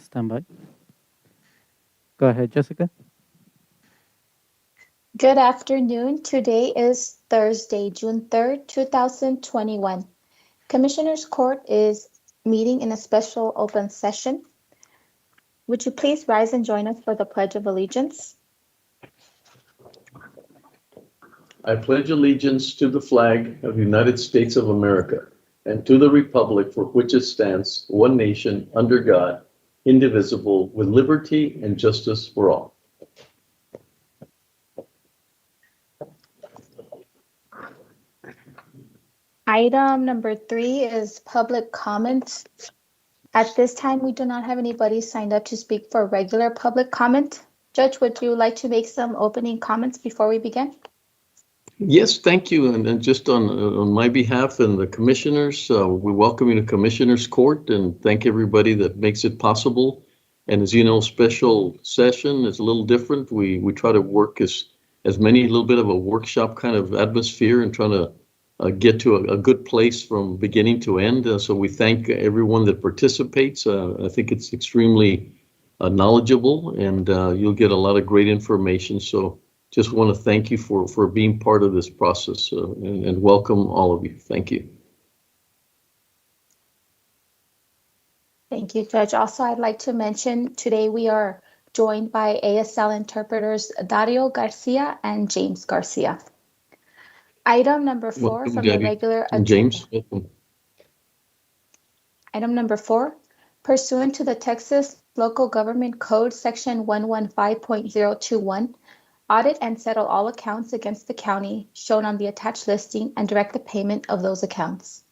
stand by. Go ahead, Jessica. Good afternoon. Today is Thursday, June 3rd, 2021. Commissioners Court is meeting in a special open session. Would you please rise and join us for the Pledge of Allegiance? I pledge allegiance to the flag of the United States of America and to the republic for which it stands, one nation, under God, indivisible, with liberty and justice for all. Item number 3 is public comment. At this time, we do not have anybody signed up to speak for regular public comment. Judge, would you like to make some opening comments before we begin? Yes, thank you. And just on my behalf and the commissioners, we welcome you to Commissioners Court and thank everybody that makes it possible. And as you know, special session is a little different. We try to work as many, a little bit of a workshop kind of atmosphere and trying to get to a good place from beginning to end. So we thank everyone that participates. I think it's extremely knowledgeable and you'll get a lot of great information. So just want to thank you for being part of this process and welcome all of you. Thank you. Thank you, Judge. Also, I'd like to mention today we are joined by ASL interpreters Dario Garcia and James Garcia. Item number 4 Welcome, from Debbie the regular and agenda. James. Welcome. Item number 4, pursuant to the Texas Local Government Code Section 115.021, audit and settle all accounts against the county shown on the attached listing and direct the payment of those accounts.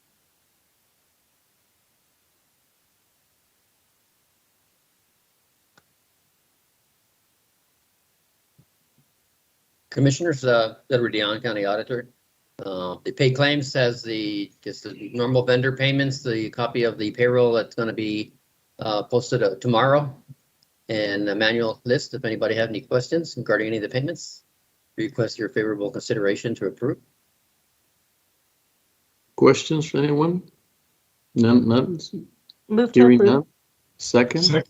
Commissioners, Edward Dion, County Auditor. The pay claims says just the normal vendor payments, the copy of the payroll that's going to be posted tomorrow, and a manual list. If anybody have any questions regarding any of the payments, request your favorable consideration to approve. Questions for anyone? None. Move to Hearing approve. none. Second.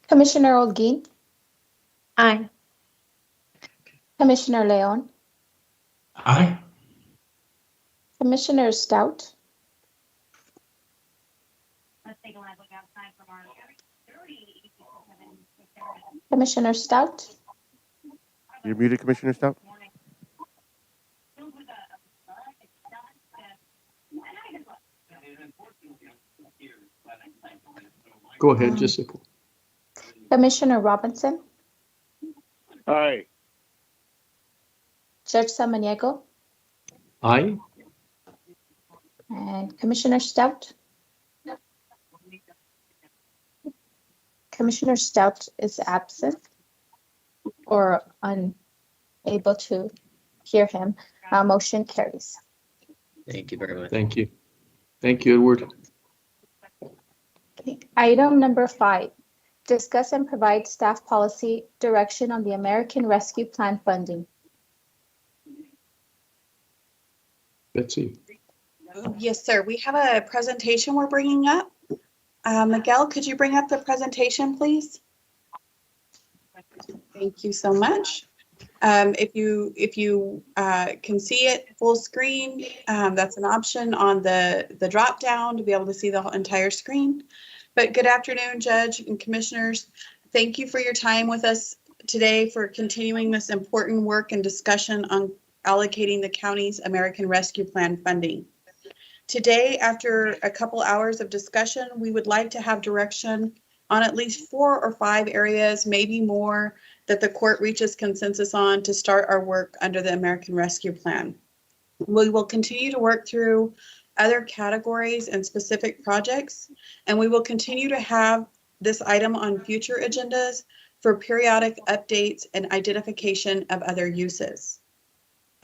Commissioner Olguin. Aye. Commissioner Leon. Aye. Commissioner Stout. Commissioner Stout. You're muted, Commissioner Stout. Go ahead, Jessica. Commissioner Robinson. Aye. Judge Samaniego. Aye. And Commissioner Stout. Commissioner Stout is absent or unable to hear him. Motion carries. Thank you very much. Thank you. Thank you, Edward. Okay. Item number 5, discuss and provide staff policy direction on the American Rescue Plan funding. Betsy. Yes, sir. We have a presentation we're bringing up. Miguel, could you bring up the presentation, please? Thank you so much. If you can see it full screen, that's an option on the drop down to be able to see the entire screen. But good afternoon, Judge and Commissioners. Thank you for your time with us today for continuing this important work and discussion on allocating the county's American Rescue Plan funding. Today, after a couple hours of discussion, we would like to have direction on at least 4 or 5 areas, maybe more, that the court reaches consensus on to start our work under the American Rescue Plan. We will continue to work through other categories and specific projects, and we will continue to have this item on future agendas for periodic updates and identification of other uses.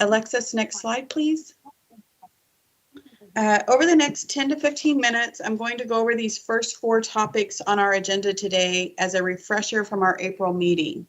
Alexis, next slide, please. Over the next 10 to 15 minutes, I'm going to go over these first 4 topics on our agenda today as a refresher from our April meeting.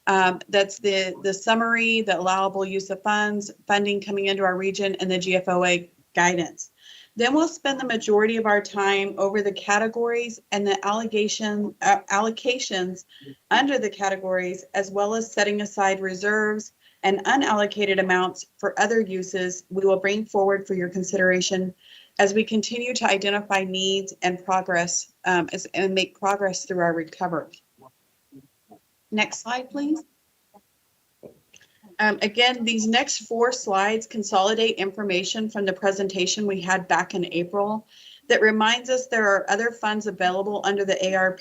That's the summary, the allowable use of funds, funding coming into our region, and the GFOA guidance. Then we'll spend the majority of our time over the categories and the allocations under the categories, as well as setting aside reserves and unallocated amounts for other uses we will bring forward for your consideration as we continue to identify needs and progress and make progress through our recovery. Next slide, please. Again, these next 4 slides consolidate information from the presentation we had back in April that reminds us there are other funds available under the ARP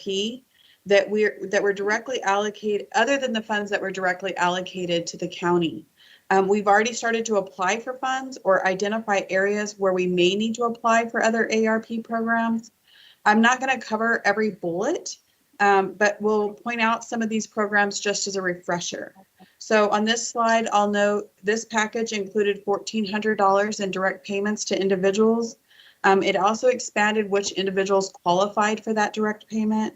that were directly allocated, other than the funds that were directly allocated to the county. We've already started to apply for funds or identify areas where we may need to apply for other ARP programs. I'm not going to cover every bullet, but we'll point out some of these programs just as a refresher. So on this slide, I'll note this package included $1,400 in direct payments to individuals. It also expanded which individuals qualified for that direct payment.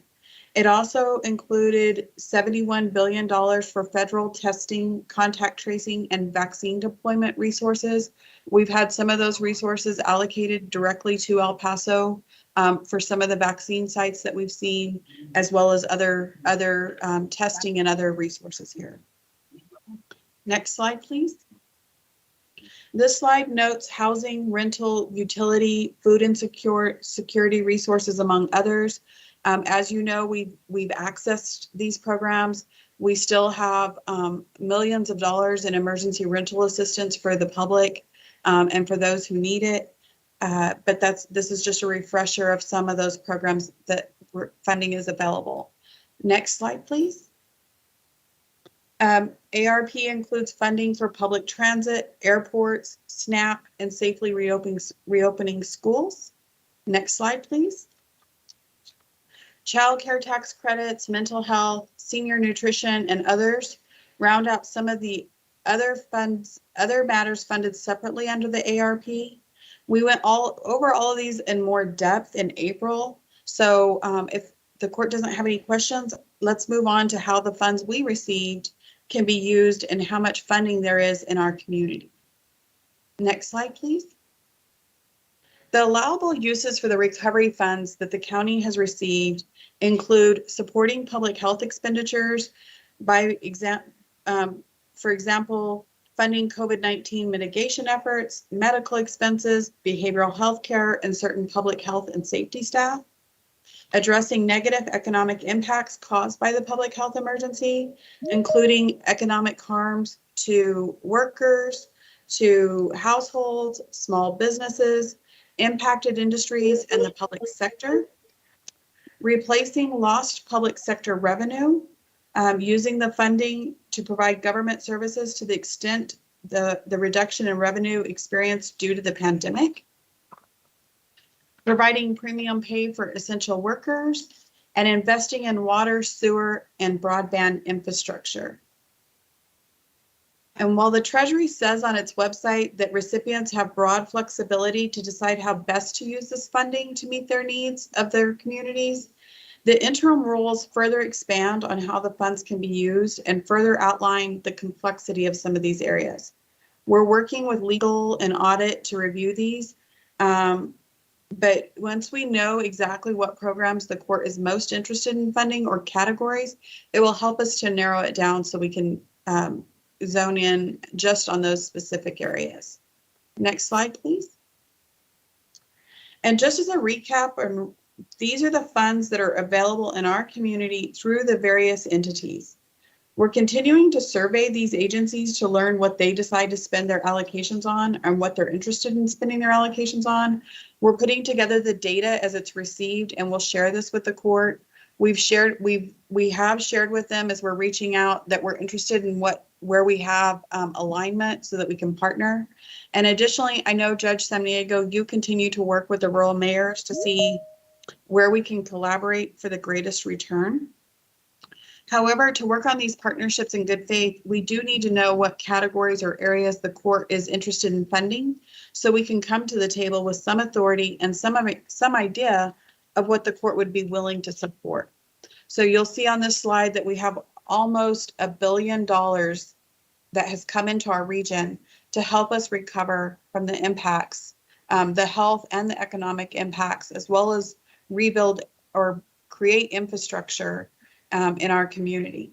It also included $71 billion for federal testing, contact tracing, and vaccine deployment resources. We've had some of those resources allocated directly to El Paso for some of the vaccine sites that we've seen, as well as other testing and other resources here. Next slide, please. This slide notes housing, rental, utility, food and security resources, among others. As you know, we've accessed these programs. We still have millions of dollars in emergency rental assistance for the public and for those who need it. But this is just a refresher of some of those programs that funding is available. Next slide, please. ARP includes funding for public transit, airports, SNAP, and safely reopening schools. Next slide, please. Child care tax credits, mental health, senior nutrition, and others round out some of the other matters funded separately under the ARP. We went over all of these in more depth in April. So if the court doesn't have any questions, let's move on to how the funds we received can be used and how much funding there is in our community. Next slide, please. The allowable uses for the recovery funds that the county has received include supporting public health expenditures for example, funding COVID-19 mitigation efforts, medical expenses, behavioral health care, and certain public health and safety staff, addressing negative economic impacts caused by the public health emergency, including economic harms to workers, to households, small businesses, impacted industries, and the public sector, replacing lost public sector revenue, using the funding to provide government services to the extent the reduction in revenue experienced due to the pandemic, providing premium pay for essential workers, and investing in water, sewer, and broadband infrastructure. And while the Treasury says on its website that recipients have broad flexibility to decide how best to use this funding to meet their needs of their communities, the interim rules further expand on how the funds can be used and further outline the complexity of some of these areas. We're working with legal and audit to review these, but once we know exactly what programs the court is most interested in funding or categories, it will help us to narrow it down so we can zone in just on those specific areas. Next slide, please. And just as a recap, these are the funds that are available in our community through the various entities. We're continuing to survey these agencies to learn what they decide to spend their allocations on and what they're interested in spending their allocations on. We're putting together the data as it's received, and we'll share this with the court. We have shared with them as we're reaching out that we're interested in where we have alignment so that we can partner. And additionally, I know Judge Samaniego, you continue to work with the rural mayors to see where we can collaborate for the greatest return. However, to work on these partnerships in good faith, we do need to know what categories or areas the court is interested in funding so we can come to the table with some authority and some idea of what the court would be willing to support. So you'll see on this slide that we have almost $1 billion that has come into our region to help us recover from the impacts the health and the economic impacts, as well as rebuild or create infrastructure in our community.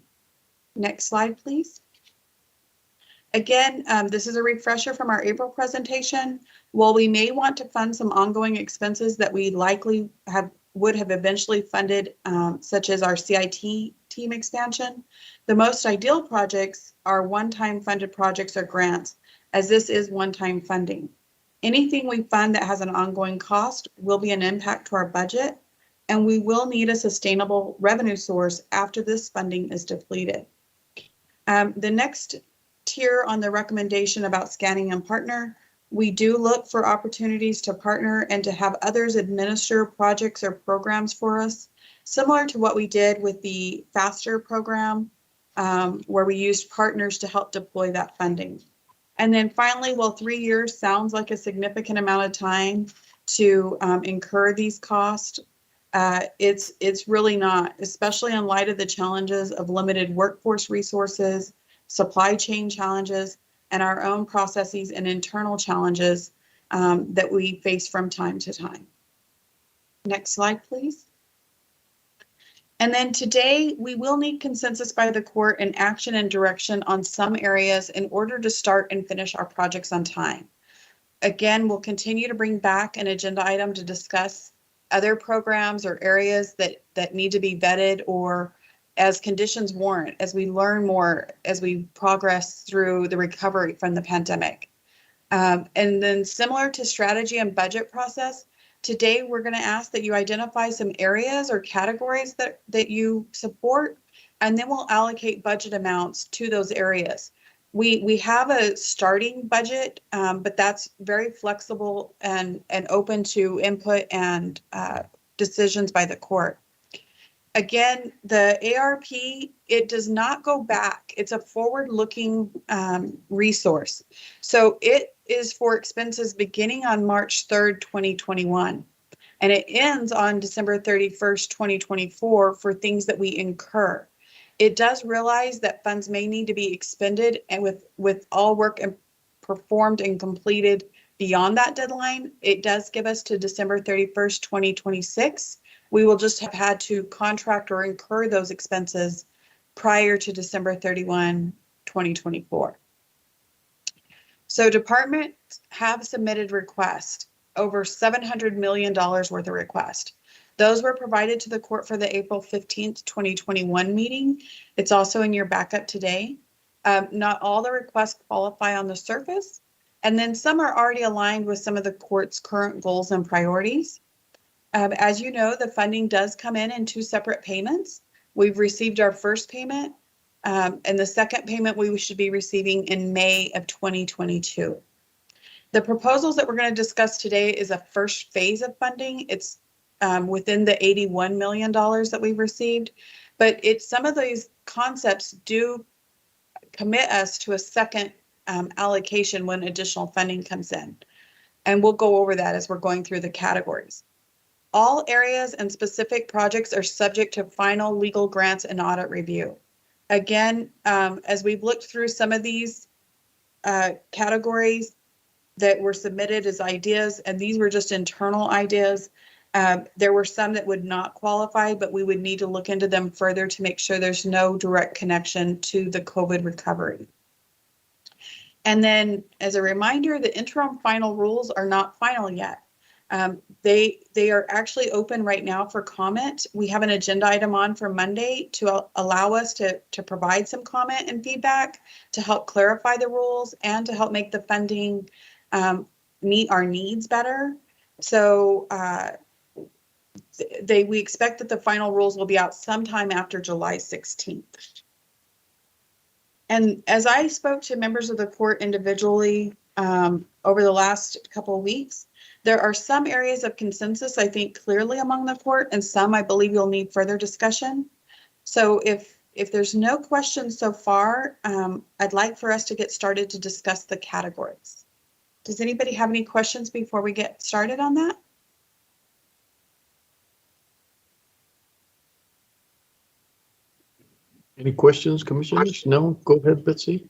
Next slide, please. Again, this is a refresher from our April presentation. While we may want to fund some ongoing expenses that we likely would have eventually funded, such as our CIT team expansion, the most ideal projects are one-time funded projects or grants, as this is one-time funding. Anything we fund that has an ongoing cost will be an impact to our budget, and we will need a sustainable revenue source after this funding is depleted. The next tier on the recommendation about scanning and partner, we do look for opportunities to partner and to have others administer projects or programs for us, similar to what we did with the FASTER program, where we used partners to help deploy that funding. And then finally, while 3 years sounds like a significant amount of time to incur these costs, it's really not, especially in light of the challenges of limited workforce resources, supply chain challenges, and our own processes and internal challenges that we face from time to time. Next slide, please. And then today, we will need consensus by the court and action and direction on some areas in order to start and finish our projects on time. Again, we'll continue to bring back an agenda item to discuss other programs or areas that need to be vetted, or as conditions warrant, as we learn more, as we progress through the recovery from the pandemic. And then similar to strategy and budget process, today we're going to ask that you identify some areas or categories that you support, and then we'll allocate budget amounts to those areas. We have a starting budget, but that's very flexible and open to input and decisions by the court. Again, the ARP, it does not go back. It's a forward-looking resource. So it is for expenses beginning on March 3rd, 2021. And it ends on December 31st, 2024 for things that we incur. It does realize that funds may need to be expended, and with all work performed and completed beyond that deadline, it does give us to December 31st, 2026. We will just have had to contract or incur those expenses prior to December 31, 2024. So departments have submitted requests, over $700 million worth of requests. Those were provided to the court for the April 15th, 2021 meeting. It's also in your backup today. Not all the requests qualify on the surface, and then some are already aligned with some of the court's current goals and priorities. As you know, the funding does come in 2 separate payments. We've received our first payment, and the second payment we should be receiving in May of 2022. The proposals that we're going to discuss today is a first phase of funding. It's within the $81 million that we've received, but some of these concepts do commit us to a second allocation when additional funding comes in. And we'll go over that as we're going through the categories. All areas and specific projects are subject to final legal grants and audit review. Again, as we've looked through some of these categories that were submitted as ideas, and these were just internal ideas, there were some that would not qualify, but we would need to look into them further to make sure there's no direct connection to the COVID recovery. And then, as a reminder, the interim final rules are not final yet. They are actually open right now for comment. We have an agenda item on for Monday to allow us to provide some comment and feedback to help clarify the rules and to help make the funding meet our needs better. So we expect that the final rules will be out sometime after July 16th. And as I spoke to members of the court individually over the last couple of weeks, there are some areas of consensus, I think, clearly among the court, and some I believe you'll need further discussion. So if there's no questions so far, I'd like for us to get started to discuss the categories. Does anybody have any questions before we get started on that? Any questions, commissioners? No? Go ahead, Betsy.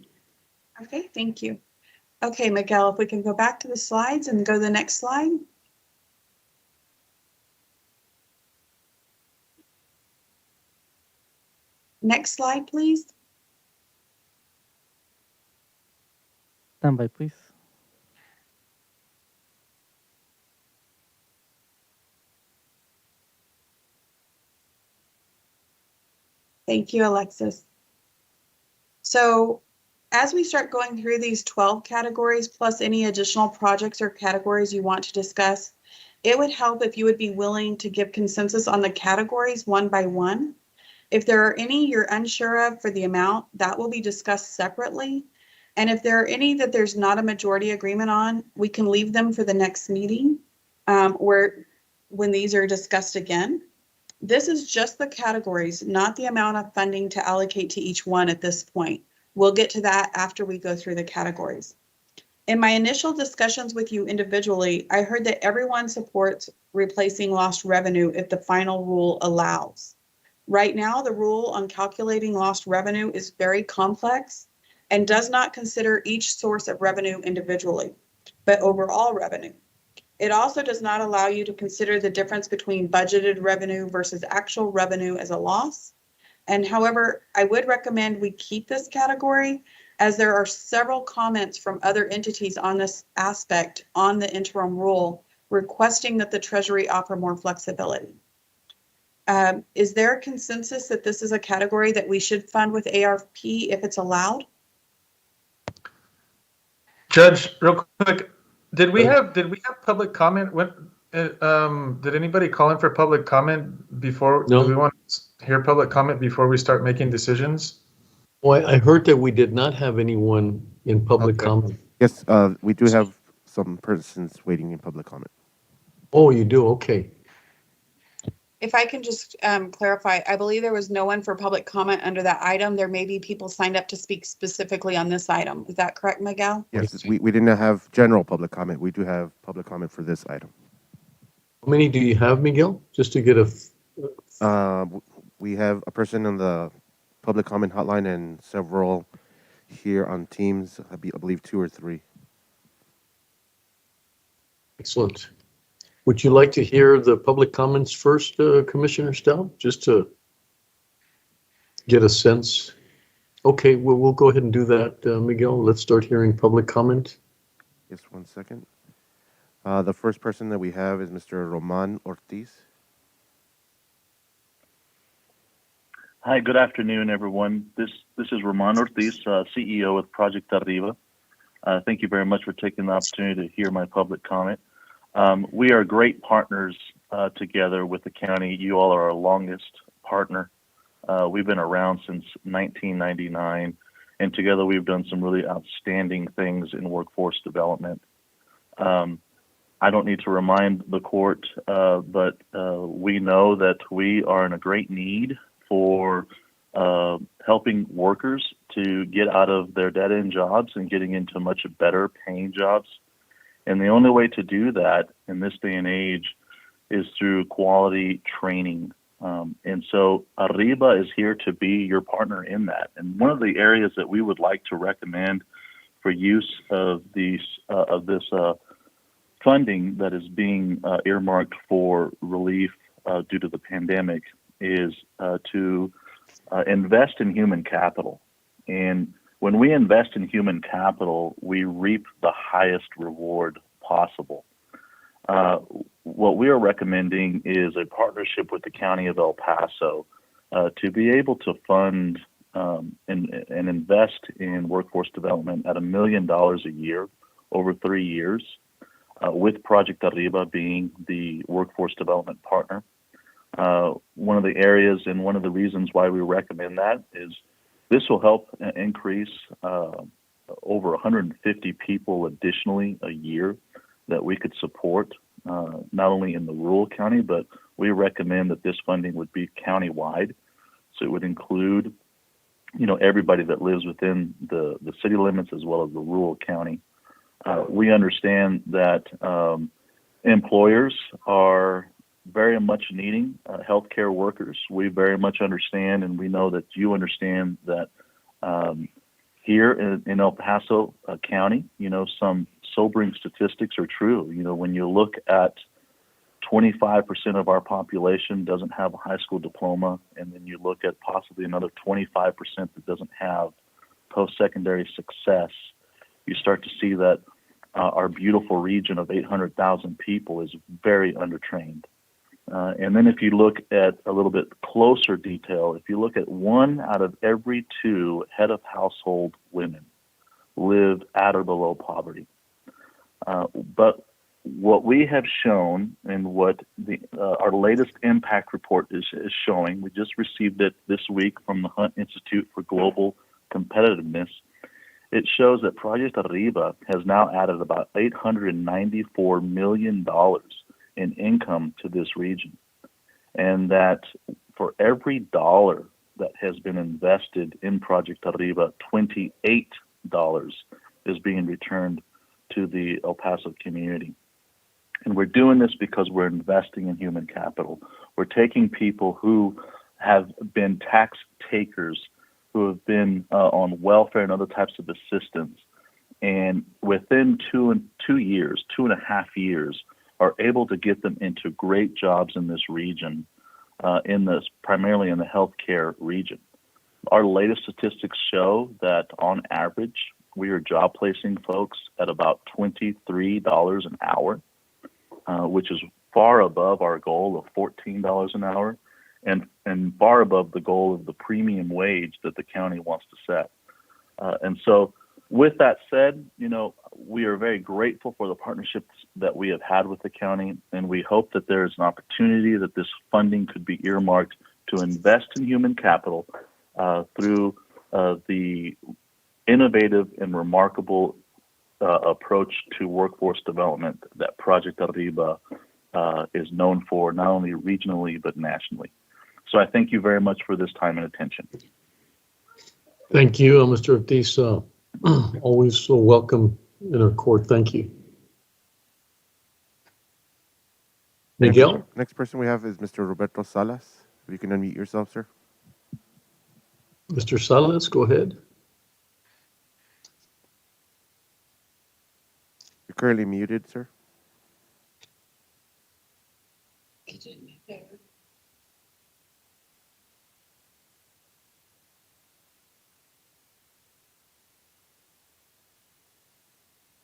Okay, thank you. Okay, Miguel, if we can go back to the slides and go to the next slide. Next slide, please. Stand by, please. Thank you, Alexis. So as we start going through these 12 categories, plus any additional projects or categories you want to discuss, it would help if you would be willing to give consensus on the categories one by one. If there are any you're unsure of for the amount, that will be discussed separately. And if there are any that there's not a majority agreement on, we can leave them for the next meeting when these are discussed again. This is just the categories, not the amount of funding to allocate to each one at this point. We'll get to that after we go through the categories. In my initial discussions with you individually, I heard that everyone supports replacing lost revenue if the final rule allows. Right now, the rule on calculating lost revenue is very complex and does not consider each source of revenue individually, but overall revenue. It also does not allow you to consider the difference between budgeted revenue versus actual revenue as a loss. And however, I would recommend we keep this category as there are several comments from other entities on this aspect on the interim rule requesting that the Treasury offer more flexibility. Is there a consensus that this is a category that we should fund with ARP if it's allowed? Judge, real quick, did we have public comment? Did anybody call in for public comment before? No. Do we want to hear public comment before we start making decisions? Well, I heard that we did not have anyone in public Okay. comment. Yes, we do have some persons waiting in public comment. Oh, you do? Okay. If I can just clarify, I believe there was no one for public comment under that item. There may be people signed up to speak specifically on this item. Is that correct, Miguel? Yes, we didn't have general public comment. We do have public comment for this item. How many do you have, Miguel? Just to get a... We have a person on the public comment hotline and several here on Teams, I believe 2 or 3. Excellent. Would you like to hear the public comments first, Commissioner Stout, just to get a sense? Okay, well, we'll go ahead and do that, Miguel. Let's start hearing public comment. Just 1 second. The first person that we have is Mr. Roman Ortiz. Hi, good afternoon, everyone. This is Roman Ortiz, CEO with Project Arriba. Thank you very much for taking the opportunity to hear my public comment. We are great partners together with the county. You all are our longest partner. We've been around since 1999, and together we've done some really outstanding things in workforce development. I don't need to remind the court, but we know that we are in a great need for helping workers to get out of their dead-end jobs and getting into much better paying jobs. And the only way to do that in this day and age is through quality training. And so Arriba is here to be your partner in that. And one of the areas that we would like to recommend for use of this funding that is being earmarked for relief due to the pandemic is to invest in human capital. And when we invest in human capital, we reap the highest reward possible. What we are recommending is a partnership with the County of El Paso to be able to fund and invest in workforce development at $1 million a year over 3 years, with Project Arriba being the workforce development partner. One of the areas and one of the reasons why we recommend that is this will help increase over 150 people additionally a year that we could support, not only in the rural county, but we recommend that this funding would be countywide. So it would include, everybody that lives within the city limits as well as the rural county. We understand that employers are very much needing healthcare workers. We very much understand, and we know that you understand that here in El Paso County, some sobering statistics are true. When you look at 25% of our population doesn't have a high school diploma, and then you look at possibly another 25% that doesn't have post-secondary success, you start to see that our beautiful region of 800,000 people is very undertrained. And then if you look at a little bit closer detail, if you look at 1 out of every 2 head of household women live at or below poverty. But what we have shown and what our latest impact report is showing, we just received it this week from the Hunt Institute for Global Competitiveness. It shows that Project Arriba has now added about $894 million in income to this region. And that for every dollar that has been invested in Project Arriba, $28 is being returned to the El Paso community. And we're doing this because we're investing in human capital. We're taking people who have been tax takers, who have been on welfare and other types of assistance, and within 2.5 years, are able to get them into great jobs in this region, primarily in the healthcare region. Our latest statistics show that on average, we are job placing folks at about $23 an hour, which is far above our goal of $14 an hour, and far above the goal of the premium wage that the county wants to set. And so with that said, we are very grateful for the partnerships that we have had with the county, and we hope that there is an opportunity that this funding could be earmarked to invest in human capital through the innovative and remarkable approach to workforce development that Project Arriba is known for, not only regionally, but nationally. So I thank you very much for this time and attention. Thank you, Mr. Ortiz. Always so welcome in our court. Thank you. Miguel? Next person we have is Mr. Roberto Salas. If you can unmute yourself, sir. Mr. Salas, go ahead. You're currently muted, sir.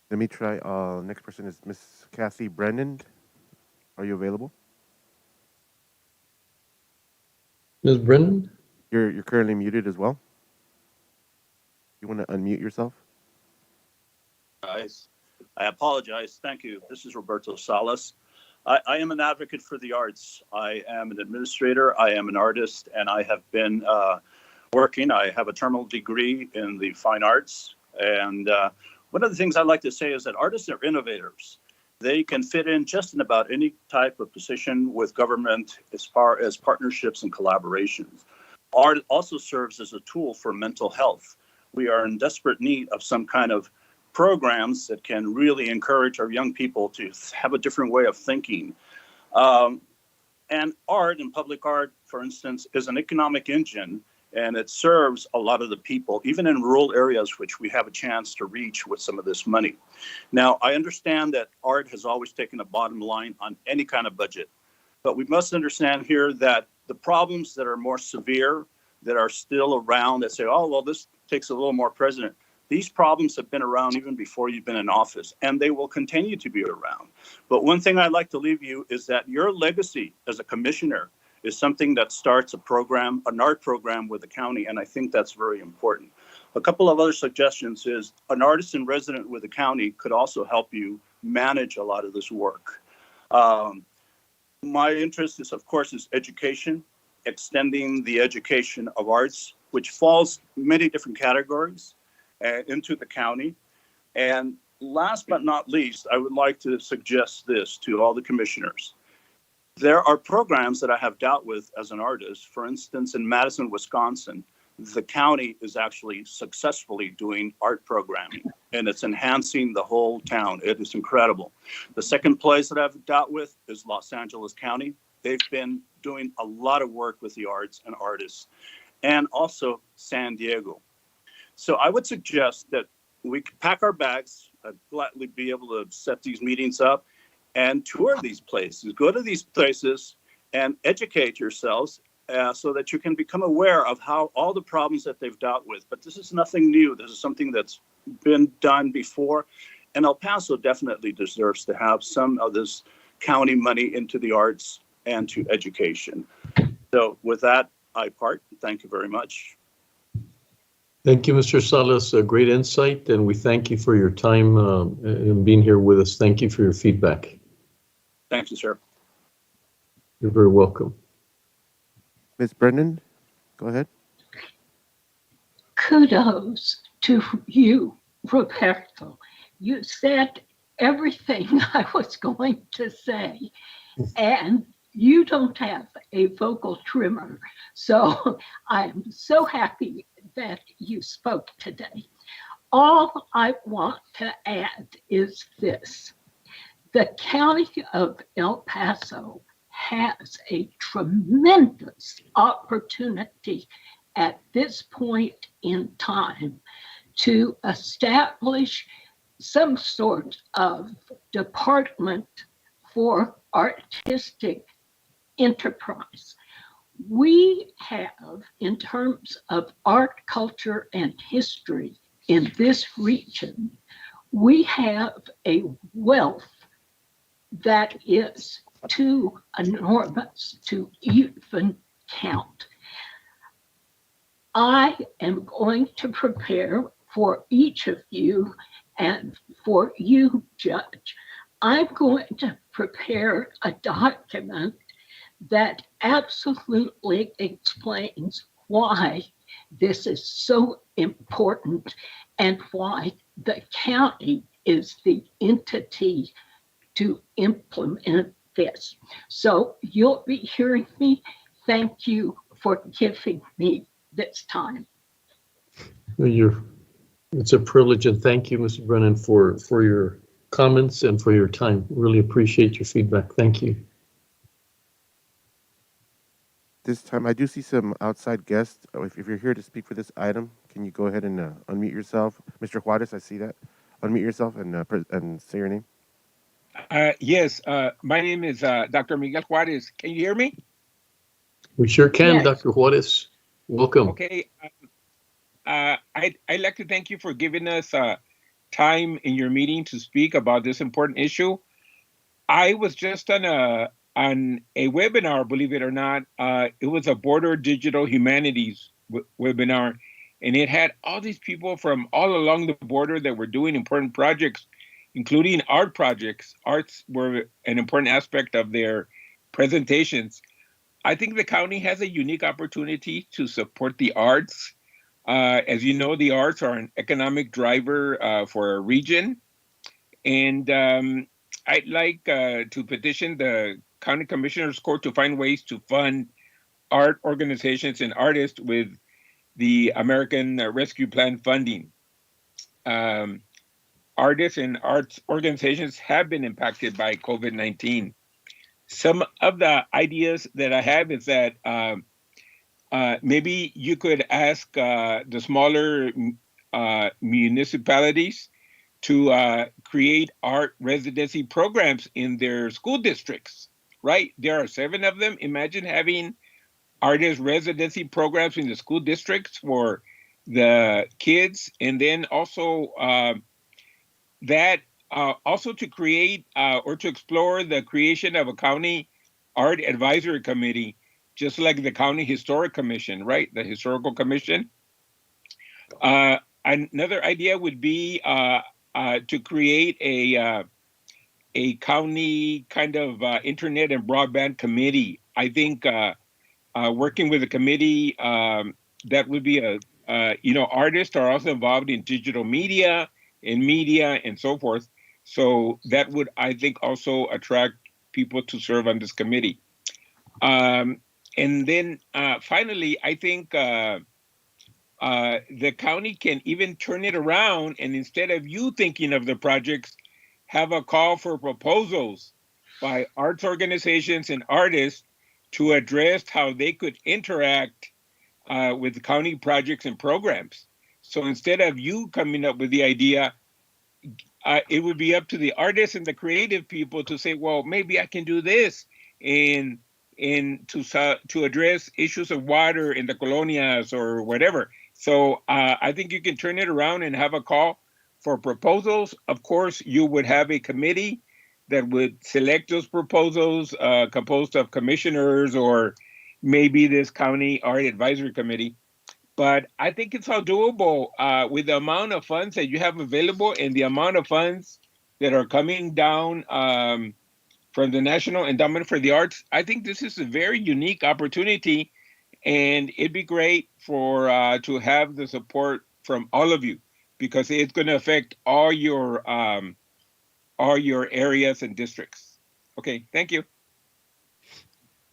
Let me try. Next person is Miss Kathy Brennan. Are you available? Ms. Brennan? You're currently muted as well. You want to unmute yourself? Guys, I apologize. Thank you. This is Roberto Salas. I am an advocate for the arts. I am an administrator. I am an artist, and I have been working. I have a terminal degree in the fine arts. And one of the things I like to say is that artists are innovators. They can fit in just in about any type of position with government as far as partnerships and collaborations. Art also serves as a tool for mental health. We are in desperate need of some kind of programs that can really encourage our young people to have a different way of thinking. And art and public art, for instance, is an economic engine, and it serves a lot of the people, even in rural areas, which we have a chance to reach with some of this money. Now, I understand that art has always taken a bottom line on any kind of budget, but we must understand here that the problems that are more severe, that are still around, that say, oh, well, this takes a little more precedent. These problems have been around even before you've been in office, and they will continue to be around. But one thing I'd like to leave you is that your legacy as a commissioner is something that starts a program, an art program with the county, and I think that's very important. A couple of other suggestions is an artist in resident with the county could also help you manage a lot of this work. My interest is, of course, is education, extending the education of arts, which falls many different categories into the county. And last but not least, I would like to suggest this to all the commissioners. There are programs that I have dealt with as an artist. For instance, in Madison, Wisconsin, the county is actually successfully doing art programming, and it's enhancing the whole town. It is incredible. The second place that I've dealt with is Los Angeles County. They've been doing a lot of work with the arts and artists, and also San Diego. So I would suggest that we pack our bags. I'd gladly be able to set these meetings up and tour these places. Go to these places and educate yourselves so that you can become aware of how all the problems that they've dealt with. But this is nothing new. This is something that's been done before. And El Paso definitely deserves to have some of this county money into the arts and to education. So with that, I part. Thank you very much. Thank you, Mr. Salas. A great insight, and we thank you for your time and being here with us. Thank you for your feedback. Thank you, sir. You're very welcome. Ms. Brennan, go ahead. Kudos to you, Roberto. You said everything I was going to say, and you don't have a vocal trimmer. So I'm so happy that you spoke today. All I want to add is this. The County of El Paso has a tremendous opportunity at this point in time to establish some sort of department for artistic enterprise. We have, in terms of art, culture, and history in this region, we have a wealth that is too enormous to even count. I am going to prepare for each of you and for you, Judge. I'm going to prepare a document that absolutely explains why this is so important and why the county is the entity to implement this. So you'll be hearing me. Thank you for giving me this time. It's a privilege, and thank you, Mr. Brennan, for your comments and for your time. Really appreciate your feedback. Thank you. This time, I do see some outside guests. If you're here to speak for this item, can you go ahead and unmute yourself? Mr. Juarez, I see that. Unmute yourself and say your name. Yes, my name is Dr. Miguel Juarez. Can you hear me? We sure can, Yes. Dr. Juarez. Welcome. Okay. I'd like to thank you for giving us time in your meeting to speak about this important issue. I was just on a webinar, believe it or not. It was a Border Digital Humanities webinar, and it had all these people from all along the border that were doing important projects, including art projects. Arts were an important aspect of their presentations. I think the county has a unique opportunity to support the arts. As you know, the arts are an economic driver for a region. And I'd like to petition the County Commissioners Court to find ways to fund art organizations and artists with the American Rescue Plan funding. Artists and arts organizations have been impacted by COVID-19. Some of the ideas that I have is that maybe you could ask the smaller municipalities to create art residency programs in their school districts, right? There are 7 of them. Imagine having artist residency programs in the school districts for the kids, and then also also to create or to explore the creation of a county art advisory committee, just like the County Historic Commission, right? The Historical Commission. Another idea would be to create a county kind of internet and broadband committee. I think working with a committee that would be artists are also involved in digital media and so forth. So that would, I think, also attract people to serve on this committee. And then finally, I think the county can even turn it around, and instead of you thinking of the projects, have a call for proposals by arts organizations and artists to address how they could interact with county projects and programs. So instead of you coming up with the idea, it would be up to the artists and the creative people to say, well, maybe I can do this in to address issues of water in the colonias or whatever. So I think you can turn it around and have a call for proposals. Of course, you would have a committee that would select those proposals, composed of commissioners or maybe this county art advisory committee. But I think it's all doable with the amount of funds that you have available and the amount of funds that are coming down from the National Endowment for the Arts. I think this is a very unique opportunity, and it'd be great for to have the support from all of you, because it's going to affect all your areas and districts. Okay, thank you.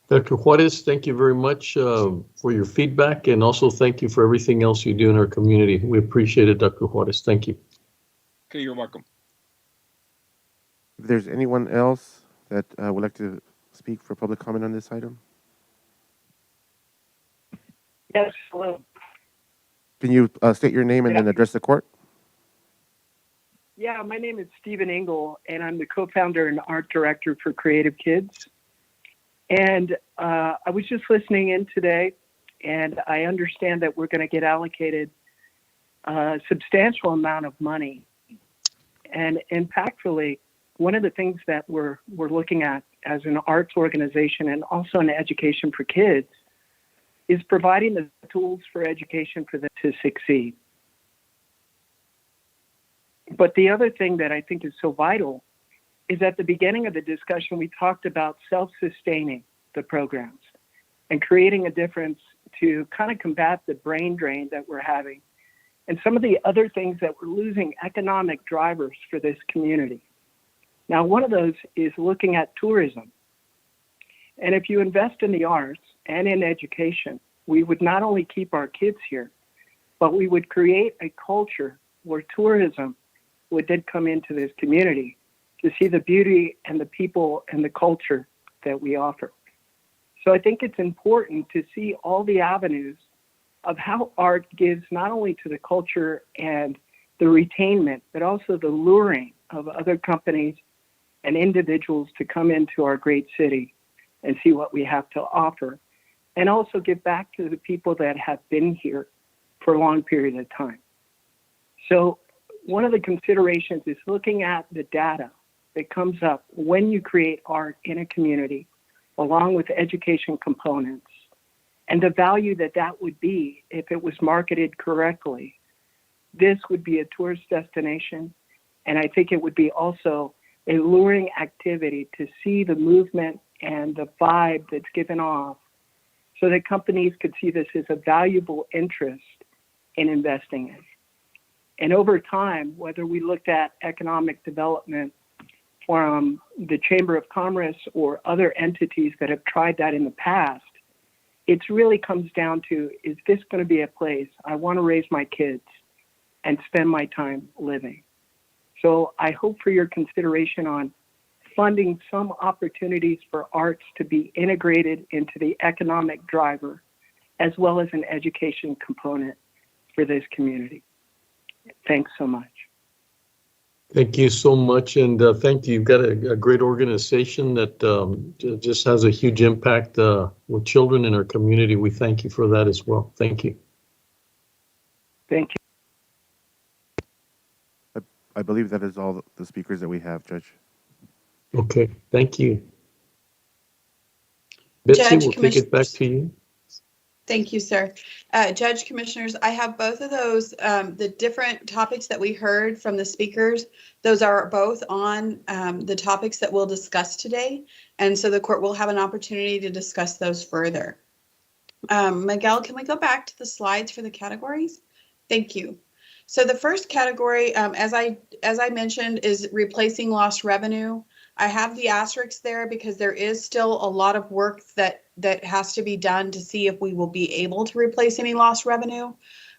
Dr. Juarez, thank you very much for your feedback, and also thank you for everything else you do in our community. We appreciate it, Dr. Juarez. Thank you. Okay, you're welcome. If there's anyone else that would like to speak for public comment on this item? Yes, hello. Can you state your name and then address the court? Yeah, my name is Stephen Engel, and I'm the co-founder and art director for Creative Kids. And I was just listening in today, and I understand that we're going to get allocated a substantial amount of money. And impactfully, one of the things that we're looking at as an arts organization and also an education for kids is providing the tools for education for them to succeed. But the other thing that I think is so vital is at the beginning of the discussion, we talked about self-sustaining the programs and creating a difference to kind of combat the brain drain that we're having and some of the other things that we're losing economic drivers for this community. Now, one of those is looking at tourism. And if you invest in the arts and in education, we would not only keep our kids here, but we would create a culture where tourism would then come into this community to see the beauty and the people and the culture that we offer. So I think it's important to see all the avenues of how art gives not only to the culture and the retainment, but also the luring of other companies and individuals to come into our great city and see what we have to offer, and also give back to the people that have been here for a long period of time. So one of the considerations is looking at the data that comes up when you create art in a community, along with education components, and the value that that would be if it was marketed correctly. This would be a tourist destination, and I think it would be also a luring activity to see the movement and the vibe that's given off so that companies could see this as a valuable interest in investing in. And over time, whether we looked at economic development from the Chamber of Commerce or other entities that have tried that in the past, it really comes down to, is this going to be a place I want to raise my kids and spend my time living? So I hope for your consideration on funding some opportunities for arts to be integrated into the economic driver, as well as an education component for this community. Thanks so much. Thank you so much, and thank you. You've got a great organization that just has a huge impact with children in our community. We thank you for that as well. Thank you. Thank you. I believe that is all the speakers that we have, Judge. Okay, thank you. Betsy, Judge, we'll take it back to you. Thank you, sir. Judge, Commissioners, I have both of those, the different topics that we heard from the speakers. Those are both on the topics that we'll discuss today. And so the court will have an opportunity to discuss those further. Miguel, can we go back to the slides for the categories? Thank you. So the first category, as I mentioned, is replacing lost revenue. I have the asterisks there because there is still a lot of work that has to be done to see if we will be able to replace any lost revenue.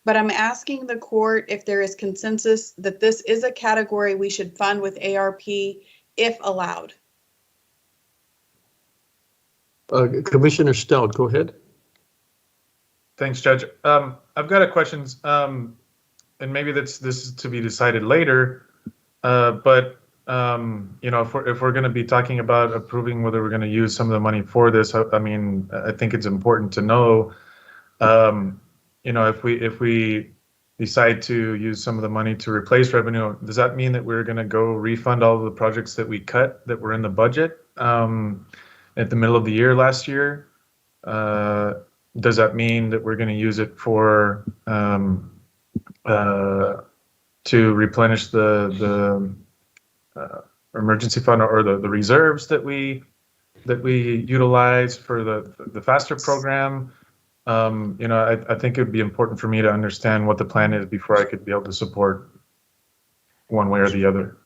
But I'm asking the court if there is consensus that this is a category we should fund with ARP if allowed. Commissioner Stout, go ahead. Thanks, Judge. I've got a question. and maybe this is to be decided later, but you know, if we're going to be talking about approving whether we're going to use some of the money for this, I mean, I think it's important to know, you know, if we decide to use some of the money to replace revenue, does that mean that we're going to go refund all of the projects that we cut that were in the budget at the middle of the year last year? Does that mean that we're going to use it for to replenish the emergency fund or the reserves that we utilize for the FASTER program? You know, I think it would be important for me to understand what the plan is before I could be able to support one way or the other.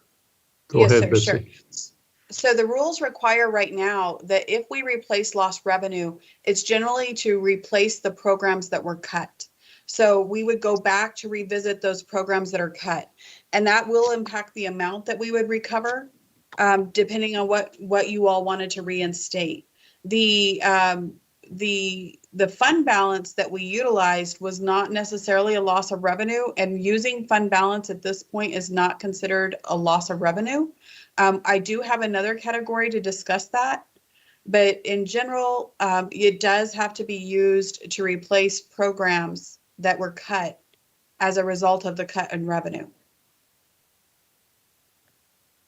Go Yes, ahead, sir, Betsy. sure. So the rules require right now that if we replace lost revenue, it's generally to replace the programs that were cut. So we would go back to revisit those programs that are cut, and that will impact the amount that we would recover, depending on what you all wanted to reinstate. The fund balance that we utilized was not necessarily a loss of revenue, and using fund balance at this point is not considered a loss of revenue. I do have another category to discuss that, but in general, it does have to be used to replace programs that were cut as a result of the cut in revenue.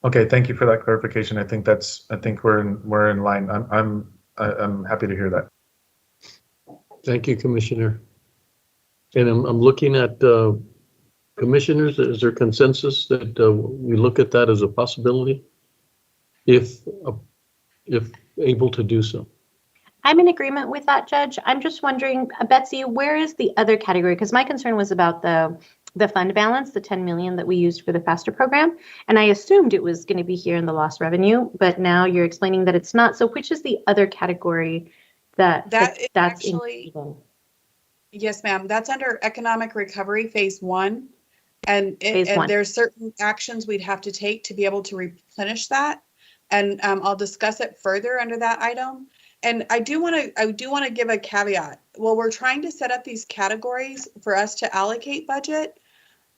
Okay, thank you for that clarification. I think we're in line. I'm happy to hear that. Thank you, Commissioner. And I'm looking at commissioners. Is there consensus that we look at that as a possibility, if able to do so? I'm in agreement with that, Judge. I'm just wondering, Betsy, where is the other category? Because my concern was about the fund balance, the 10 million that we used for the FASTER program, and I assumed it was going to be here in the lost revenue, but now you're explaining that it's not. So which is the other category that's actually included? Yes, ma'am. That's under economic recovery phase 1. And there's certain actions we'd have to take to be able to replenish that. And I'll discuss it further under that item. And I do want to give a caveat. Well, we're trying to set up these categories for us to allocate budget.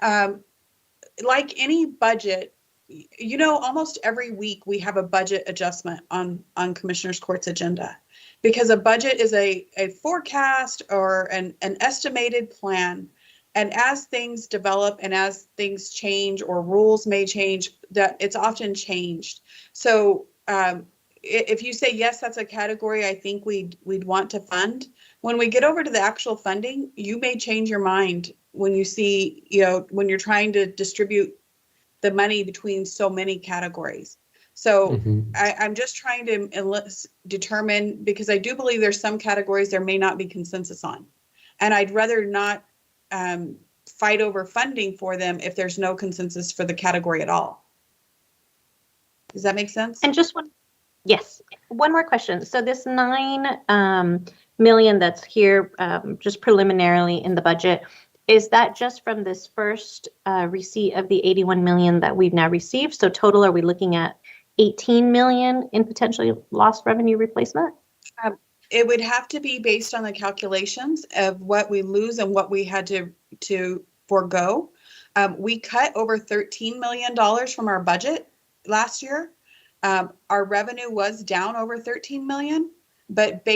Like any budget, you know, almost every week we have a budget adjustment on Commissioners Court's agenda, because a budget is a forecast or an estimated plan. And as things develop and as things change or rules may change, that it's often changed. So if you say, yes, that's a category I think we'd want to fund, when we get over to the actual funding, you may change your mind when you see, you know, when you're trying to distribute the money between so many categories. So I'm just trying to determine, because I do believe there's some categories there may not be consensus on. And I'd rather not fight over funding for them if there's no consensus for the category at all. Does that make sense? And just one more question. So this 9 million that's here, just preliminarily in the budget, is that just from this first receipt of the 81 million that we've now received? So total, are we looking at 18 million in potentially lost revenue replacement? It would have to be based on the calculations of what we lose and what we had to forego. We cut over $13 million from our budget last year. Our revenue was down over 13 million, but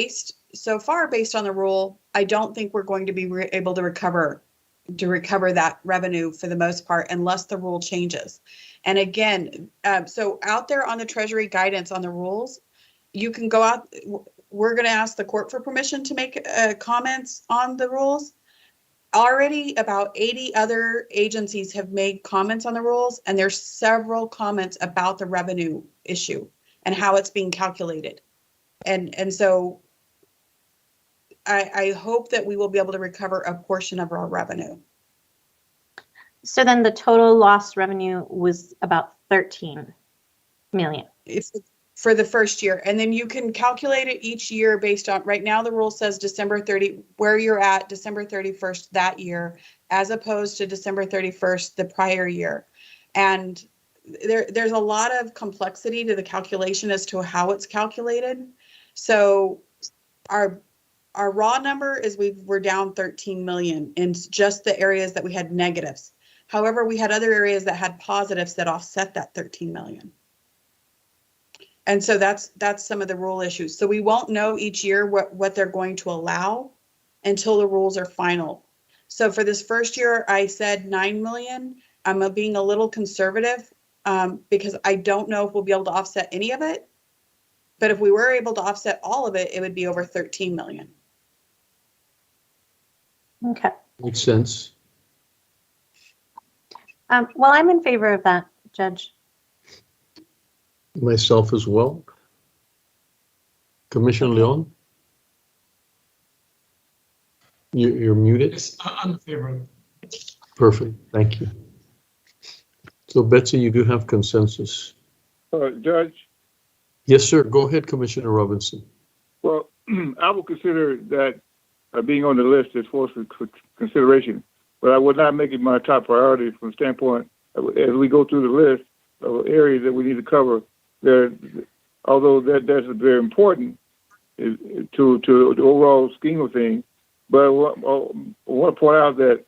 so far based on the rule, I don't think we're going to be able to recover that revenue for the most part, unless the rule changes. And again, so out there on the Treasury guidance on the rules, you can go out. We're going to ask the court for permission to make comments on the rules. Already about 80 other agencies have made comments on the rules, and there's several comments about the revenue issue and how it's being calculated. And so I hope that we will be able to recover a portion of our revenue. So then the total lost revenue was about 13 million. It's for the first year. And then you can calculate it each year based on, right now the rule says December 30, where you're at December 31st that year, as opposed to December 31st the prior year. And there's a lot of complexity to the calculation as to how it's calculated. So our raw number is we're down 13 million in just the areas that we had negatives. However, we had other areas that had positives that offset that 13 million. And so that's some of the rule issues. So we won't know each year what they're going to allow until the rules are final. So for this first year, I said 9 million. I'm being a little conservative because I don't know if we'll be able to offset any of it. But if we were able to offset all of it, it would be over 13 million. Okay. Makes sense. Well, I'm in favor of that, Judge. Myself as well. Commissioner Leon? You're muted. Yes, I'm in favor of it. Perfect. Thank you. So Betsy, you do have consensus. Judge, Yes, sir. Go ahead, Commissioner Robinson. well, I will consider that being on the list is for consideration, but I would not make it my top priority from the standpoint as we go through the list of areas that we need to cover. There, although that's very important to the overall scheme of things, but I want to point out that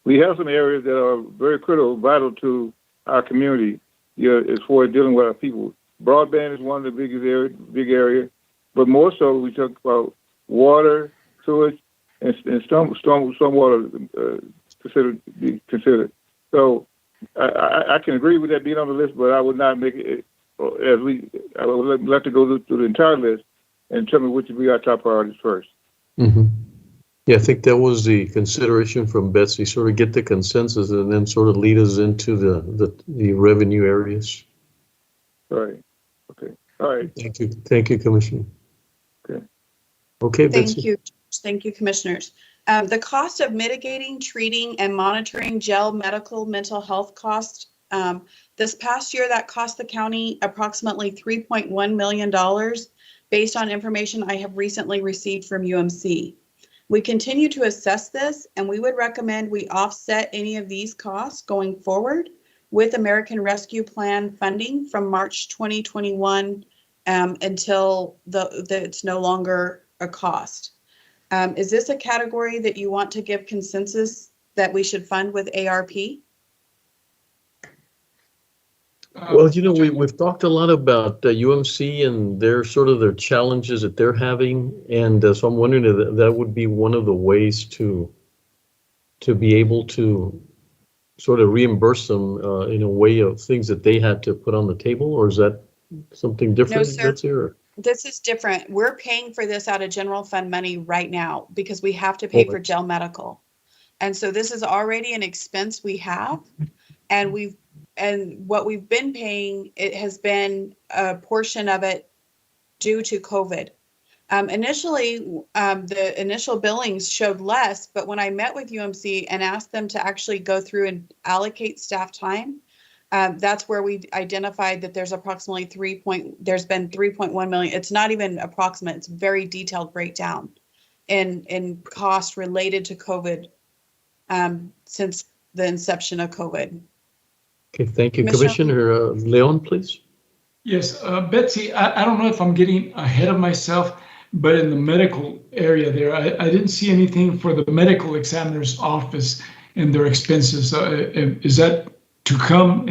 we have some areas that are very critical, vital to our community, as far as dealing with our people. Broadband is one of the big area, but more so we talk about water, sewage, and stormwater considered. So I can agree with that being on the list, but I would not make it I would like to go through the entire list and tell me which would be our top priorities first. Mm-hmm. Yeah, I think that was the consideration from Betsy, sort of get the consensus and then sort of lead us into the revenue areas. All right. Okay. All right. Thank you. Thank you, Commissioner. Okay. Okay, Betsy. Thank you. Thank you, commissioners. The cost of mitigating, treating, and monitoring gel medical mental health costs. This past year, that cost the county approximately $3.1 million based on information I have recently received from UMC. We continue to assess this, and we would recommend we offset any of these costs going forward with American Rescue Plan funding from March 2021 until it's no longer a cost. Is this a category that you want to give consensus that we should fund with ARP? Well, we've talked a lot about UMC and their challenges that they're having, and so I'm wondering if that would be one of the ways to be able to sort of reimburse them in a way of things that they had to put on the table, or is that something different? No, sir. This is different. We're paying for this out of general fund money right now because we have to pay for gel medical. And so this is already an expense we have, and what we've been paying, it has been a portion of it due to COVID. Initially, the initial billings showed less, but when I met with UMC and asked them to actually go through and allocate staff time, that's where we identified that there's approximately there's been 3.1 million. It's not even approximate, it's very detailed breakdown in cost related to COVID since the inception of COVID. Okay, thank you. Commissioner Leon, please. Yes, Betsy, I don't know if I'm getting ahead of myself, but in the medical area there, I didn't see anything for the medical examiner's office and their expenses. Is that to come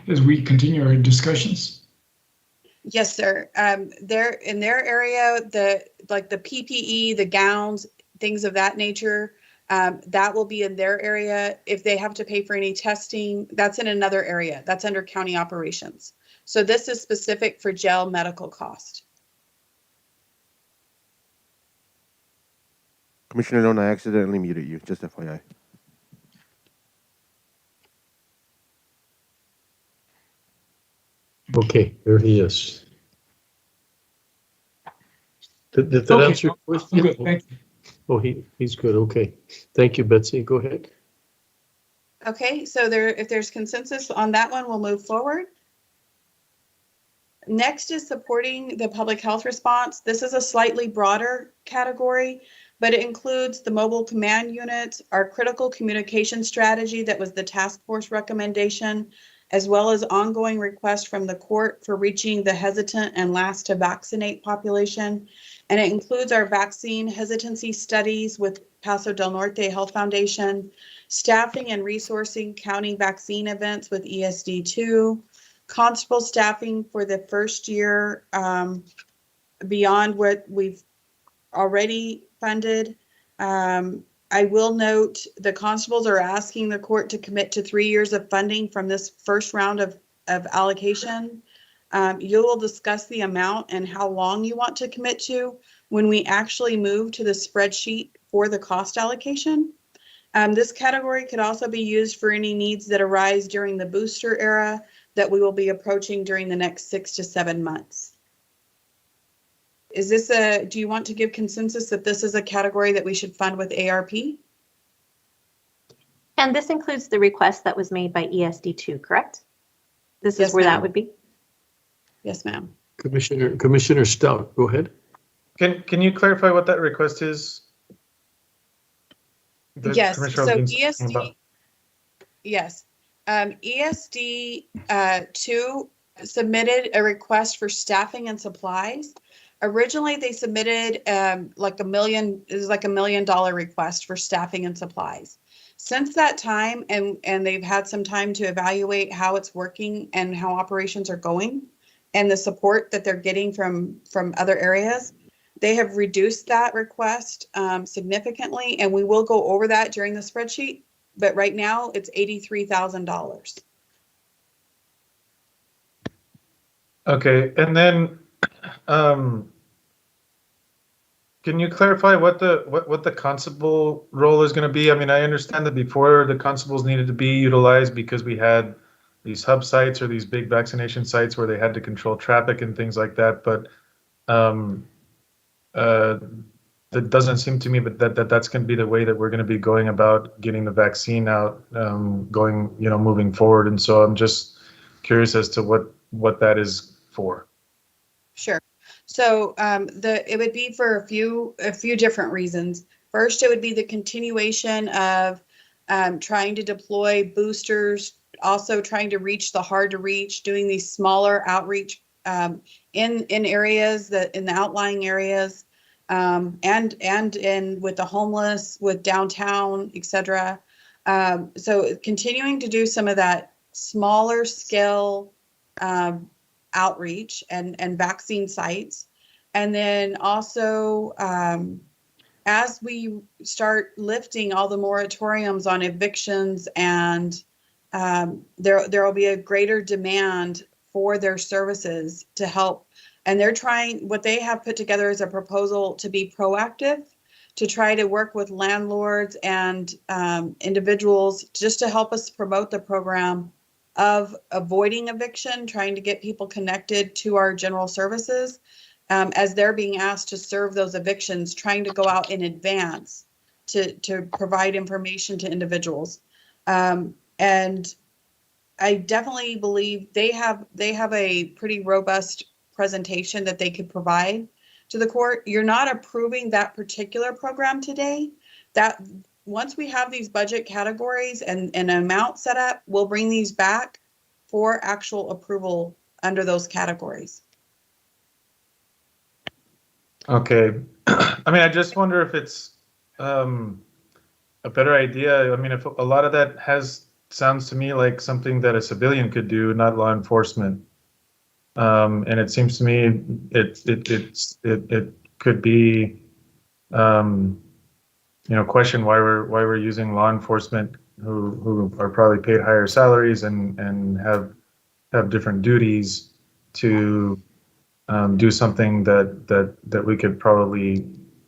as we continue our discussions? Yes, sir. They're in their area, the PPE, the gowns, things of that nature, that will be in their area. If they have to pay for any testing, that's in another area. That's under county operations. So this is specific for gel medical cost. Commissioner Leon, I accidentally muted you, just FYI. Okay, there he is. Did that answer your question? I'm good, thank you. Oh, he's good. Okay. Thank you, Betsy. Go ahead. Okay, so if there's consensus on that one, we'll move forward. Next is supporting the public health response. This is a slightly broader category, but it includes the mobile command units, our critical communication strategy that was the task force recommendation, as well as ongoing requests from the court for reaching the hesitant and last to vaccinate population. And it includes our vaccine hesitancy studies with Paso del Norte Health Foundation, staffing and resourcing county vaccine events with ESD2, constable staffing for the first year beyond what we've already funded. I will note the constables are asking the court to commit to 3 years of funding from this first round of allocation. You will discuss the amount and how long you want to commit to when we actually move to the spreadsheet for the cost allocation. This category could also be used for any needs that arise during the booster era that we will be approaching during the next 6 to 7 months. Do you want to give consensus that this is a category that we should fund with ARP? And this includes the request that was made by ESD2, correct? This Yes, is where that ma'am. would be? Yes, ma'am. Commissioner Stout, go ahead. Can you clarify what that request is? Yes, so ESD, yes. ESD2 submitted a request for staffing and supplies. Originally, they submitted like $1 million, it was like $1 million request for staffing and supplies. Since that time, and they've had some time to evaluate how it's working and how operations are going and the support that they're getting from other areas, they have reduced that request significantly, and we will go over that during the spreadsheet. But right now, it's $83,000. Okay, and then can you clarify what the constable role is going to be? I mean, I understand that before the constables needed to be utilized because we had these hub sites or these big vaccination sites where they had to control traffic and things like that. But that doesn't seem to me that's going to be the way that we're going to be going about getting the vaccine out, moving forward. And so I'm just curious as to what that is for. Sure. So it would be for a few different reasons. First, it would be the continuation of trying to deploy boosters, also trying to reach the hard to reach, doing these smaller outreach in areas in the outlying areas, and in with the homeless, with downtown, etc. So continuing to do some of that smaller scale outreach and vaccine sites. And then also, as we start lifting all the moratoriums on evictions, and there will be a greater demand for their services to help. And what they have put together is a proposal to be proactive, to try to work with landlords and individuals just to help us promote the program of avoiding eviction, trying to get people connected to our general services as they're being asked to serve those evictions, trying to go out in advance to provide information to individuals. And I definitely believe they have a pretty robust presentation that they could provide to the court. You're not approving that particular program today. That once we have these budget categories and an amount set up, we'll bring these back for actual approval under those categories. Okay. I mean, I just wonder if it's a better idea. I mean, if a lot of that sounds to me like something that a civilian could do, not law enforcement. And it seems to me it could be question why we're using law enforcement who are probably paid higher salaries and have different duties to do something that we could probably,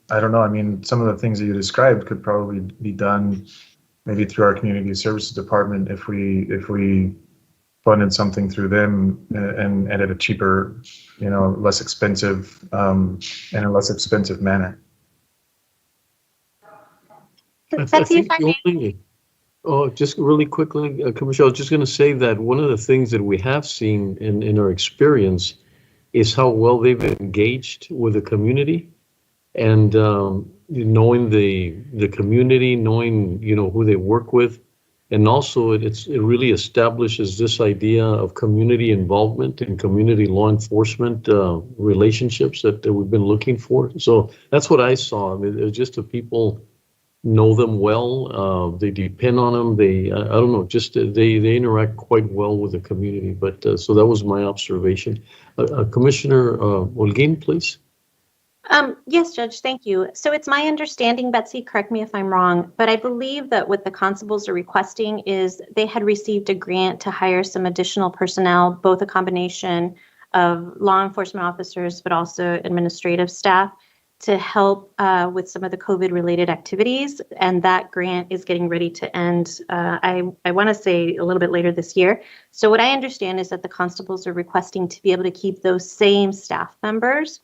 I don't know. I mean, some of the things that you described could probably be done maybe through our community services department if we funded something through them and at a cheaper, less expensive, in a less expensive manner. Just really quickly, Commissioner, I was just going to say that one of the things that we have seen in our experience is how well they've engaged with the community, and knowing the community, knowing who they work with, And also it really establishes this idea of community involvement and community law enforcement relationships that we've been looking for. So that's what I saw. I mean, it's just the people know them well. They depend on them. I don't know, just they interact quite well with the community. But so that was my observation. Commissioner Holguin, please. Yes, Judge, thank you. So it's my understanding, Betsy, correct me if I'm wrong, but I believe that what the constables are requesting is they had received a grant to hire some additional personnel, both a combination of law enforcement officers, but also administrative staff to help with some of the COVID-related activities. And that grant is getting ready to end, I want to say a little bit later this year. So what I understand is that the constables are requesting to be able to keep those same staff members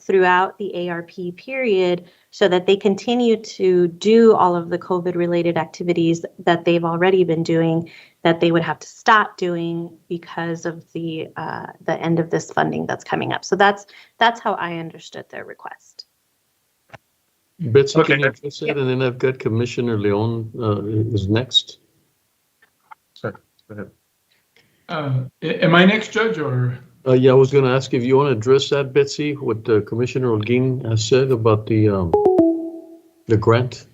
throughout the ARP period so that they continue to do all of the COVID-related activities that they've already been doing that they would have to stop doing because of the end of this funding that's coming up. So that's how I understood their request. Betsy, Okay. can you address that? And then I've got Commissioner Leon is next. Sorry, go ahead. Am I next, Judge, or? Yeah, I was going to ask if you want to address that, Betsy, what Commissioner Holguin has said about the grant.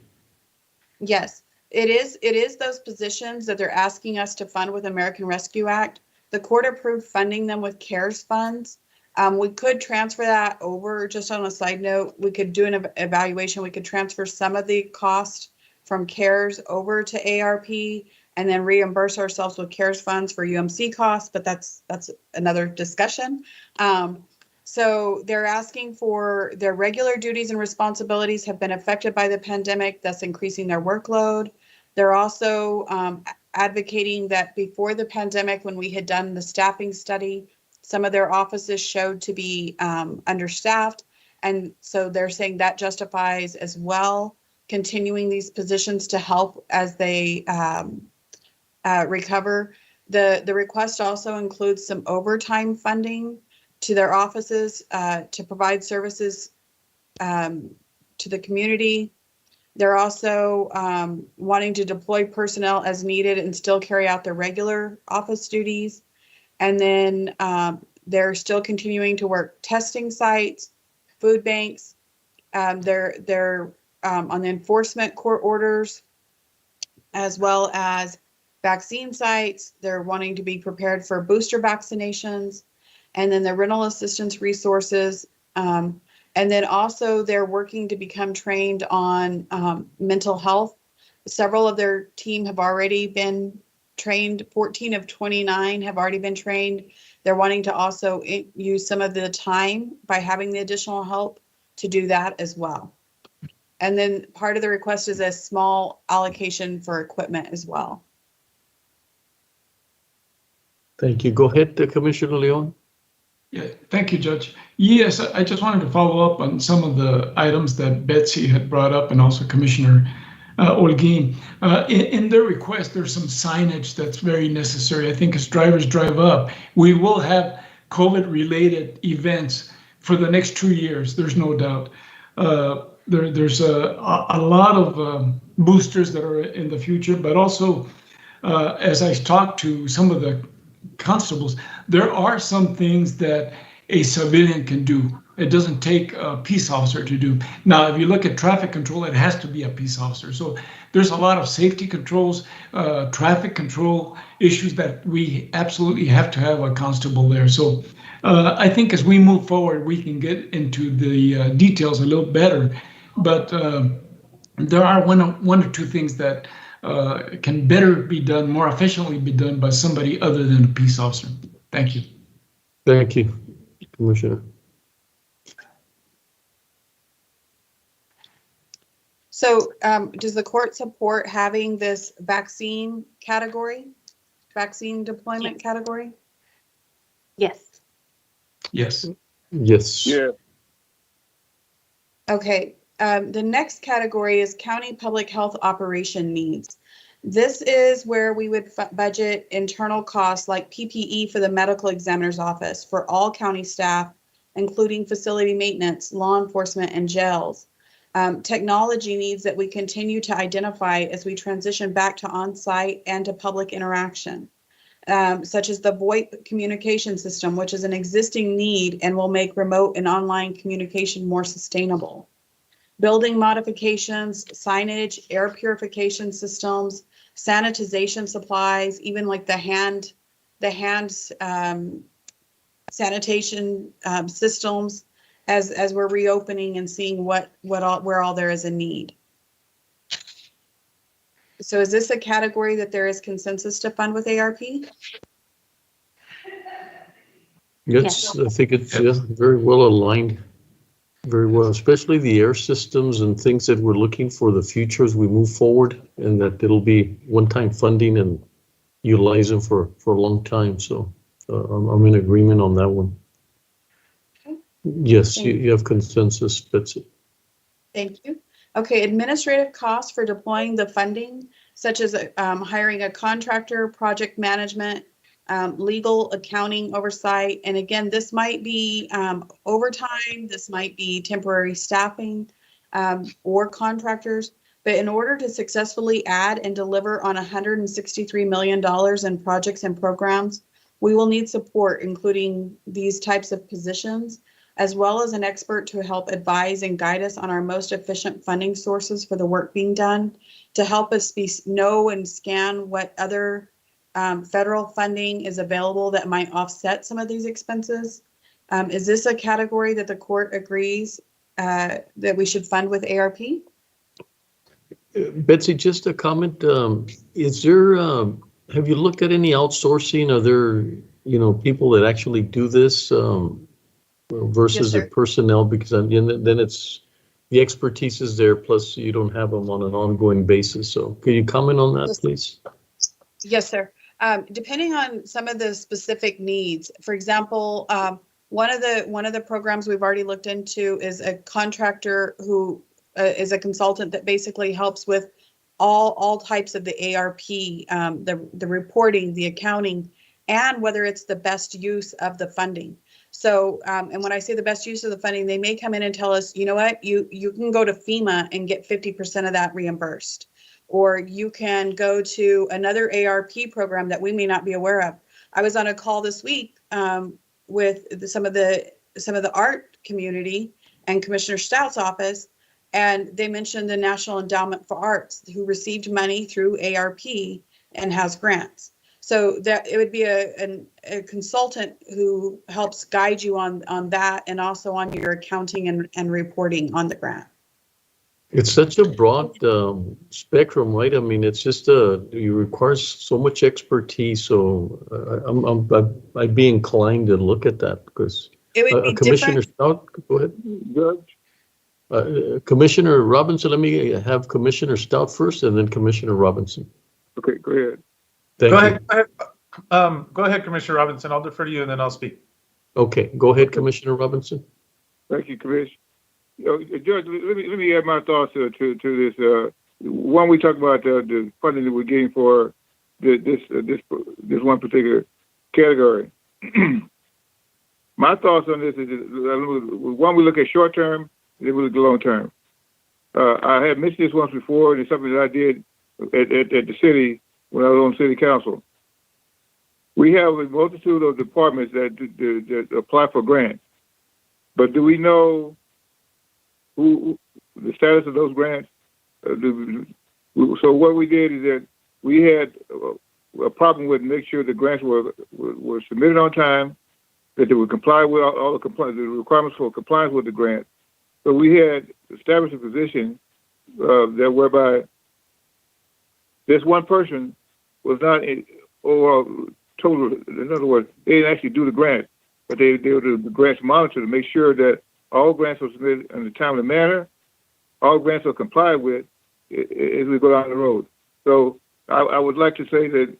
Yes, it is those positions that they're asking us to fund with American Rescue Act. The court approved funding them with CARES funds. We could transfer that over. Just on a side note, we could do an evaluation. We could transfer some of the cost from CARES over to ARP and then reimburse ourselves with CARES funds for UMC costs, but that's another discussion. So they're asking for their regular duties and responsibilities have been affected by the pandemic, thus increasing their workload. They're also advocating that before the pandemic, when we had done the staffing study, some of their offices showed to be understaffed. And so they're saying that justifies as well continuing these positions to help as they recover. The request also includes some overtime funding to their offices to provide services to the community. They're also wanting to deploy personnel as needed and still carry out their regular office duties. And then they're still continuing to work testing sites, food banks. They're on the enforcement court orders, as well as vaccine sites. They're wanting to be prepared for booster vaccinations, and then the rental assistance resources. And then also they're working to become trained on mental health. Several of their team have already been trained. 14 of 29 have already been trained. They're wanting to also use some of the time by having the additional help to do that as well. And then part of the request is a small allocation for equipment as well. Thank you. Go ahead, Commissioner Leon. Yeah, thank you, Judge. Yes, I just wanted to follow up on some of the items that Betsy had brought up and also Commissioner Holguin. In their request, there's some signage that's very necessary. I think as drivers drive up, we will have COVID-related events for the next 2 years. There's no doubt. There's a lot of boosters that are in the future, but also as I talked to some of the constables, there are some things that a civilian can do. It doesn't take a peace officer to do. Now, if you look at traffic control, it has to be a peace officer. So there's a lot of safety controls, traffic control issues that we absolutely have to have a constable there. So I think as we move forward, we can get into the details a little better. But there are one or two things that can better be done, more efficiently be done by somebody other than a peace officer. Thank you. Thank you, Commissioner. So does the court support having this vaccine deployment category? Yes. Yes. Yes. Yeah. Okay. The next category is county public health operation needs. This is where we would budget internal costs like PPE for the medical examiner's office for all county staff, including facility maintenance, law enforcement, and jails. technology needs that we continue to identify as we transition back to on-site and to public interaction, such as the VoIP communication system, which is an existing need and will make remote and online communication more sustainable. Building modifications, signage, air purification systems, sanitization supplies, even like the hand sanitation systems, as we're reopening and seeing where all there is a need. So is this a category that there is consensus to fund with ARP? Yes, I think it's very well aligned, very well, especially the air systems and things that we're looking for the future as we move forward, and that it'll be one-time funding and utilize them for a long time. So I'm in agreement on that one. Okay. Yes, you have consensus, Betsy. Thank you. Okay, administrative costs for deploying the funding, such as hiring a contractor, project management, legal, accounting oversight. And again, this might be overtime, this might be temporary staffing or contractors. But in order to successfully add and deliver on $163 million in projects and programs, we will need support, including these types of positions, as well as an expert to help advise and guide us on our most efficient funding sources for the work being done, to help us know and scan what other federal funding is available that might offset some of these expenses. Is this a category that the court agrees that we should fund with ARP? Betsy, just a comment. Is there, have you looked at any outsourcing? Are there, people that actually do this versus the personnel? Because then it's the expertise is there, plus you don't have them on an ongoing basis. So can you comment on that, please? Yes, sir. Depending on some of the specific needs, for example, one of the programs we've already looked into is a contractor who is a consultant that basically helps with all types of the ARP, the reporting, the accounting, and whether it's the best use of the funding. So, and when I say the best use of the funding, they may come in and tell us, you know what, you can go to FEMA and get 50% of that reimbursed, or you can go to another ARP program that we may not be aware of. I was on a call this week with some of the art community and Commissioner Stout's office, and they mentioned the National Endowment for Arts, who received money through ARP and has grants. So that it would be a consultant who helps guide you on that, and also on your accounting and reporting on the grant. It's such a broad spectrum, right? I mean, it's just you require so much expertise. So I'd be inclined to look at that, because it would be Commissioner Stout, go ahead. Judge? Commissioner Robinson, let me have Commissioner Stout first, and then Commissioner Robinson. Okay, go ahead. Thank you. Go ahead, Commissioner Robinson. I'll defer to you, and then I'll speak. Okay, go ahead, Commissioner Robinson. Thank you, Commissioner. Judge, let me add my thoughts to this. One, we talked about the funding that we're getting for this one particular category. My thoughts on this is, one, we look at short term, then we look at long term. I had mentioned this once before, and it's something that I did at the city when I was on city council. We have a multitude of departments that apply for grants, but do we know who the status of those grants? So what we did is that we had a problem with make sure the grants were submitted on time, that they would comply with all the requirements for compliance with the grant. So we had established a position that whereby this one person was not total. In other words, they didn't actually do the grant, but they were the grants monitor to make sure that all grants are submitted in a timely manner, all grants are complied with as we go down the road. So I would like to say that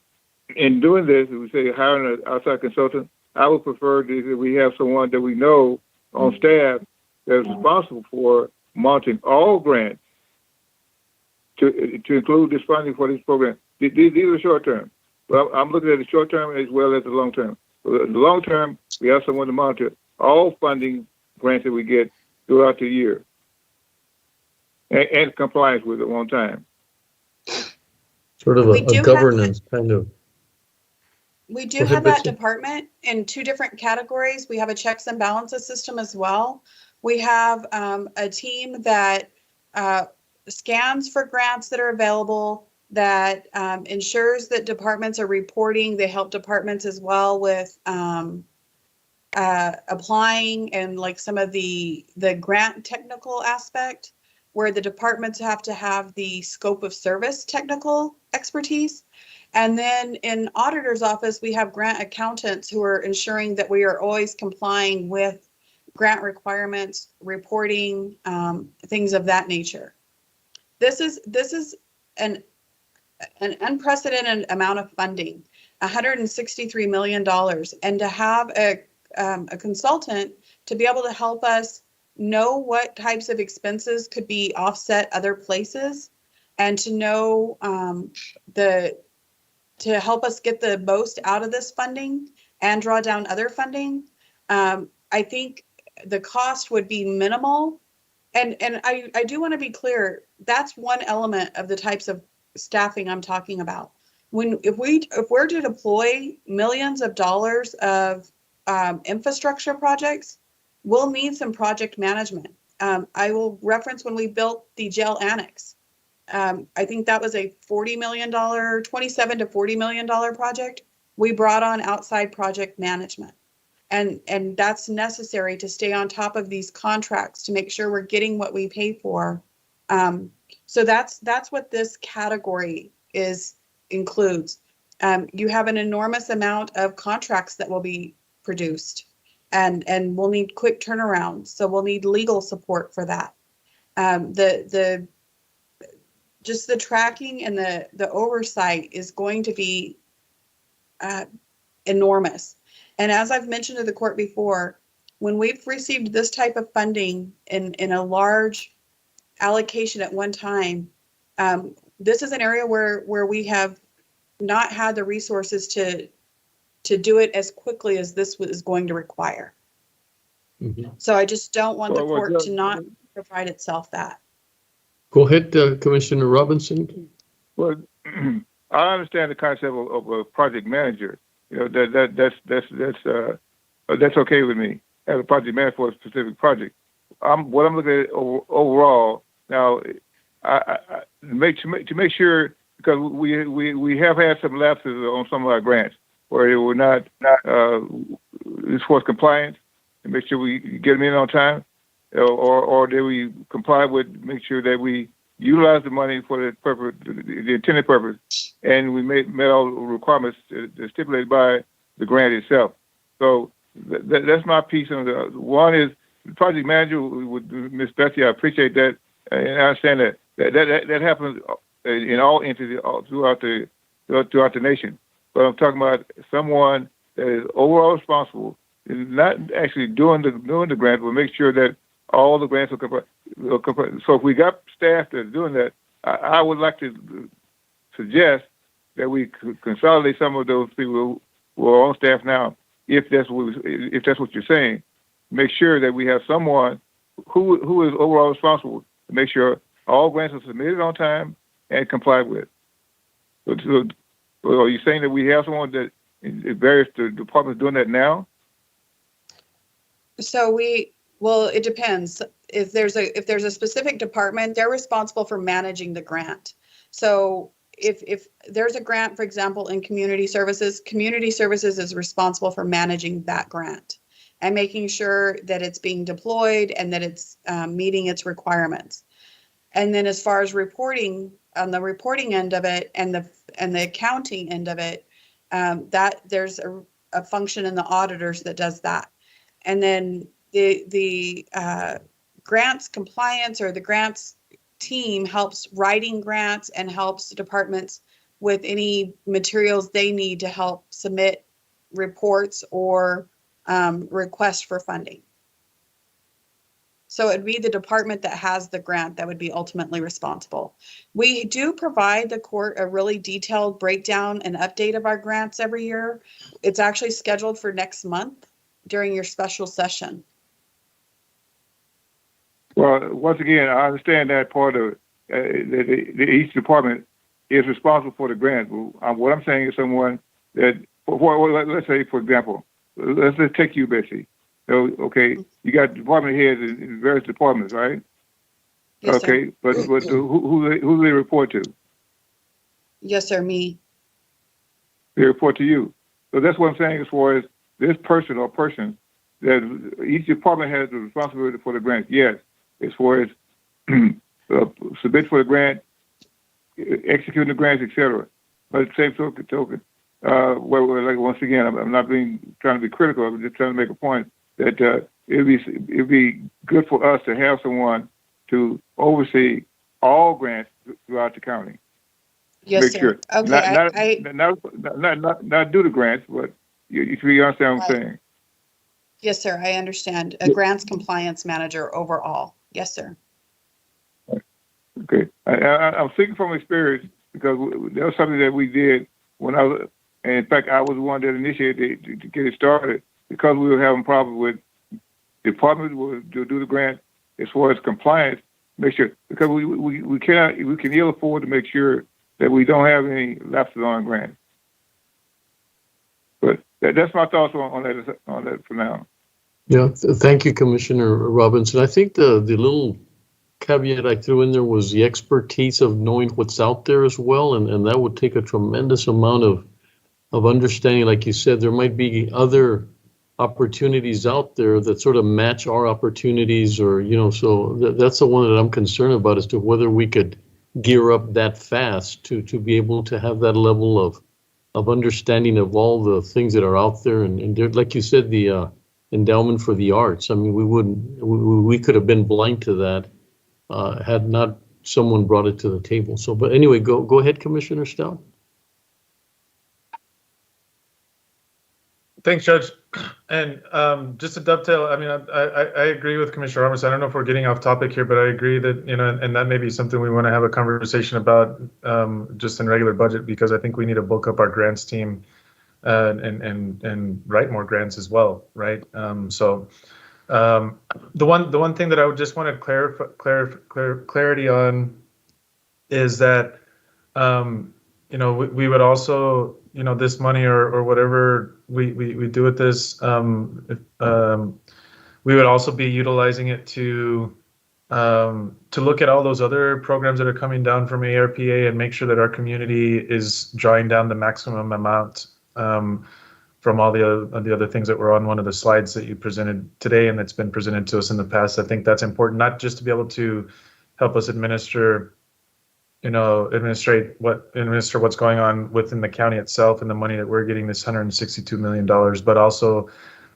in doing this, if we say hiring an outside consultant, I would prefer that we have someone that we know on staff that is responsible for monitoring all grants to include this funding for this program. These are short term. Well, I'm looking at the short term as well as the long term. In the long term, we have someone to monitor all funding grants that we get throughout the year. and compliance with it on time. Sort of We a do have governance kind of. We Go do ahead, have that Betsy. department in two different categories. We have a checks and balances system as well. We have a team that scans for grants that are available, that ensures that departments are reporting. They help departments as well with applying and like some of the grant technical aspect, where the departments have to have the scope of service technical expertise. And then in auditor's office, we have grant accountants who are ensuring that we are always complying with grant requirements, reporting, things of that nature. This is an unprecedented amount of funding, $163 million, and to have a consultant to be able to help us know what types of expenses could be offset other places, and to know to help us get the most out of this funding and draw down other funding. I think the cost would be minimal. And I do want to be clear, that's one element of the types of staffing I'm talking about. If we're to deploy millions of dollars of infrastructure projects, we'll need some project management. I will reference when we built the jail annex. I think that was a $27 to $40 million project. We brought on outside project management. And that's necessary to stay on top of these contracts to make sure we're getting what we pay for. So that's what this category includes. You have an enormous amount of contracts that will be produced, and we'll need quick turnaround. So we'll need legal support for that. Just the tracking and the oversight is going to be enormous. And as I've mentioned to the court before, when we've received this type of funding in a large allocation at one time, this is an area where we have not had the resources to do it as quickly as this is going to require. Mm-hmm. So I just don't want the court to not provide itself that. Go ahead, Commissioner Robinson. Well, I understand the concept of a project manager. You know, that's okay with me as a project manager for a specific project. What I'm looking at overall now, to make sure, because we have had some lapses on some of our grants where they were not as far as compliance, and make sure we get them in on time, or that we comply with, make sure that we utilize the money for the purpose, the intended purpose, and we met all the requirements stipulated by the grant itself. So that's my piece on the one is the project manager with Ms. Betsy. I appreciate that, and I understand that happens in all entities throughout the nation. But I'm talking about someone that is overall responsible, not actually doing the grant, but make sure that all the grants are complete. So if we got staff that's doing that, I would like to suggest that we consolidate some of those people who are on staff now, if that's what you're saying. Make sure that we have someone who is overall responsible to make sure all grants are submitted on time and complied with. So are you saying that we have someone that in various departments doing that now? So well, it depends. If there's a specific department, they're responsible for managing the grant. So if there's a grant, for example, in community services is responsible for managing that grant and making sure that it's being deployed and that it's meeting its requirements. And then as far as reporting, on the reporting end of it and the accounting end of it, that there's a function in the auditors that does that. And then the grants compliance or the grants team helps writing grants and helps departments with any materials they need to help submit reports or requests for funding. So it'd be the department that has the grant that would be ultimately responsible. We do provide the court a really detailed breakdown and update of our grants every year. It's actually scheduled for next month during your special session. Well, once again, I understand that part of each department is responsible for the grant. What I'm saying is someone that, let's say, for example, let's just take you, Betsy. So, okay, you got department heads in various departments, right? Yes, okay, sir. but who do they report to? Yes, sir, me. They report to you. So that's what I'm saying as far as this person or person, that each department has the responsibility for the grant. Yes, as far as submit for the grant, executing the grants, etc. But at the same token, like once again, I'm not trying to be critical. I'm just trying to make a point that it'd be good for us to have someone to oversee all grants throughout the county. Yes, Make sir. sure. Okay, Not do the grants, but you understand what I'm saying. yes, sir, I understand. A grants compliance manager overall. Yes, sir. Okay, I'm speaking from experience because that was something that we did when I was, and in fact, I was the one that initiated to get it started because we were having problems with departments to do the grant as far as compliance. Make sure, because we can ill afford to make sure that we don't have any lapses on grants. But that's my thoughts on that for now. Yeah, thank you, Commissioner Robinson. I think the little caveat I threw in there was the expertise of knowing what's out there as well, and that would take a tremendous amount of understanding. Like you said, there might be other opportunities out there that sort of match our opportunities, or so that's the one that I'm concerned about as to whether we could gear up that fast to be able to have that level of understanding of all the things that are out there. And there, like you said, the endowment for the arts. I mean, we could have been blind to that had not someone brought it to the table. So, but anyway, go ahead, Commissioner Stout. Thanks, Judge. And just to dovetail, I mean, I agree with Commissioner Robinson. I don't know if we're getting off topic here, but I agree that, and that may be something we want to have a conversation about just in regular budget, because I think we need to bulk up our grants team and write more grants as well, right? The one thing that I would just want to clarity on is that, we would also, this money or whatever we do with this, we would also be utilizing it to look at all those other programs that are coming down from ARPA and make sure that our community is drawing down the maximum amount from all the other things that were on one of the slides that you presented today and that's been presented to us in the past. I think that's important, not just to be able to help us administer what's going on within the county itself and the money that we're getting, this $162 million, but also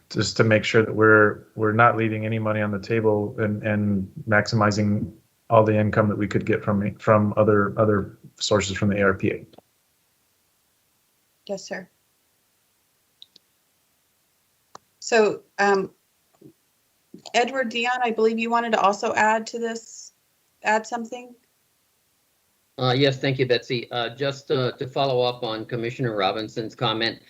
just to make sure that we're not leaving any money on the table and maximizing all the income that we could get from other sources from the ARPA. Yes, sir. So, Edward, Dion, I believe you wanted to also add something? Yes, thank you, Betsy. Just to follow up on Commissioner Robinson's comment,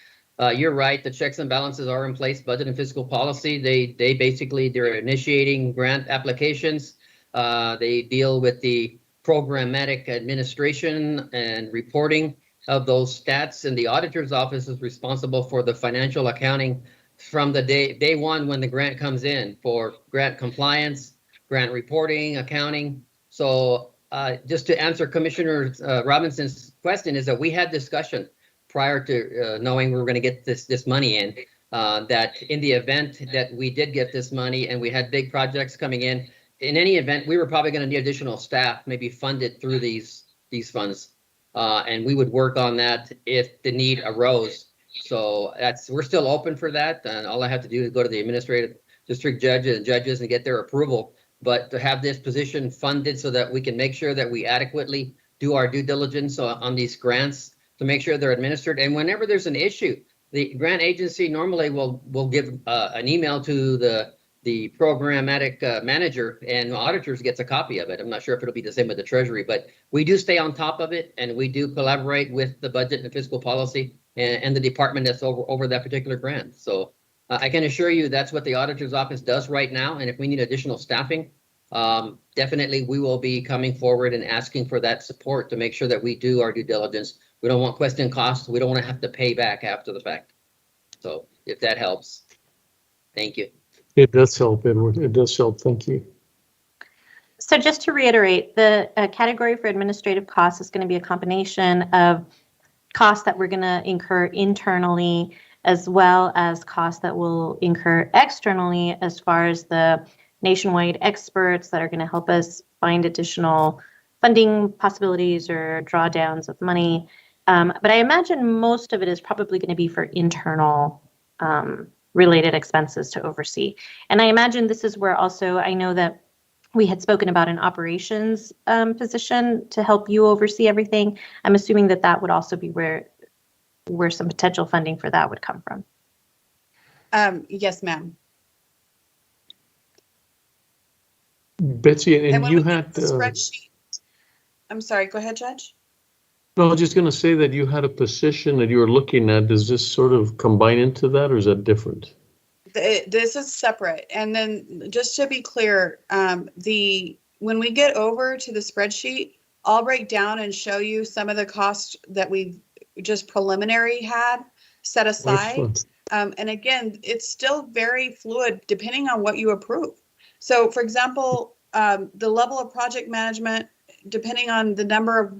you're right. The checks and balances are in place. Budget and fiscal policy. They're initiating grant applications. They deal with the programmatic administration and reporting of those stats, and the auditor's office is responsible for the financial accounting from the day one when the grant comes in for grant compliance, grant reporting, accounting. So just to answer Commissioner Robinson's question, is that we had discussion prior to knowing we were going to get this money in, that in the event that we did get this money and we had big projects coming in any event, we were probably going to need additional staff, maybe funded through these funds. And we would work on that if the need arose. So we're still open for that. And all I have to do is go to the administrative district judges and get their approval. But to have this position funded so that we can make sure that we adequately do our due diligence on these grants to make sure they're administered. And whenever there's an issue, the grant agency normally will give an email to the programmatic manager, and auditors gets a copy of it. I'm not sure if it'll be the same with the Treasury, but we do stay on top of it, and we do collaborate with the budget and fiscal policy and the department that's over that particular grant. So I can assure you that's what the auditor's office does right now. And if we need additional staffing, Definitely, we will be coming forward and asking for that support to make sure that we do our due diligence. We don't want question costs. We don't want to have to pay back after the fact. So if that helps, thank you. It does help, Edward. It does help. Thank you. So just to reiterate, the category for administrative costs is going to be a combination of costs that we're going to incur internally, as well as costs that will incur externally, as far as the nationwide experts that are going to help us find additional funding possibilities or drawdowns of money. But I imagine most of it is probably going to be for internal related expenses to oversee. And I imagine this is where also, I know that we had spoken about an operations position to help you oversee everything. I'm assuming that that would also be where some potential funding for that would come from. Yes, ma'am. Betsy, and when you we had. get the spreadsheet. I'm sorry, go ahead, Judge. No, I was just going to say that you had a position that you were looking at. Does this sort of combine into that, or is that different? This is separate. And then just to be clear, when we get over to the spreadsheet, I'll break down and show you some of the costs that we've just preliminary had set aside. And again, it's still very fluid depending on what you approve. So for example, the level of project management, depending on the number of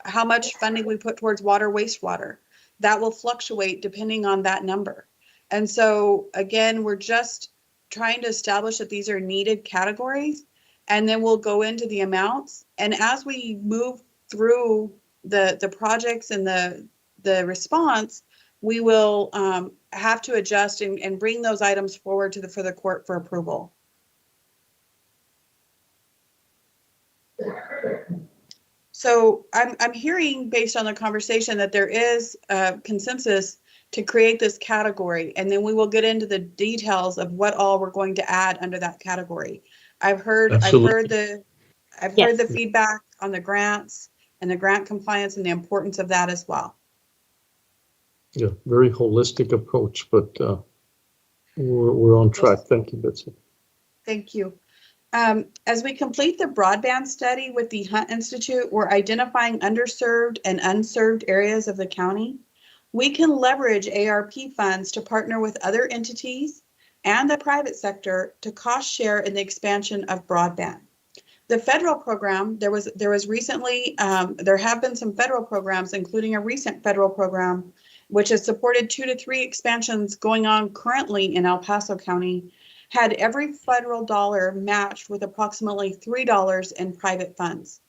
how much funding we put towards water, wastewater, that will fluctuate depending on that number. And so again, we're just trying to establish that these are needed categories, and then we'll go into the amounts. And as we move through the projects and the response, we will have to adjust and bring those items forward for the court for approval. So I'm hearing, based on the conversation, that there is a consensus to create this category, and then we will get into the details of what all we're going to add under that category. I've heard the feedback on the grants and the grant compliance and the importance of that as well. Yeah, very holistic approach, but we're on track. Thank you, Betsy. Thank you. As we complete the broadband study with the Hunt Institute, we're identifying underserved and unserved areas of the county. We can leverage ARP funds to partner with other entities and the private sector to cost share in the expansion of broadband. The federal program, there have been some federal programs, including a recent federal program, which has supported 2 to 3 expansions going on currently in El Paso County, had every federal dollar matched with approximately $3 in private funds.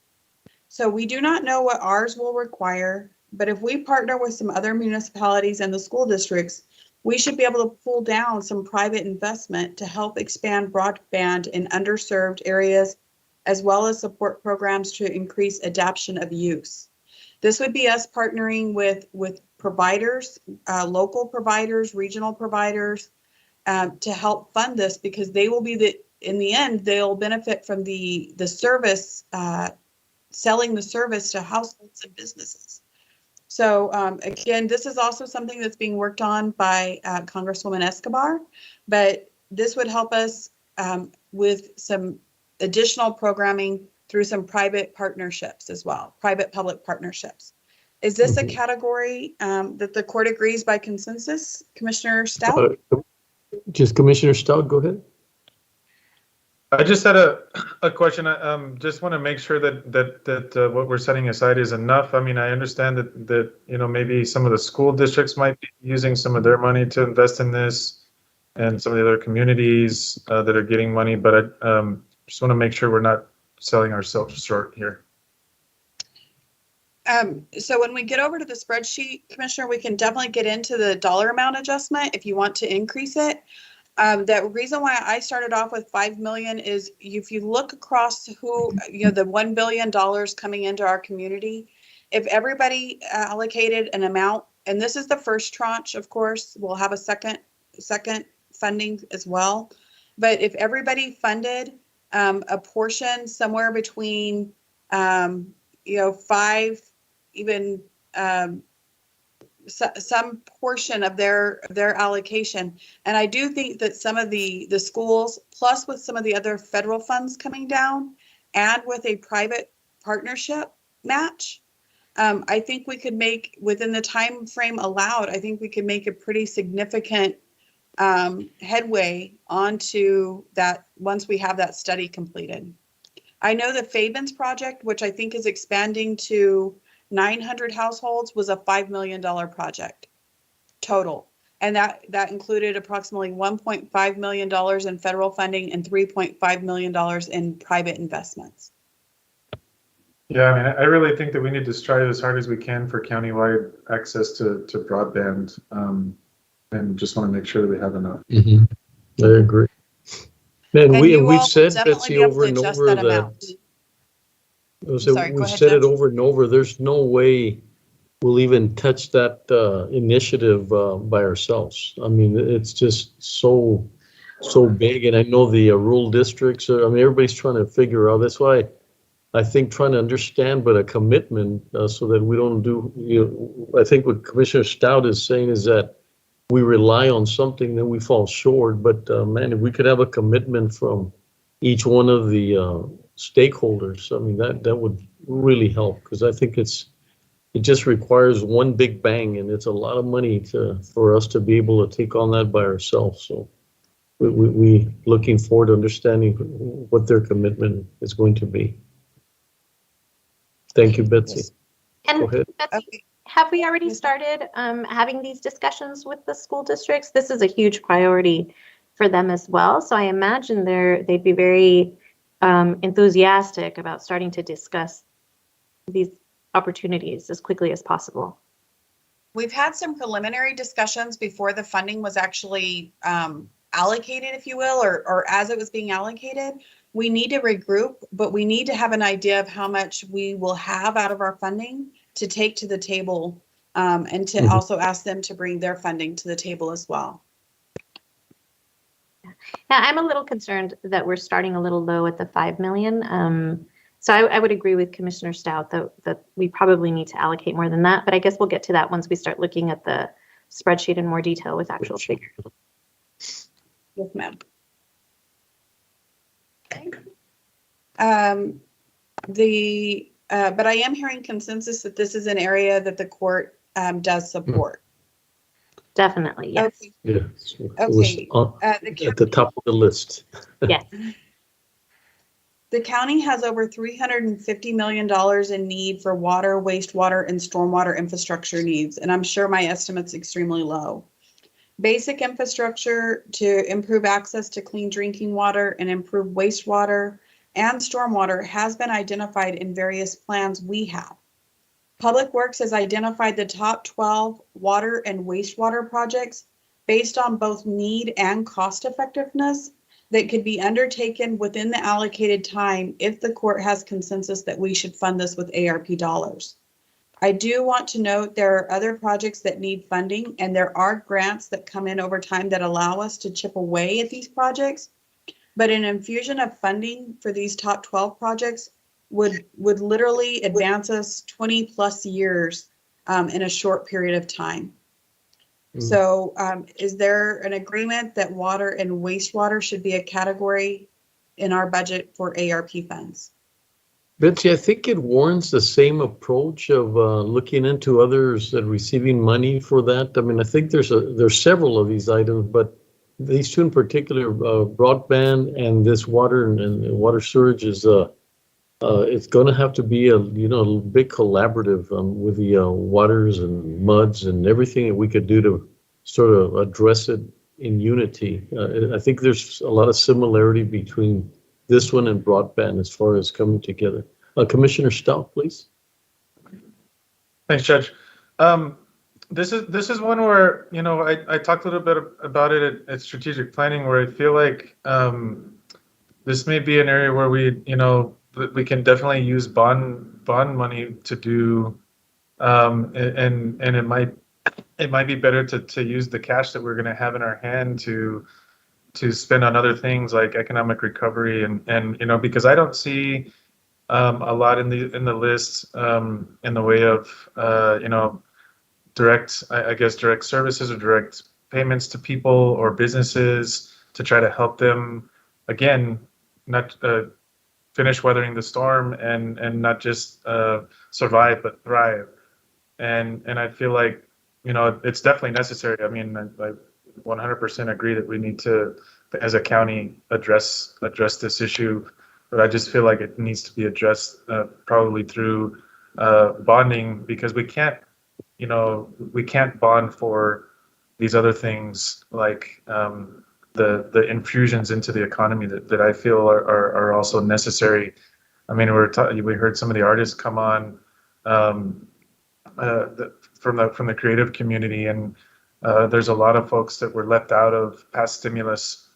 So we do not know what ours will require, but if we partner with some other municipalities and the school districts, we should be able to pull down some private investment to help expand broadband in underserved areas, as well as support programs to increase adoption of use. This would be us partnering with providers, local providers, regional providers, to help fund this, because they will be in the end, they'll benefit from the service, selling the service to households and businesses. So again, this is also something that's being worked on by Congresswoman Escobar, but this would help us with some additional programming through some private partnerships as well, private-public partnerships. Is this a category that the court agrees by consensus, Commissioner Stout? Just Commissioner Stout, go ahead. I just had a question. I just want to make sure that what we're setting aside is enough. I mean, I understand that maybe some of the school districts might be using some of their money to invest in this, and some of the other communities that are getting money, but I just want to make sure we're not selling ourselves short here. So when we get over to the spreadsheet, Commissioner, we can definitely get into the dollar amount adjustment if you want to increase it. The reason why I started off with 5 million is if you look across the $1 billion coming into our community, if everybody allocated an amount, and this is the first tranche, of course, we'll have a second funding as well. But if everybody funded a portion somewhere between 5, even some portion of their allocation. And I do think that some of the schools, plus with some of the other federal funds coming down, and with a private partnership match, I think we could make, within the time frame allowed, I think we could make a pretty significant headway onto that once we have that study completed. I know the Fabens project, which I think is expanding to 900 households, was a $5 million project total. And that included approximately $1.5 million in federal funding and $3.5 million in private investments. Yeah, I mean, I really think that we need to strive as hard as we can for countywide access to broadband, and just want to make sure that we have enough. I agree. And And we've will said, definitely Betsy, be able over to and adjust over that that, amount. Sorry, go we've ahead, said it Judge. over and over, there's no way we'll even touch that initiative by ourselves. I mean, it's just so big. And I know the rural districts, I mean, everybody's trying to figure out. That's why I think trying to understand, but a commitment so that we don't do, I think what Commissioner Stout is saying is that we rely on something, then we fall short. But man, if we could have a commitment from each one of the stakeholders, I mean, that would really help, because I think it just requires one big bang, and it's a lot of money for us to be able to take on that by ourselves. So we looking forward to understanding what their commitment is going to be. Thank you, Betsy. And Go ahead. Betsy, have we already started having these discussions with the school districts? This is a huge priority for them as well. So I imagine they'd be very enthusiastic about starting to discuss these opportunities as quickly as possible. We've had some preliminary discussions before the funding was actually allocated, if you will, or as it was being allocated. We need to regroup, but we need to have an idea of how much we will have out of our funding to take to the table, and to also ask them to bring their funding to the table as well. Now, I'm a little concerned that we're starting a little low at the 5 million. So I would agree with Commissioner Stout that we probably need to allocate more than that, but I guess we'll get to that once we start looking at the spreadsheet in more detail with actual figures. Yes, ma'am. But I am hearing consensus that this is an area that the court does support. Definitely, yes. Okay. Yes, it Okay. was at the top of the list. Yes. The county has over $350 million in need for water, wastewater, and stormwater infrastructure needs, and I'm sure my estimate's extremely low. Basic infrastructure to improve access to clean drinking water and improve wastewater and stormwater has been identified in various plans we have. Public Works has identified the top 12 water and wastewater projects based on both need and cost effectiveness that could be undertaken within the allocated time if the court has consensus that we should fund this with ARP dollars. I do want to note there are other projects that need funding, and there are grants that come in over time that allow us to chip away at these projects. But an infusion of funding for these top 12 projects would literally advance us 20 plus years in a short period of time. So is there an agreement that water and wastewater should be a category in our budget for ARP funds? Betsy, I think it warrants the same approach of looking into others that receiving money for that. I mean, I think there's several of these items, but these two in particular, broadband and this water and water surge is it's going to have to be a big collaborative with the waters and muds and everything that we could do to sort of address it in unity. I think there's a lot of similarity between this one and broadband as far as coming together. Commissioner Stout, please. Thanks, Judge. This is one where, I talked a little bit about it at strategic planning, where I feel like this may be an area where we can definitely use bond money to do, and it might be better to use the cash that we're going to have in our hand to spend on other things like economic recovery and because I don't see a lot in the list in the way of direct, I guess, direct services or direct payments to people or businesses to try to help them, again, not finish weathering the storm and not just survive but thrive. And I feel like, you know, it's definitely necessary. I mean, I 100% agree that we need to, as a county, address this issue, but I just feel like it needs to be addressed probably through bonding, because we can't bond for these other things like the infusions into the economy that I feel are also necessary. I mean, we heard some of the artists come on from the creative community, and there's a lot of folks that were left out of past stimulus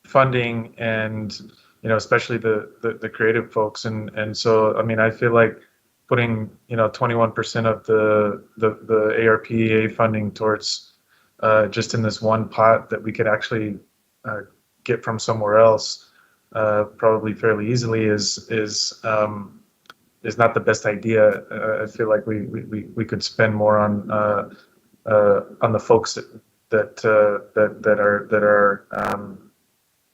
funding, and especially the creative folks, and so I mean, I feel like putting 21% of the ARPA funding towards just in this one pot that we could actually get from somewhere else probably fairly easily is not the best idea. I feel like we could spend more on the folks that are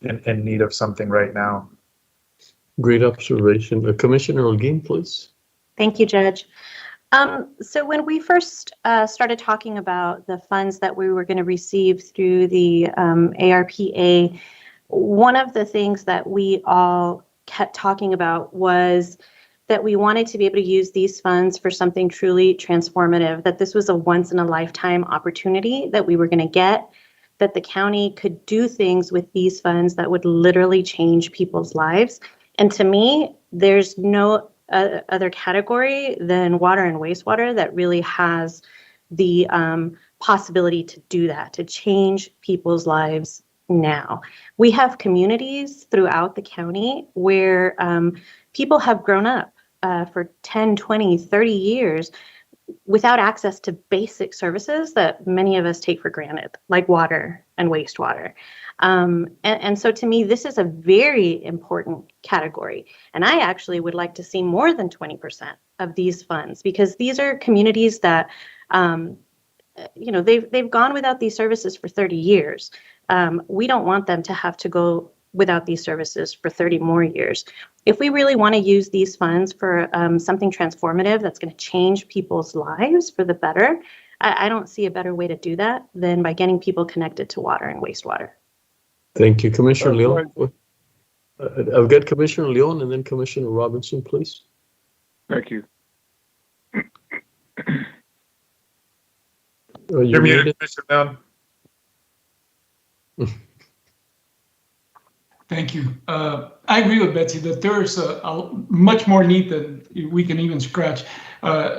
in need of something right now. Great observation. Commissioner Holguin, please. Thank you, Judge. So when we first started talking about the funds that we were going to receive through the ARPA, one of the things that we all kept talking about was that we wanted to be able to use these funds for something truly transformative, that this was a once-in-a-lifetime opportunity that we were going to get, that the county could do things with these funds that would literally change people's lives. And to me, there's no other category than water and wastewater that really has the possibility to do that, to change people's lives now. We have communities throughout the county where people have grown up for 10, 20, 30 years without access to basic services that many of us take for granted, like water and wastewater. And so to me, this is a very important category. And I actually would like to see more than 20% of these funds, because these are communities that, they've gone without these services for 30 years. We don't want them to have to go without these services for 30 more years. If we really want to use these funds for something transformative that's going to change people's lives for the better, I don't see a better way to do that than by getting people connected to water and wastewater. Thank you, Commissioner Leon. I've got Commissioner Leon and then Commissioner Robinson, please. Thank you. You're muted, Commissioner Leon. Thank you. I agree with Betsy that there's a much more need than we can even scratch,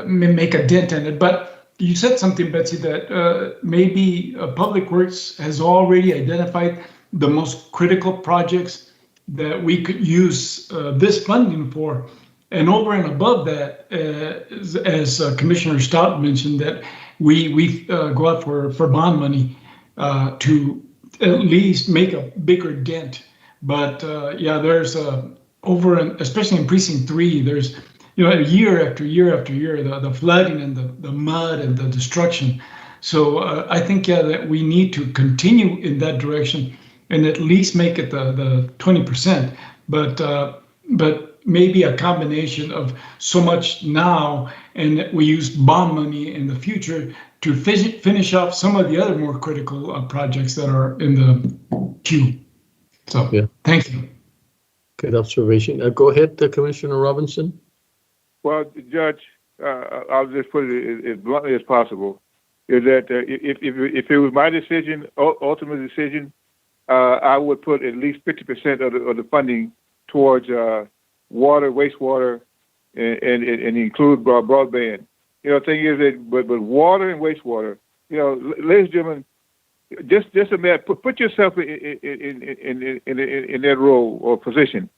make a dent in it. But you said something, Betsy, that maybe Public Works has already identified the most critical projects that we could use this funding for. And over and above that, as Commissioner Stout mentioned, that we go out for bond money to at least make a bigger dent. But there's especially in Precinct 3, there's year after year after year, the flooding and the mud and the destruction. So I think that we need to continue in that direction and at least make it the 20%. But maybe a combination of so much now, and we use bond money in the future to finish off some of the other more critical projects that are in the queue. So, yeah. Thank you. Good observation. Go ahead, Commissioner Robinson. Well, Judge, I'll just put it as bluntly as possible, is that if it was my decision, ultimate decision, I would put at least 50% of the funding towards water, wastewater, and include broadband. The thing is that, but water and wastewater, ladies and gentlemen, just imagine, put yourself in that role or position.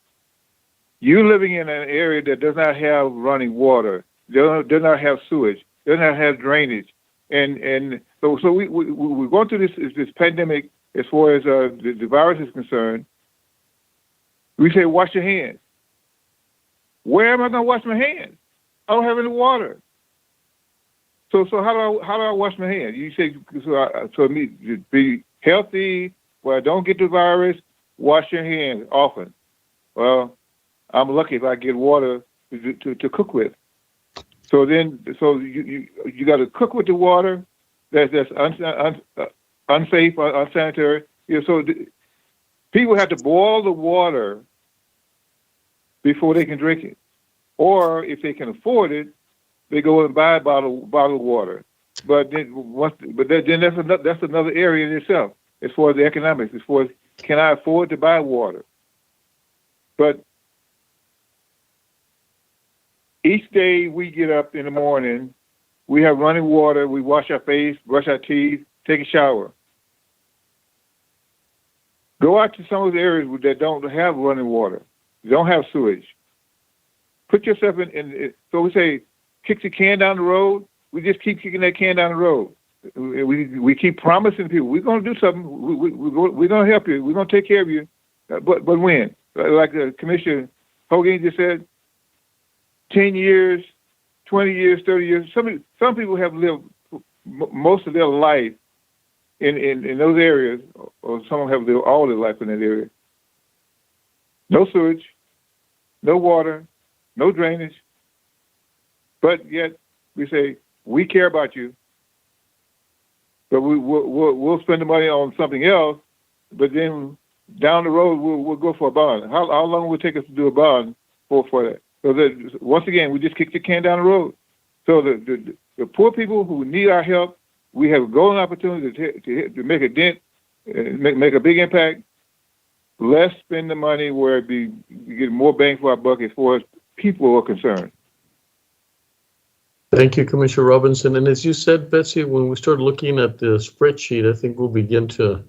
You living in an area that does not have running water, does not have sewage, does not have drainage, and so we're going through this pandemic as far as the virus is concerned. We say wash your hands. Where am I going to wash my hands? I don't have any water. So how do I wash my hands? You say so me to be healthy, where I don't get the virus. Wash your hands often. Well, I'm lucky if I get water to cook with. So you got to cook with the water that's unsafe, unsanitary. So people have to boil the water before they can drink it, or if they can afford it, they go and buy bottled water. But then that's another area in itself as far as the economics. As far as can I afford to buy water? But each day we get up in the morning, we have running water, we wash our face, brush our teeth, take a shower. Go out to some of the areas that don't have running water, don't have sewage. Put yourself in so we say, kick the can down the road. We just keep kicking that can down the road. We keep promising people, we're going to do something, we're going to help you, we're going to take care of you. But when? Like Commissioner Hogan just said, 10 years, 20 years, 30 years. Some people have lived most of their life in those areas, or some have lived all their life in that area. No sewage, no water, no drainage. But yet we say, we care about you, but we'll spend the money on something else, but then down the road we'll go for a bond. How long will it take us to do a bond for that? So that, once again, we just kick the can down the road. So the poor people who need our help, we have a golden opportunity to make a dent, make a big impact. Let's spend the money where we get more bang for our buck as far as people are concerned. Thank you, Commissioner Robinson. And as you said, Betsy, when we start looking at the spreadsheet, I think we'll begin to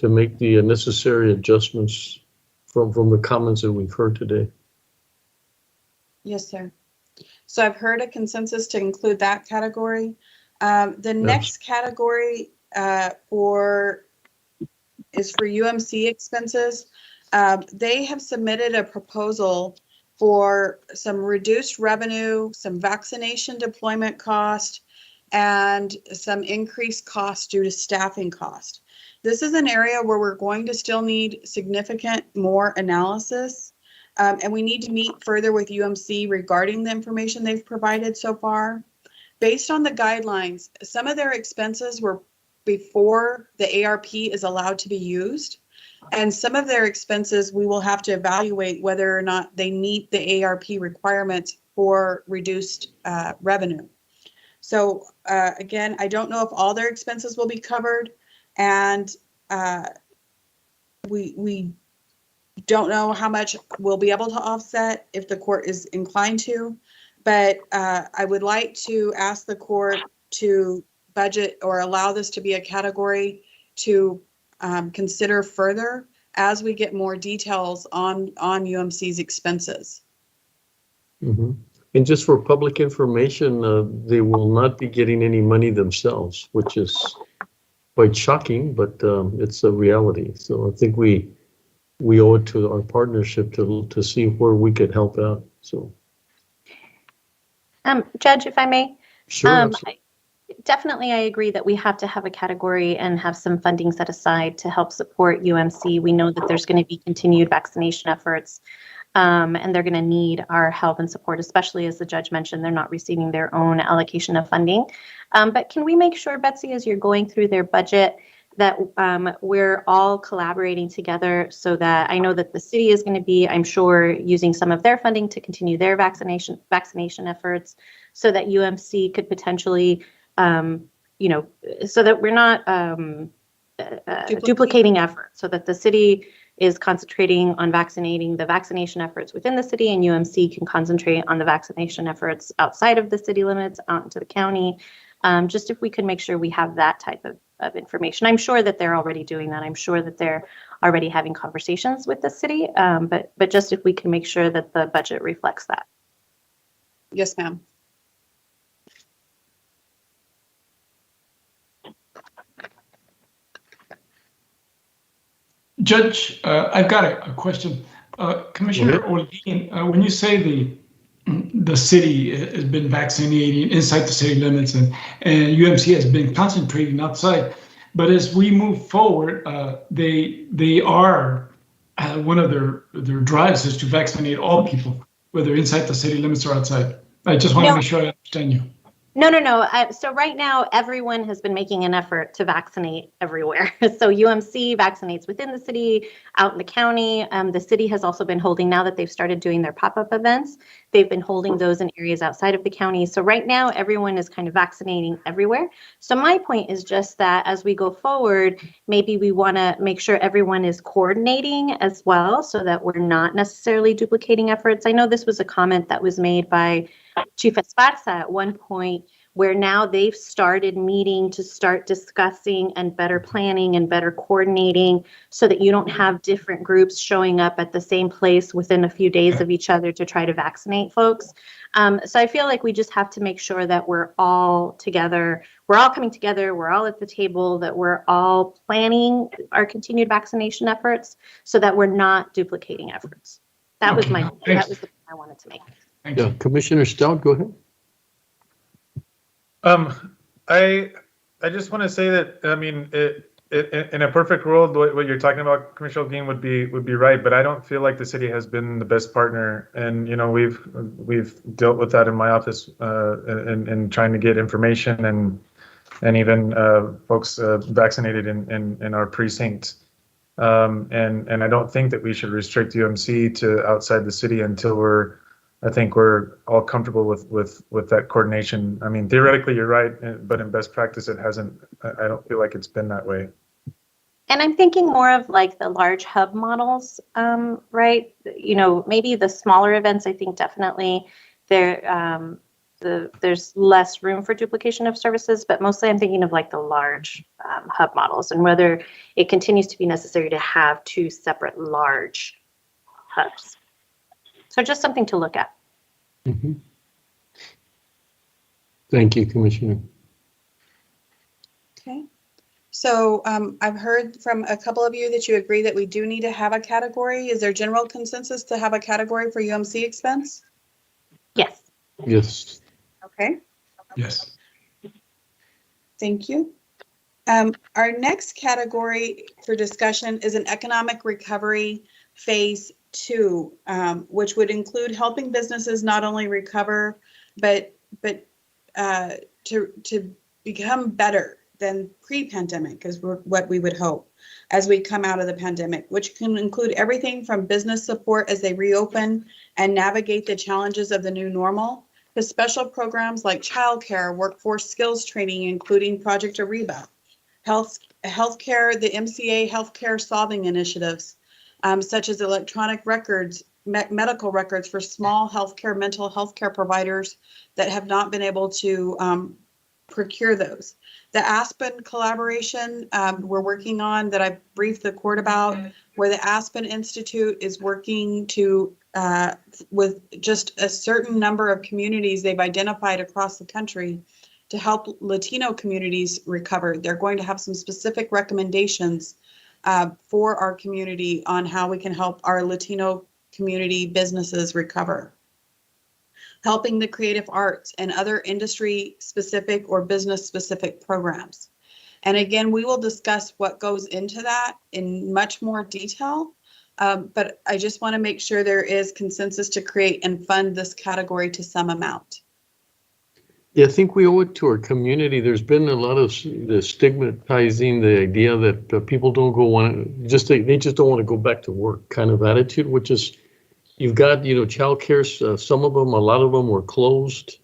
make the necessary adjustments from the comments that we've heard today. Yes, sir. So I've heard a consensus to include that category. The next category is for UMC expenses. They have submitted a proposal for some reduced revenue, some vaccination deployment cost, and some increased cost due to staffing cost. This is an area where we're going to still need significant more analysis. And we need to meet further with UMC regarding the information they've provided so far. Based on the guidelines, some of their expenses were before the ARP is allowed to be used. And some of their expenses, we will have to evaluate whether or not they meet the ARP requirements for reduced revenue. So again, I don't know if all their expenses will be covered, and we don't know how much we'll be able to offset if the court is inclined to, but I would like to ask the court to budget or allow this to be a category to consider further as we get more details on UMC's expenses. Mm-hmm. And just for public information, they will not be getting any money themselves, which is quite shocking, but it's a reality. So I think we owe it to our partnership to see where we could help out. So, Judge, if I may, sure. definitely I agree that we have to have a category and have some funding set aside to help support UMC. We know that there's going to be continued vaccination efforts, and they're going to need our help and support, especially as the judge mentioned, they're not receiving their own allocation of funding. But can we make sure, Betsy, as you're going through their budget, that we're all collaborating together so that I know that the city is going to be, I'm sure, using some of their funding to continue their vaccination efforts, so that UMC could potentially, so that we're not duplicating efforts, so that the city is concentrating on vaccinating the vaccination efforts within the city, and UMC can concentrate on the vaccination efforts outside of the city limits, out into the county. Just if we could make sure we have that type of information. I'm sure that they're already doing that. I'm sure that they're already having conversations with the city, but just if we can make sure that the budget reflects that. Yes, ma'am. Judge, I've got a question. Commissioner Olguin, when you say the city has been vaccinating inside the city limits, and UMC has been concentrating outside. But as we move forward, they are one of their drives is to vaccinate all people, whether inside the city limits or outside. I just want to make sure I understand you. No. So right now, everyone has been making an effort to vaccinate everywhere. So UMC vaccinates within the city, out in the county. The city has also been holding, now that they've started doing their pop-up events, they've been holding those in areas outside of the county. So right now, everyone is kind of vaccinating everywhere. So my point is just that as we go forward, maybe we want to make sure everyone is coordinating as well, so that we're not necessarily duplicating efforts. I know this was a comment that was made by Chief Esparza at one point, where now they've started meeting to start discussing and better planning and better coordinating, so that you don't have different groups showing up at the same place within a few days of each other to try to vaccinate folks. So I feel like we just have to make sure that we're all together, we're all coming together, we're all at the table, that we're all planning our continued vaccination efforts, so that we're not duplicating efforts. That was the point I wanted to make. Yeah, Commissioner Stout, go ahead. I just want to say that, I mean, in a perfect world, what you're talking about, Commissioner Holguin, would be right, but I don't feel like the city has been the best partner, and we've dealt with that in my office in trying to get information and even folks vaccinated in our precinct. And I don't think that we should restrict UMC to outside the city until I think we're all comfortable with that coordination. I mean, theoretically, you're right, but in best practice, it hasn't. I don't feel like it's been that way. And I'm thinking more of like the large hub models, right? Maybe the smaller events, I think definitely there's less room for duplication of services, but mostly I'm thinking of like the large hub models, and whether it continues to be necessary to have two separate large hubs. So just something to look at. Mm-hmm. Thank you, Commissioner. Okay. So I've heard from a couple of you that you agree that we do need to have a category. Is there general consensus to have a category for UMC expense? Yes. Yes. Okay. Yes. Thank you. Our next category for discussion is an economic recovery phase 2, which would include helping businesses not only recover, but to become better than pre-pandemic, is what we would hope as we come out of the pandemic, which can include everything from business support as they reopen and navigate the challenges of the new normal, to special programs like childcare, workforce skills training, including Project Ariba, healthcare, the MCA healthcare solving initiatives, such as electronic records, medical records for small healthcare, mental health care providers that have not been able to procure those. The Aspen collaboration we're working on, that I briefed the court about, where the Aspen Institute is working to with just a certain number of communities they've identified across the country to help Latino communities recover. They're going to have some specific recommendations for our community on how we can help our Latino community businesses recover. Helping the creative arts and other industry-specific or business-specific programs. And again, we will discuss what goes into that in much more detail, but I just want to make sure there is consensus to create and fund this category to some amount. Yeah, I think we owe it to our community. There's been a lot of the stigmatizing the idea that people don't they just don't want to go back to work kind of attitude, which is, you've got, childcare, some of them, a lot of them were closed,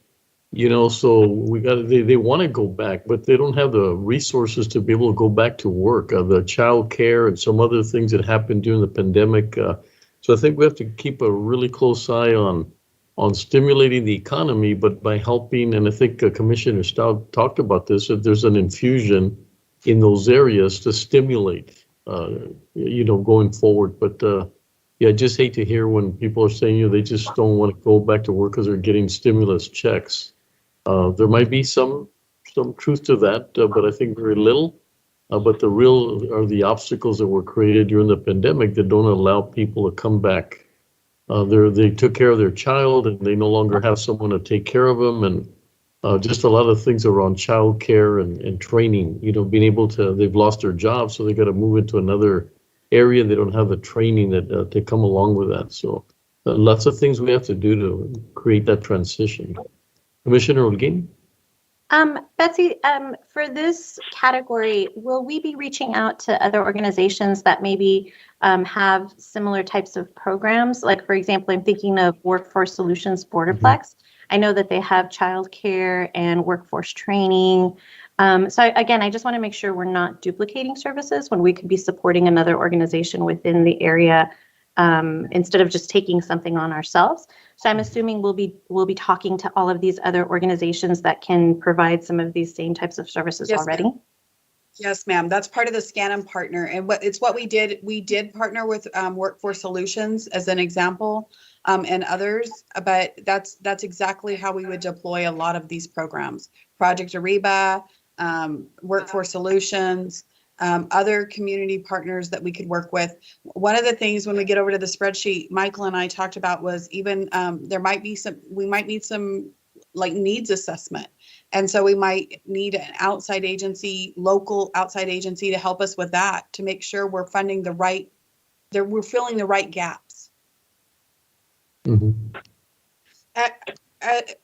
so they want to go back, but they don't have the resources to be able to go back to work, the childcare and some other things that happened during the pandemic. So I think we have to keep a really close eye on stimulating the economy, but by helping, and I think Commissioner Stout talked about this, if there's an infusion in those areas to stimulate, going forward. But yeah, I just hate to hear when people are saying, they just don't want to go back to work because they're getting stimulus checks. There might be some truth to that, but I think very little. But the real are the obstacles that were created during the pandemic that don't allow people to come back they took care of their child and they no longer have someone to take care of them, and just a lot of things around child care and training, being able to, they've lost their job, so they got to move into another area and they don't have the training that to come along with that. So lots of things we have to do to create that transition. Commissioner Holguin? Betsy, for this category, will we be reaching out to other organizations that maybe have similar types of programs? Like, for example, I'm thinking of Workforce Solutions Borderplex. I know that they have childcare and workforce training. Again, I just want to make sure we're not duplicating services when we could be supporting another organization within the area instead of just taking something on ourselves. So I'm assuming we'll be talking to all of these other organizations that can provide some of these same types of services Yes, already. ma'am. Yes, ma'am. That's part of the Scan Partner, and what we did. We did partner with Workforce Solutions as an example, and others. But that's exactly how we would deploy a lot of these programs. Project Ariba, Workforce Solutions. Other community partners that we could work with. One of the things when we get over to the spreadsheet, Michael and I talked about was even we might need some like needs assessment. And so we might need an outside agency, local outside agency to help us with that, to make sure we're funding we're filling the right gaps. Mm-hmm.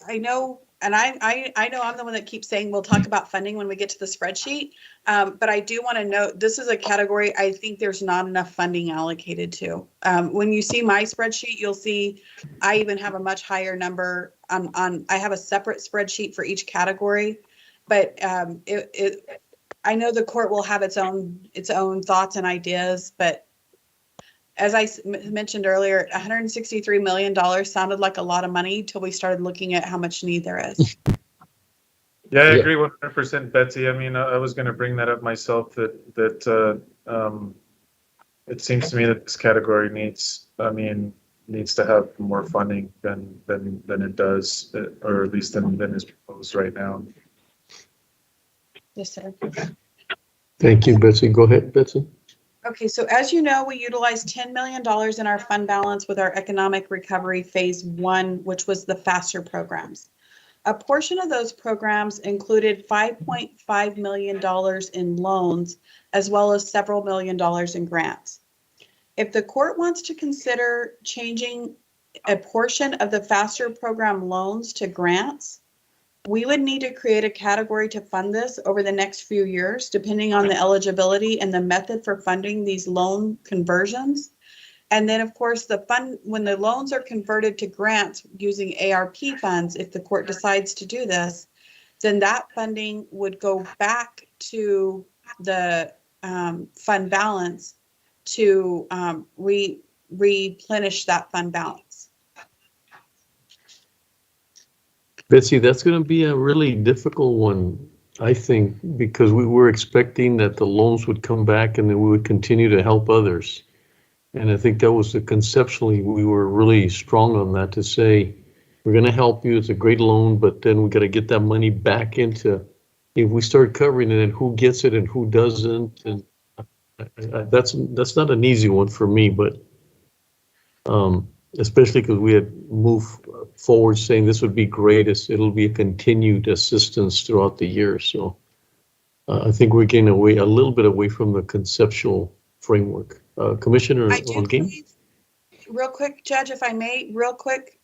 I know, and I know I'm the one that keeps saying we'll talk about funding when we get to the spreadsheet, but I do want to note this is a category I think there's not enough funding allocated to. When you see my spreadsheet, you'll see I even have a much higher number on I have a separate spreadsheet for each category, but I know the court will have its own thoughts and ideas, but as I mentioned earlier, $163 million sounded like a lot of money till we started looking at how much need there is. Yeah, I agree 100%, Betsy. I mean, I was going to bring that up myself, that it seems to me that this category needs to have more funding than it does, or at least than is proposed right now. Yes, sir. Thank you, Betsy. Go ahead, Betsy. Okay, so as you know, we utilized $10 million in our fund balance with our economic recovery phase 1, which was the FASTER programs. A portion of those programs included $5.5 million in loans, as well as several million dollars in grants. If the court wants to consider changing a portion of the FASTER program loans to grants, we would need to create a category to fund this over the next few years, depending on the eligibility and the method for funding these loan conversions. And then, of course, when the loans are converted to grants using ARP funds, if the court decides to do this, then that funding would go back to the fund balance to replenish that fund balance. Betsy, that's going to be a really difficult one, I think, because we were expecting that the loans would come back and then we would continue to help others. And I think that was conceptually, we were really strong on that, to say, we're going to help you, it's a great loan, but then we got to get that money back into, if we start covering it, and who gets it and who doesn't. And that's not an easy one for me, but especially because we had moved forward saying this would be great, it'll be a continued assistance throughout the year. So I think we're getting a little bit away from the conceptual framework. Commissioner Holguin? Real quick, Judge, if I may, real quick,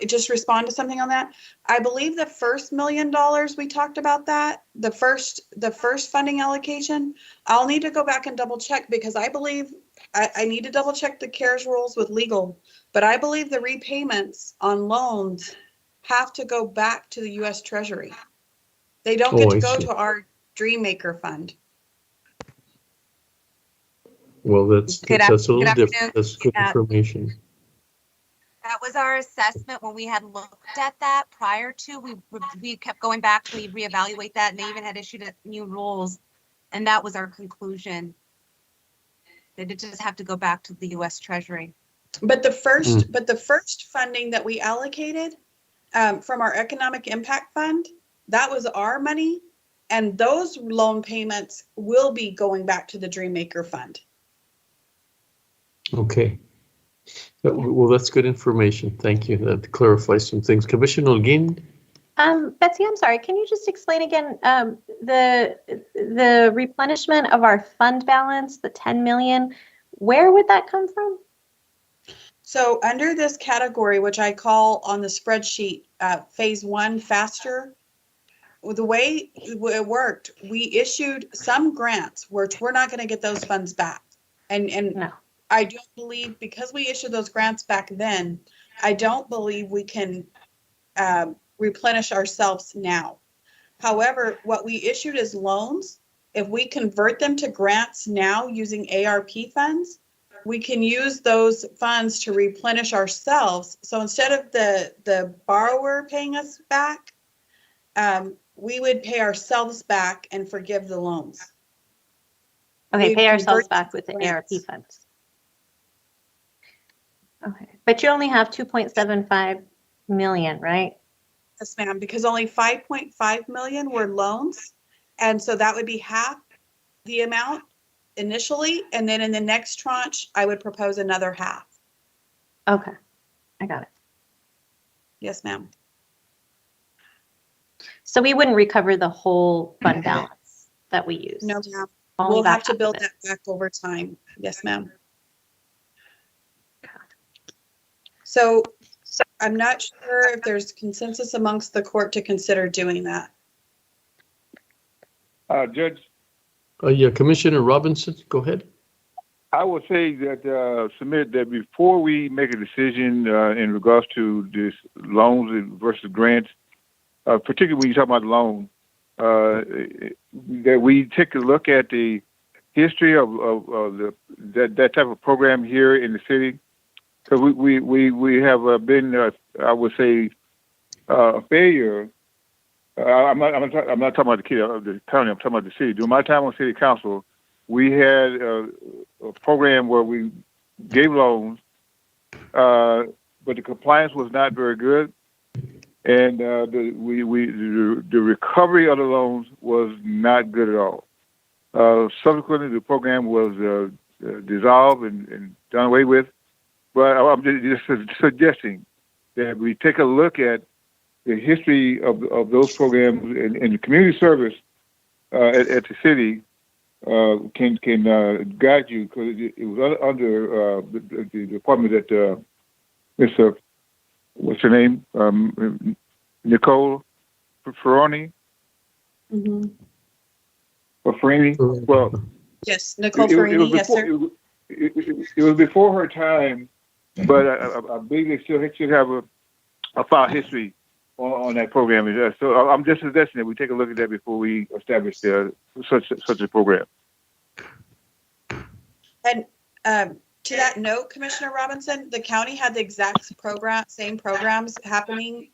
just respond to something on that. I believe the first $1 million we talked about that, the first funding allocation, I'll need to go back and double check, because I believe I need to double check the CARES rules with legal, but I believe the repayments on loans have to go back to the U.S. Treasury. They don't get to go to our Dreammaker fund. Well, that's a little different. That's good information. That was our assessment when we had looked at that prior to. We kept going back. We reevaluate that, and they even had issued new rules, and that was our conclusion. That it just have to go back to the U.S. Treasury. But the first funding that we allocated from our Economic Impact Fund, that was our money, and those loan payments will be going back to the Dreammaker Fund. Okay. Well, that's good information. Thank you. That clarifies some things. Commissioner Holguin? Betsy, I'm sorry. Can you just explain again the replenishment of our fund balance, the 10 million? Where would that come from? So under this category, which I call on the spreadsheet, phase 1 faster, the way it worked, we issued some grants, which we're not going to get those funds back. And No. I don't believe, because we issued those grants back then, I don't believe we can replenish ourselves now. However, what we issued as loans, if we convert them to grants now using ARP funds, we can use those funds to replenish ourselves. So instead of the borrower paying us back, we would pay ourselves back and forgive the loans. Okay, We'd pay ourselves convert back with the grants. ARP funds. Okay, but you only have 2.75 million, right? Yes, ma'am, because only 5.5 million were loans. And so that would be half the amount initially. And then in the next tranche, I would propose another half. Okay, I got it. Yes, ma'am. So we wouldn't recover the whole fund balance that we used? No, ma'am. Only We'll about have to half of build it. that back over time. Yes, ma'am. So I'm not sure if there's consensus amongst the court to consider doing that. Judge, Yeah, Commissioner Robinson, go ahead. I would say that submit that before we make a decision in regards to this loans versus grants, particularly when you talk about loan, that we take a look at the history of that type of program here in the city, because we have been I would say a failure. I'm not talking about the county. I'm talking about the city. During my time on city council, we had a program where we gave loans, but the compliance was not very good, and the recovery of the loans was not good at all. Subsequently, the program was dissolved and done away with. But I'm just suggesting that we take a look at the history of those programs and the community service at the city can guide you, because it was under the department that Mr. What's her name? Nicole Ferroni? Mm-hmm. Or Ferrini? Well, yes, Nicole Ferrini, yes, sir. It was before her time, but I believe they still should have a file history on that program. So I'm just suggesting that we take a look at that before we establish such a program. And to that note, Commissioner Robinson, the county had the exact same programs happening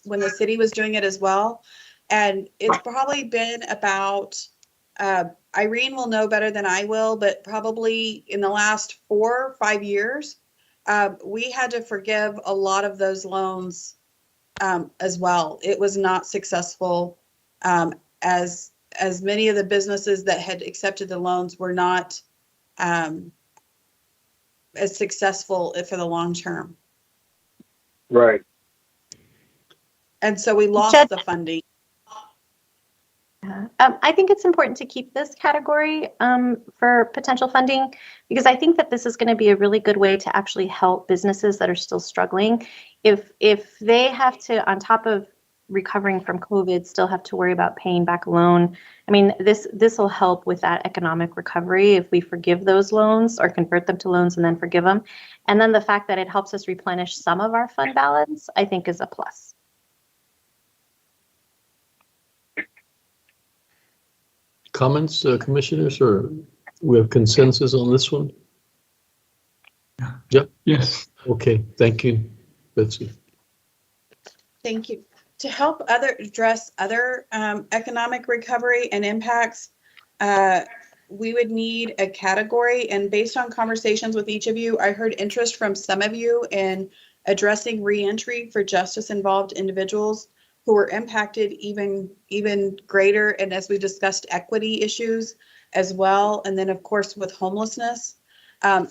when the city was doing it as well. And it's probably been about, Irene will know better than I will, but probably in the last 4 or 5 years, we had to forgive a lot of those loans as well. It was not successful, as many of the businesses that had accepted the loans were not as successful for the long term. Right. And so we lost the funding. I think it's important to keep this category for potential funding, because I think that this is going to be a really good way to actually help businesses that are still struggling. If they have to, on top of recovering from COVID, still have to worry about paying back a loan, I mean, this will help with that economic recovery if we forgive those loans or convert them to loans and then forgive them. And then the fact that it helps us replenish some of our fund balance, I think, is a plus. Comments, commissioners, or we have consensus on this one? Yep. Yes. Okay, thank you, Betsy. Thank you. To help address other economic recovery and impacts, we would need a category. And based on conversations with each of you, I heard interest from some of you in addressing reentry for justice-involved individuals who were impacted even greater. And as we discussed, equity issues as well. And then, of course, with homelessness.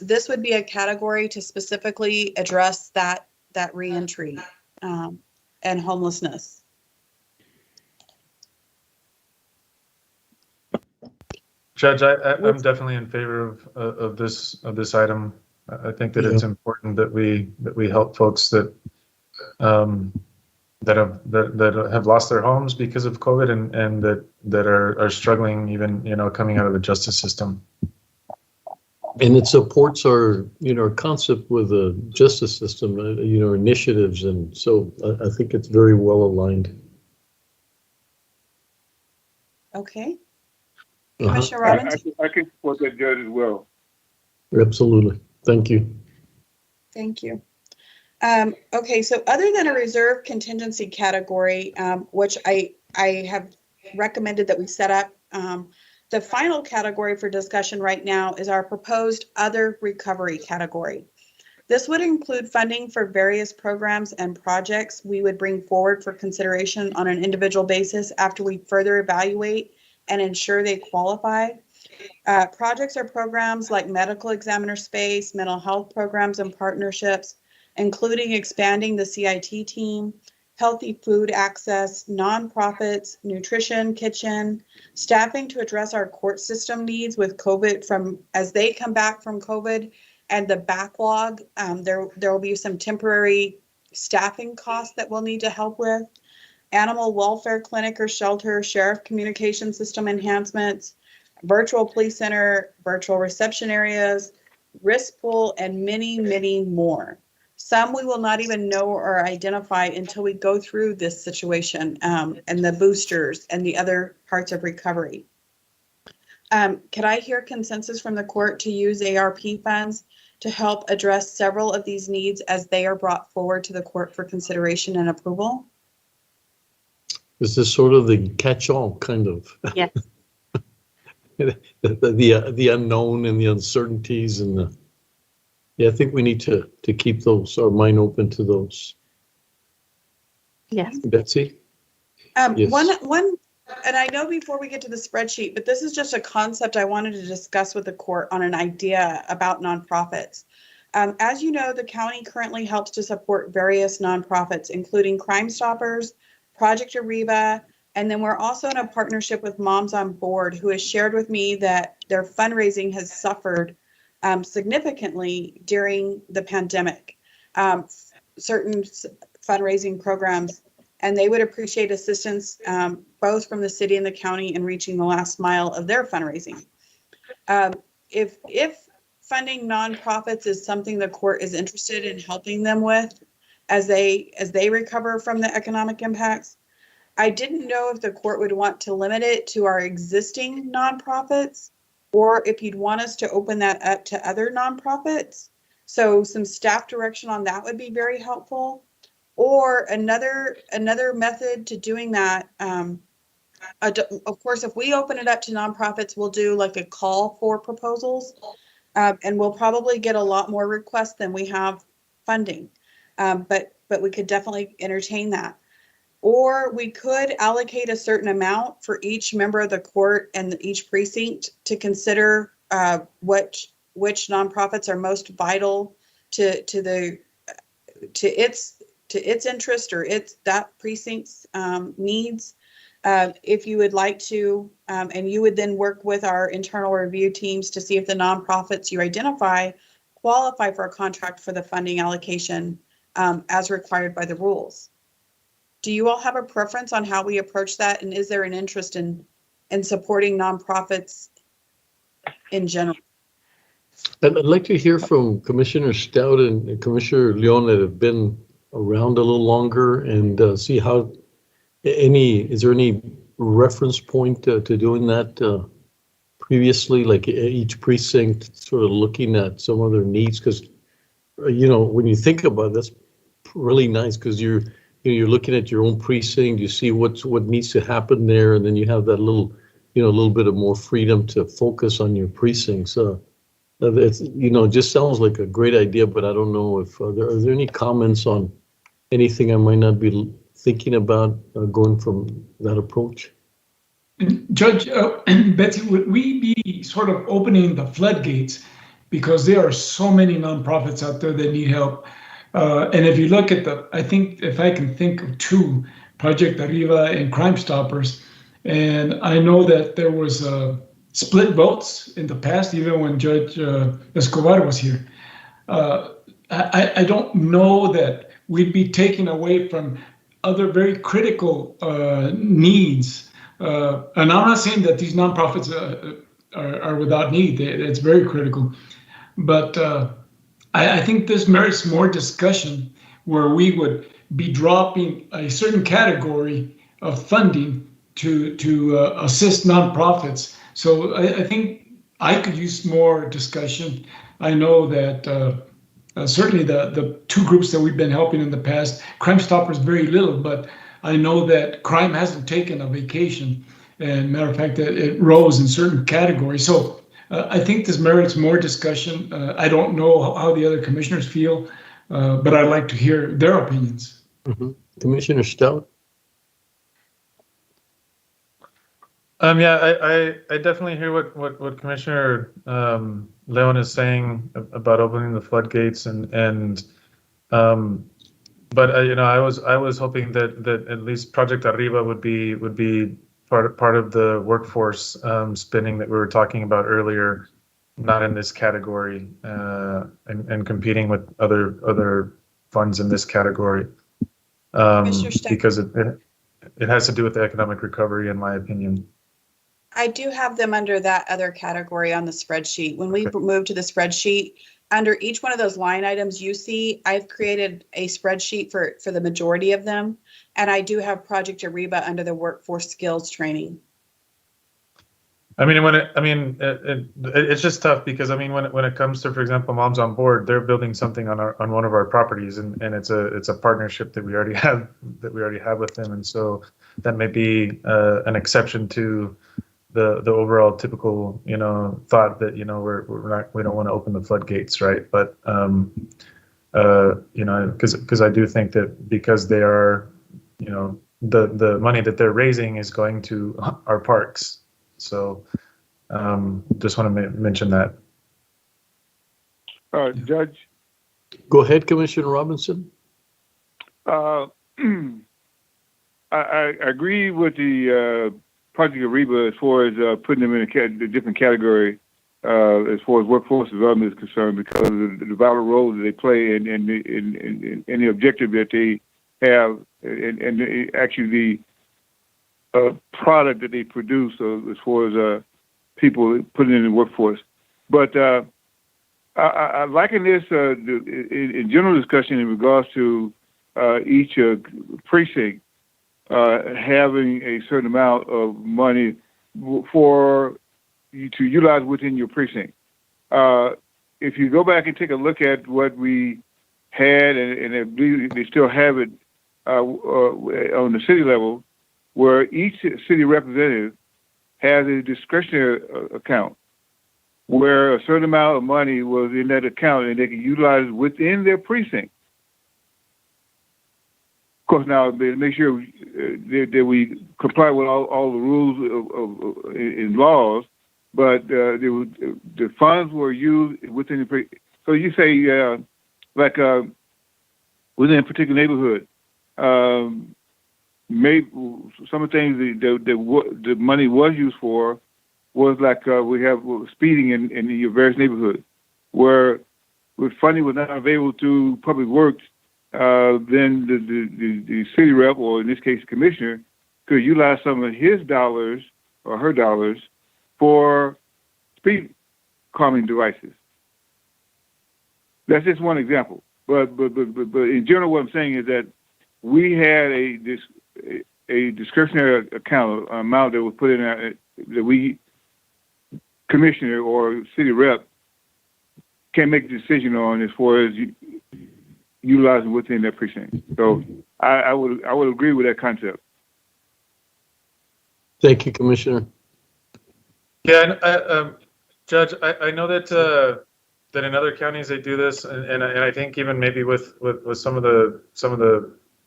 This would be a category to specifically address that reentry and homelessness. Judge, I'm definitely in favor of this item. I think that it's important that we help folks that have lost their homes because of COVID and that are struggling, even coming out of the justice system. And it supports our concept with the justice system, initiatives, and so I think it's very well aligned. Okay. Commissioner Robbins? I can support that, Judge, as well. Absolutely. Thank you. Thank you. Okay, so other than a reserve contingency category, which I have recommended that we set up, the final category for discussion right now is our proposed other recovery category. This would include funding for various programs and projects we would bring forward for consideration on an individual basis after we further evaluate and ensure they qualify. Projects or programs like medical examiner space, mental health programs and partnerships, including expanding the CIT team, healthy food access, nonprofits, nutrition, kitchen, staffing to address our court system needs with COVID as they come back from COVID and the backlog. There will be some temporary staffing costs that we'll need to help with. Animal welfare clinic or shelter, sheriff communication system enhancements, virtual police center, virtual reception areas, risk pool, and many, many more. Some we will not even know or identify until we go through this situation and the boosters and the other parts of recovery. Could I hear consensus from the court to use ARP funds to help address several of these needs as they are brought forward to the court for consideration and approval? This is sort of the catch-all kind of. Yes. the unknown and the uncertainties and I think we need to keep our mind open to those. Yes. Betsy? Yes. One, and I know before we get to the spreadsheet, but this is just a concept I wanted to discuss with the court on an idea about nonprofits. As you know, the county currently helps to support various nonprofits, including Crime Stoppers, Project Ariba, and then we're also in a partnership with Moms on Board, who has shared with me that their fundraising has suffered significantly during the pandemic, certain fundraising programs, and they would appreciate assistance both from the city and the county in reaching the last mile of their fundraising. If funding nonprofits is something the court is interested in helping them with as they recover from the economic impacts, I didn't know if the court would want to limit it to our existing nonprofits or if you'd want us to open that up to other nonprofits. So some staff direction on that would be very helpful. Or another method to doing that, of course, if we open it up to nonprofits, we'll do like a call for proposals, and we'll probably get a lot more requests than we have funding. But we could definitely entertain that. Or we could allocate a certain amount for each member of the court and each precinct to consider which nonprofits are most vital to its interest or that precinct's needs. If you would like to, and you would then work with our internal review teams to see if the nonprofits you identify qualify for a contract for the funding allocation as required by the rules. Do you all have a preference on how we approach that? And is there an interest in supporting nonprofits in general? I'd like to hear from Commissioner Stout and Commissioner Leon that have been around a little longer and see how is there any reference point to doing that previously, like each precinct sort of looking at some of their needs? Because, when you think about it, that's really nice because you're looking at your own precinct, you see what needs to happen there, and then you have that little bit of more freedom to focus on your precincts. It's, just sounds like a great idea, but I don't know if are there any comments on anything I might not be thinking about going from that approach? Judge Betsy, would we be sort of opening the floodgates because there are so many nonprofits out there that need help. And if you look at I think if I can think of two, Project Arriba and Crime Stoppers, and I know that there was split votes in the past, even when Judge Escobar was here. I don't know that we'd be taking away from other very critical needs. And I'm not saying that these nonprofits are without need. It's very critical. But I think this merits more discussion, where we would be dropping a certain category of funding to assist nonprofits. So I think I could use more discussion. I know that certainly the two groups that we've been helping in the past, Crime Stoppers very little, but I know that crime hasn't taken a vacation. And matter of fact, it rose in certain categories. So I think this merits more discussion. I don't know how the other commissioners feel, but I'd like to hear their opinions. Mm-hmm. Commissioner Stout? Yeah, I definitely hear what Commissioner Leon is saying about opening the floodgates but I was hoping that at least Project Arriba would be part of the workforce spending that we were talking about earlier, not in this category, and competing with other funds in this category, because it has to do with the economic recovery, in my opinion. I do have them under that other category on the spreadsheet. When we move to the spreadsheet, under each one of those line items you see, I've created a spreadsheet for the majority of them. And I do have Project Ariba under the workforce skills training. I mean, it's just tough because when it comes to, for example, Moms on Board, they're building something on one of our properties, and it's a partnership that we already have with them, and so that may be an exception to the overall typical thought that we don't want to open the floodgates, right? But because I do think that because they are the money that they're raising is going to our parks. So just want to mention that. Judge? Go ahead, Commissioner Robinson. I agree with the Project Ariba as far as putting them in a different category as far as workforce development is concerned, because of the vital role that they play and the objective that they have, and actually the product that they produce as far as people putting in the workforce. But I liken this in general discussion in regards to each precinct having a certain amount of money for you to utilize within your precinct. If you go back and take a look at what we had, and I believe they still have it on the city level, where each city representative has a discretionary account where a certain amount of money was in that account and they can utilize it within their precinct. Of course, now they make sure that we comply with all the rules and laws, but the funds were used within the precinct. So you say, within a particular neighborhood, maybe some of the things the money was used for was like we have speeding in your various neighborhoods, where if funding was not available to public works, then the city rep, or in this case the commissioner, could utilize some of his dollars or her dollars for speed calming devices. That's just one example. But in general, what I'm saying is that we had a discretionary account amount that was put in that we, commissioner or city rep, can make a decision on as far as utilizing within their precinct. So I would agree with that concept. Thank you, Commissioner. Yeah, Judge, I know that in other counties they do this, and I think even maybe with some of the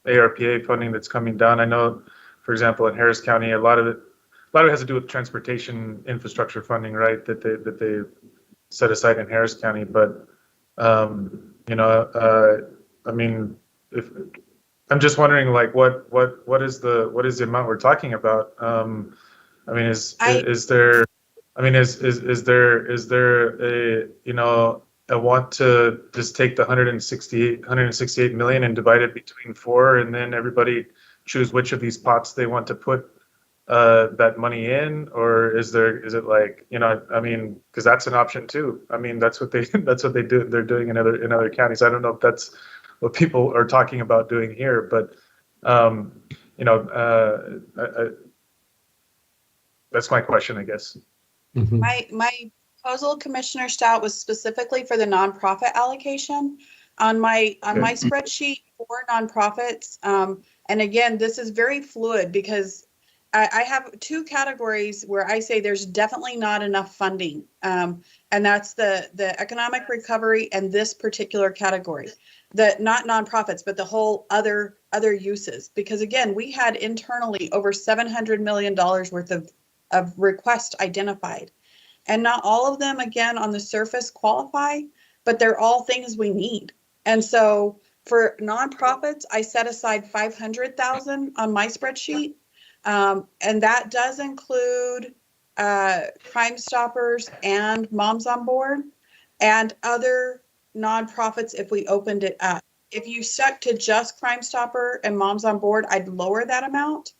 ARPA funding that's coming down. I know, for example, in Harris County, a lot of it has to do with transportation infrastructure funding, right? That set aside in Harris County. But you know, I mean, if I'm just wondering, like, what is the amount we're talking about? I mean, is there? I mean, is there a, you know, a want to just take the 168 million and divide it between four, and then everybody choose which of these pots they want to put that money in? Or is it like, you know, I mean, because that's an option too. I mean, that's what they do. They're doing in other counties. I don't know if that's what people are talking about doing here, but you know, that's my question, I guess. My proposal, Commissioner Stout, was specifically for the nonprofit allocation. On my spreadsheet for nonprofits, and again, this is very fluid because I have two categories where I say there's definitely not enough funding, and that's the economic recovery and this particular category, not nonprofits, but the whole other uses. Because again, we had internally over $700 million worth of requests identified. And not all of them, again, on the surface qualify, but they're all things we need. And so for nonprofits, I set aside 500,000 on my spreadsheet. And that does include Crime Stoppers and Moms on Board and other nonprofits if we opened it up. If you stuck to just Crime Stopper and Moms on Board, I'd lower that amount.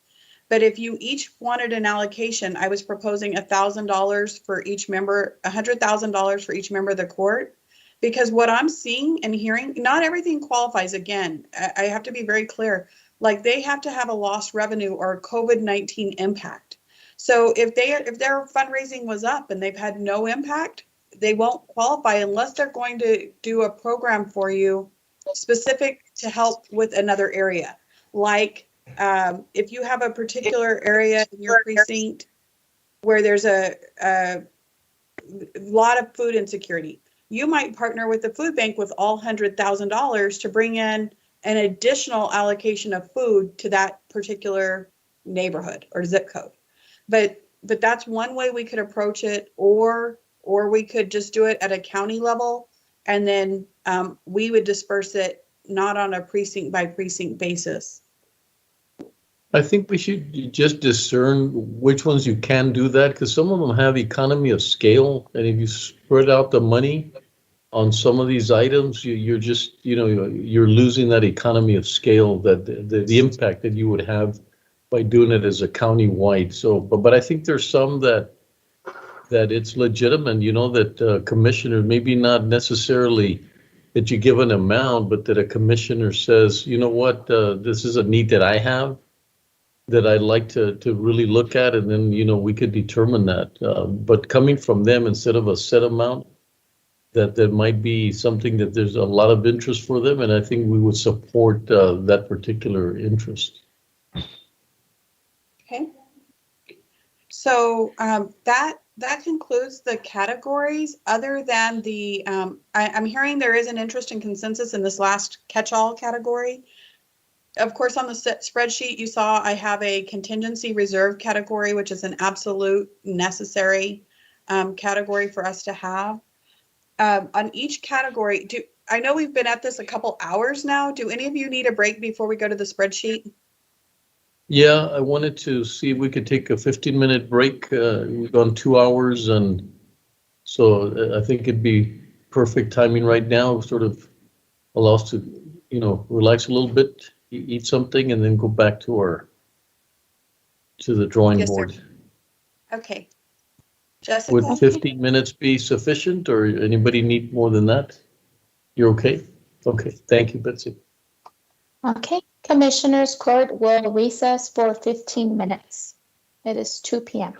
But if you each wanted an allocation, I was proposing $1,000 for each member, $100,000 for each member of the court. Because what I'm seeing and hearing, not everything qualifies. Again, I have to be very clear. Like, they have to have a lost revenue or a COVID-19 impact. So if their fundraising was up and they've had no impact, they won't qualify unless they're going to do a program for you specific to help with another area. Like, if you have a particular area in your precinct where there's a lot of food insecurity, you might partner with the food bank with all $100,000 to bring in an additional allocation of food to that particular neighborhood or zip code. But that's one way we could approach it, or we could just do it at a county level, and then we would disperse it not on a precinct by precinct basis. I think we should just discern which ones you can do that, because some of them have economy of scale, and if you spread out the money on some of these items, you're just, you know, you're losing that economy of scale, that the impact that you would have by doing it as a county-wide. So, but I think there's some that it's legitimate, you know, that commissioner, maybe not necessarily that you give an amount, but that a commissioner says, you know what, this is a need that I have, that I'd like to really look at, and then, you know, we could determine that. But coming from them instead of a set amount, that there might be something that there's a lot of interest for them, and I think we would support that particular interest. Okay. So that concludes the categories. Other than the, I'm hearing there is an interest and consensus in this last catch-all category. Of course, on the spreadsheet, you saw I have a contingency reserve category, which is an absolute necessary category for us to have. On each category, I know we've been at this a couple hours now. Do any of you need a break before we go to the spreadsheet? Yeah, I wanted to see if we could take a 15-minute break. We've gone 2 hours, and so I think it'd be perfect timing right now, sort of allow us to, you know, relax a little bit, eat something, and then go back to the drawing board. Sir. Okay. Jessica? Would 15 minutes be sufficient, or anybody need more than that? You're okay? Okay, thank you, Betsy. Okay, Commissioners Court will recess for 15 minutes. It is 2 p.m.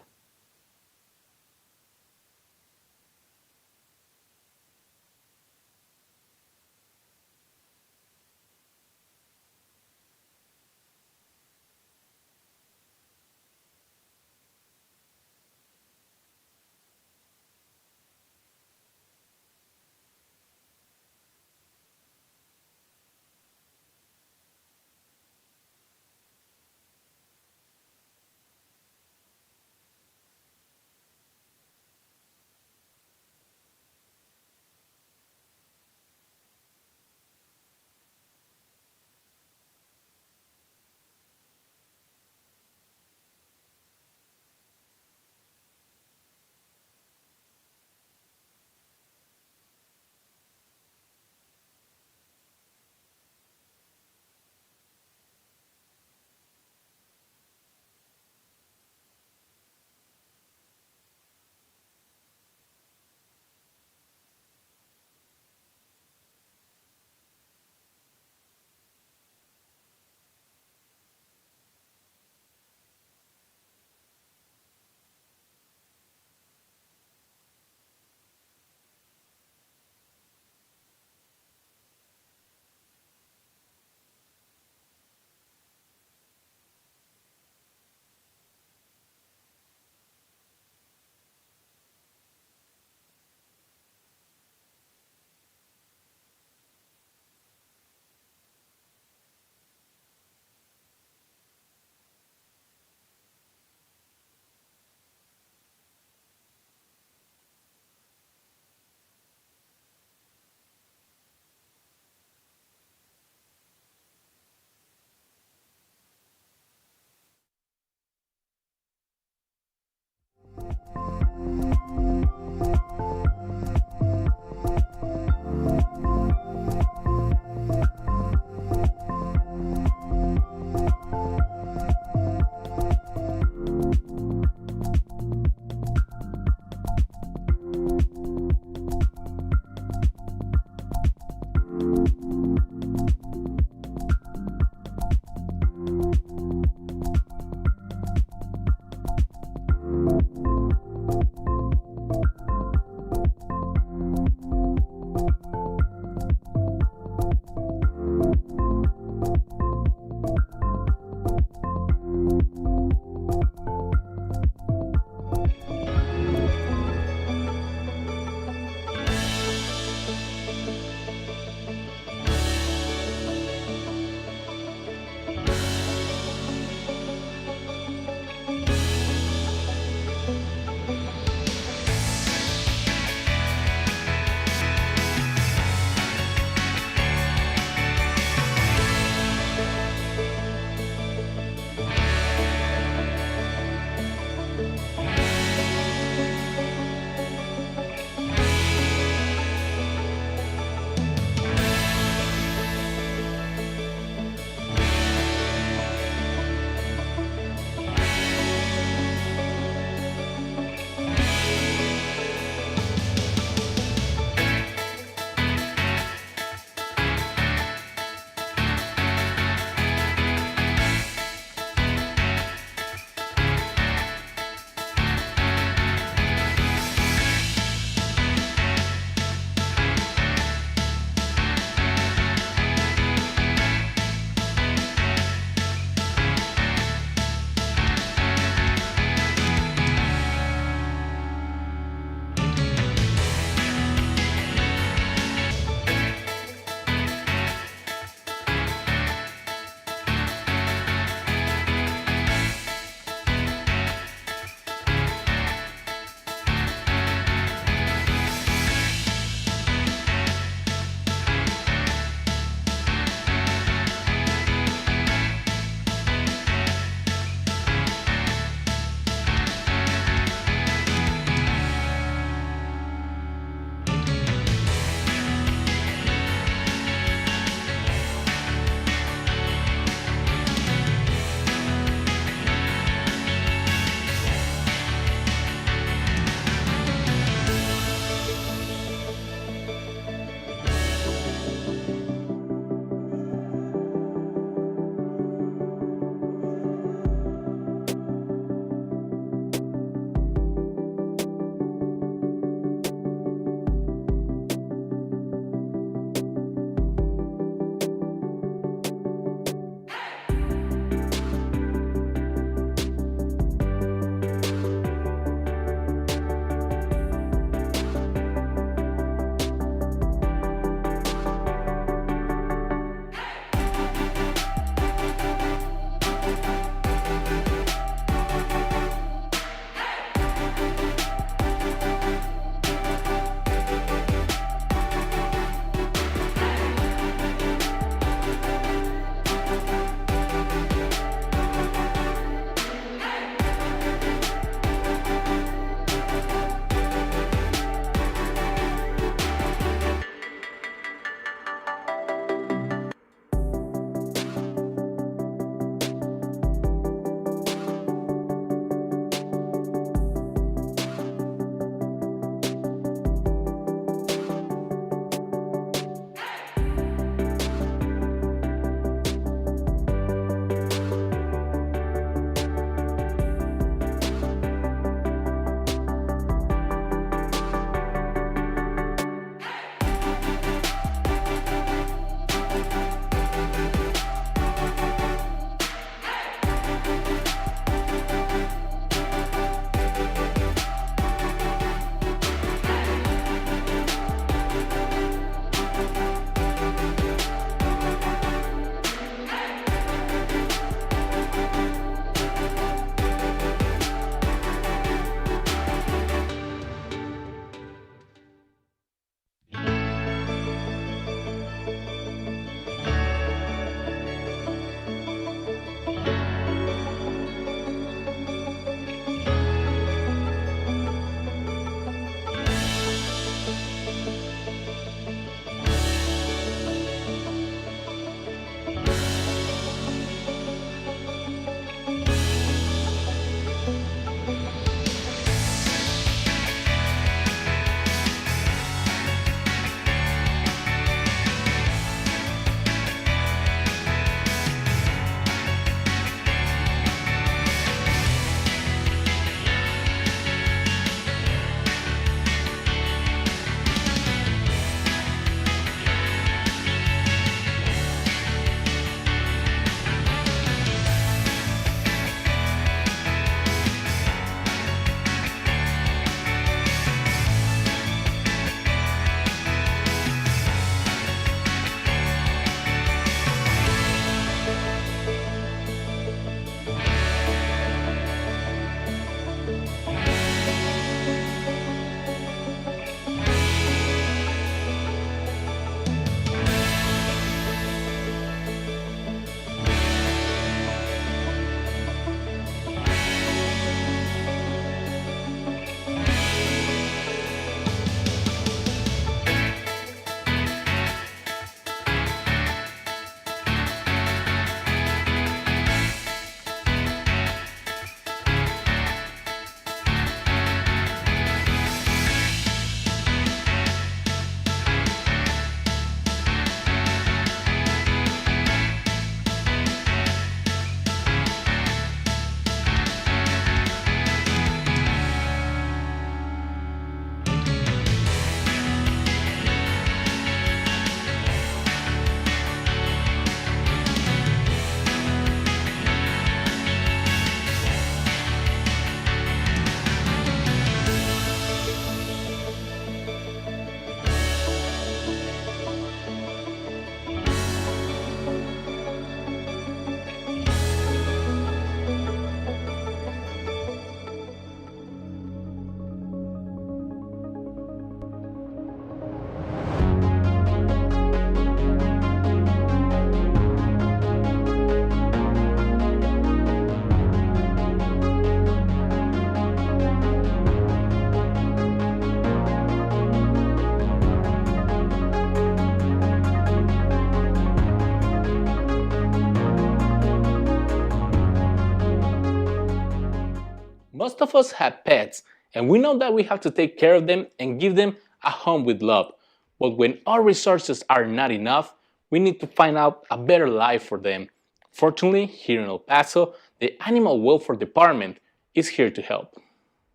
Most of us have pets, and we know that we have to take care of them and give them a home with love. But when our resources are not enough, we need to find out a better life for them. Fortunately, here in El Paso, the Animal Welfare Department is here to help.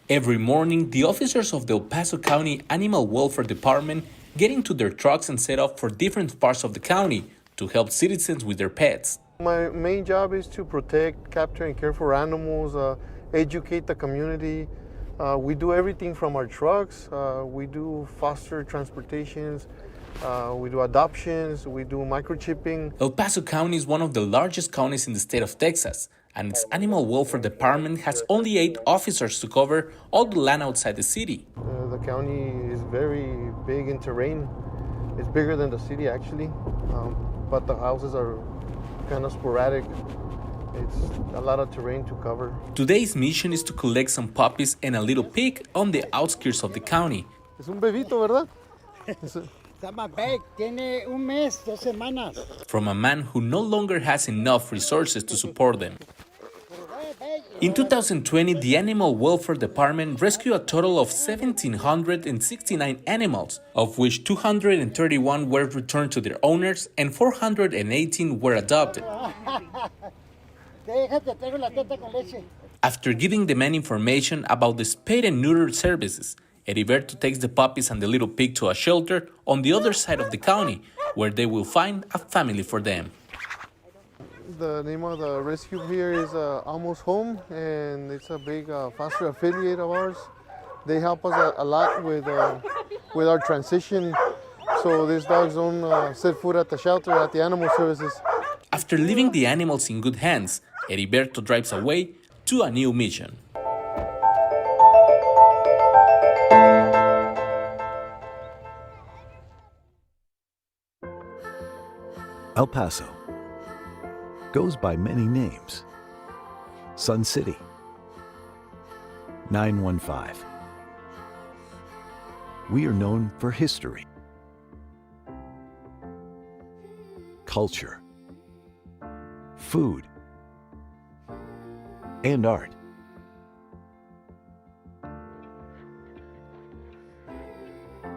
Every morning, the officers of the El Paso County Animal Welfare Department get into their trucks and set off for different parts of the county to help citizens with their pets. My main job is to protect, capture, and care for animals, educate the community. We do everything from our trucks. We do foster transportations. We do adoptions. We do microchipping. El Paso County is one of the largest counties in the state of Texas, and its Animal Welfare Department has only 8 officers to cover all the land outside the city. The county is very big in terrain. It's bigger than the city, actually, but the houses are kind of sporadic. It's a lot of terrain to cover. Today's mission is to collect some puppies and a little pig on the outskirts of the county. Es un bebito, ¿verdad? Tiene un mes, 2 semanas. From a man who no longer has enough resources to support them. In 2020, the Animal Welfare Department rescued a total of 1,769 animals, of which 231 were returned to their owners and 418 were adopted. After giving the men information about the spayed and neutered services, Heriberto takes the puppies and the little pig to a shelter on the other side of the county, where they will find a family for them. The name of the rescue here is Almost Home, and it's a big foster affiliate of ours. They help us a lot with our transition, so these dogs don't set foot at the shelter, at the animal services. After leaving the animals in good hands, Heriberto drives away to a new mission. El Paso goes by many names. Sun City, 915. We are known for history, culture, food, and art.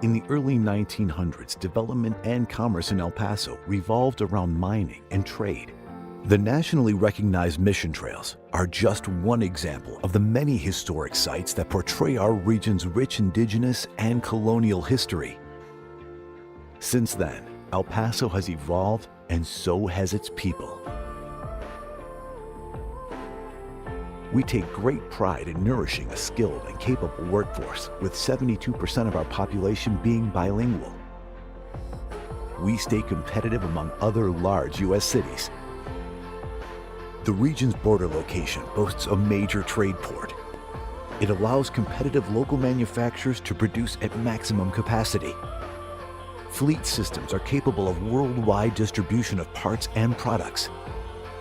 In the early 1900s, development and commerce in El Paso revolved around mining and trade. The nationally recognized mission trails are just one example of the many historic sites that portray our region's rich indigenous and colonial history. Since then, El Paso has evolved, and so has its people. We take great pride in nourishing a skilled and capable workforce, with 72% of our population being bilingual. We stay competitive among other large U.S. cities. The region's border location boasts a major trade port. It allows competitive local manufacturers to produce at maximum capacity. Fleet systems are capable of worldwide distribution of parts and products.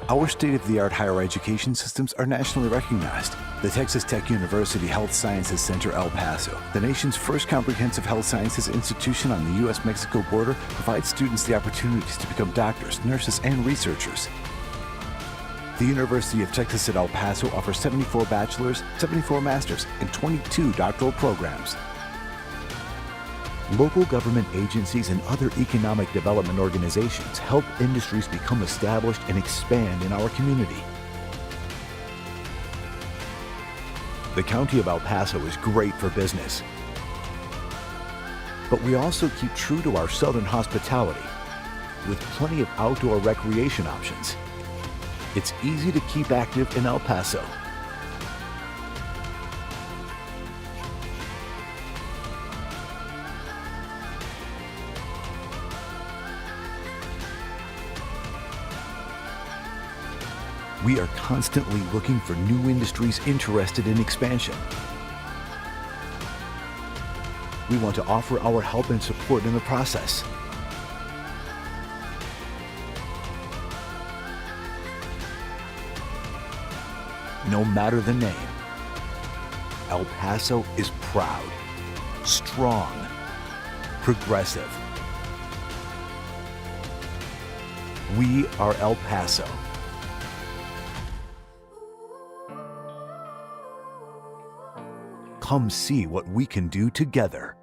Our state-of-the-art higher education systems are nationally recognized. The Texas Tech University Health Sciences Center El Paso, the nation's first comprehensive health sciences institution on the U.S.-Mexico border, provides students the opportunities to become doctors, nurses, and researchers. The University of Texas at El Paso offers 74 bachelor's, 74 master's, and 22 doctoral programs. Local government agencies and other economic development organizations help industries become established and expand in our community. The County of El Paso is great for business, but we also keep true to our southern hospitality with plenty of outdoor recreation options. It's easy to keep active in El Paso. We are constantly looking for new industries interested in expansion. We want to offer our help and support in the process. No matter the name, El Paso is proud, strong, progressive, We are El Paso. Come see what we can do together.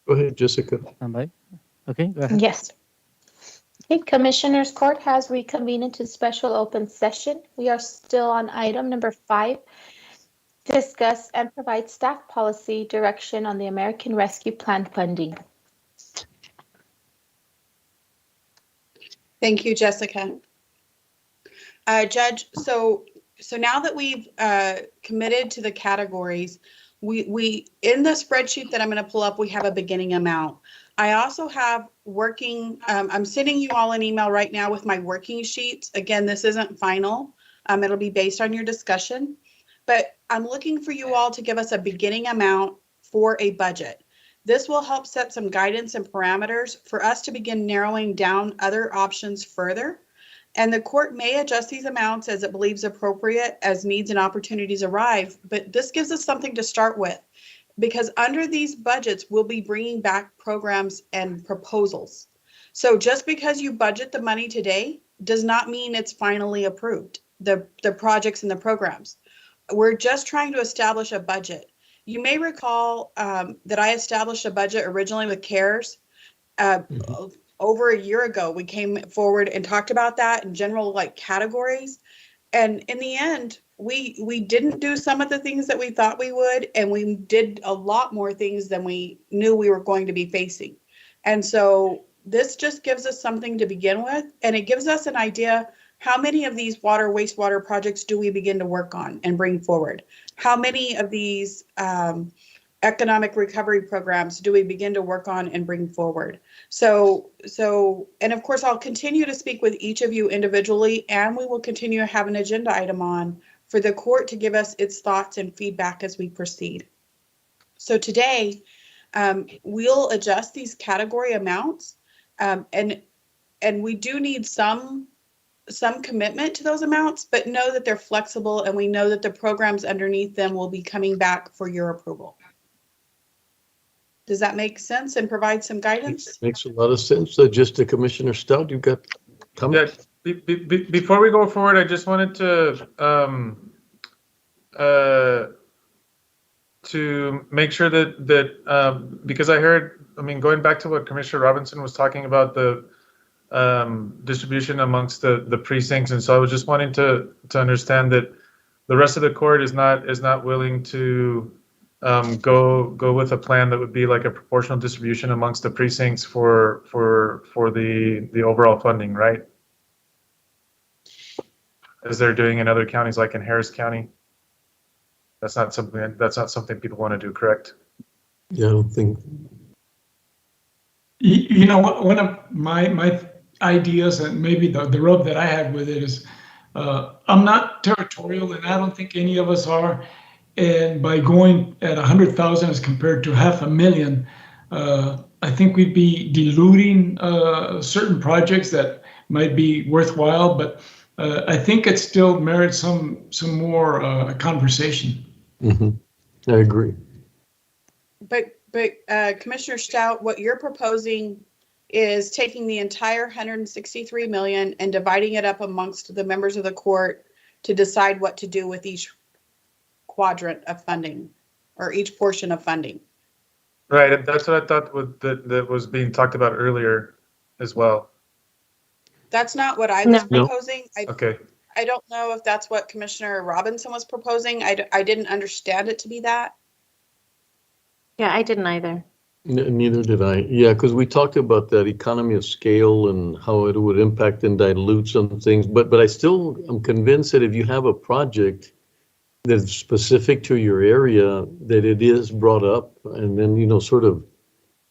Go ahead, Jessica. Stand by. Okay, go ahead. Yes. Okay, Commissioners Court has reconvened into special open session. We are still on item number 5. Discuss and provide staff policy direction on the American Rescue Plan funding. Thank you, Jessica. Judge, so now that we've committed to the categories, we in the spreadsheet that I'm going to pull up, we have a beginning amount. I also have working, I'm sending you all an email right now with my working sheets. Again, this isn't final. It'll be based on your discussion, but I'm looking for you all to give us a beginning amount for a budget. This will help set some guidance and parameters for us to begin narrowing down other options further. And the court may adjust these amounts as it believes appropriate as needs and opportunities arrive, but this gives us something to start with, because under these budgets, we'll be bringing back programs and proposals. So just because you budget the money today does not mean it's finally approved, the projects and the programs. We're just trying to establish a budget. You may recall that I established a budget originally with CARES. Over a year ago, we came forward and talked about that in general, like categories. And in the end, we didn't do some of the things that we thought we would, and we did a lot more things than we knew we were going to be facing. And so this just gives us something to begin with, and it gives us an idea how many of these wastewater projects do we begin to work on and bring forward? How many of these economic recovery programs do we begin to work on and bring forward? So, and of course, I'll continue to speak with each of you individually, and we will continue to have an agenda item on for the court to give us its thoughts and feedback as we proceed. So today, we'll adjust these category amounts, and we do need some commitment to those amounts, but know that they're flexible, and we know that the programs underneath them will be coming back for your approval. Does that make sense and provide some guidance? Makes a lot of sense. Just to Commissioner Stout, you've got comments? Yeah, before we go forward, I just wanted to make sure that because I heard, I mean, going back to what Commissioner Robinson was talking about, the distribution amongst the precincts, and so I was just wanting to understand that the rest of the court is not willing to go with a plan that would be like a proportional distribution amongst the precincts for the overall funding, right? As they're doing in other counties, like in Harris County. That's not something people want to do, correct? Yeah, I don't think. You know, one of my ideas, and maybe the rub that I have with it is, I'm not territorial, and I don't think any of us are. And by going at 100,000 as compared to 500,000, I think we'd be diluting certain projects that might be worthwhile. But I think it still merits some more conversation. Mm-hmm. I agree. But Commissioner Stout, what you're proposing is taking the entire 163 million and dividing it up amongst the members of the court to decide what to do with each quadrant of funding or each portion of funding. Right, and that's what I thought that was being talked about earlier as well. That's not what I was No. proposing. Okay. I don't know if that's what Commissioner Robinson was proposing. I didn't understand it to be that. Yeah, I didn't either. Neither did I. Yeah, because we talked about that economy of scale and how it would impact and dilute some things. But I still am convinced that if you have a project that's specific to your area, that it is brought up, and then sort of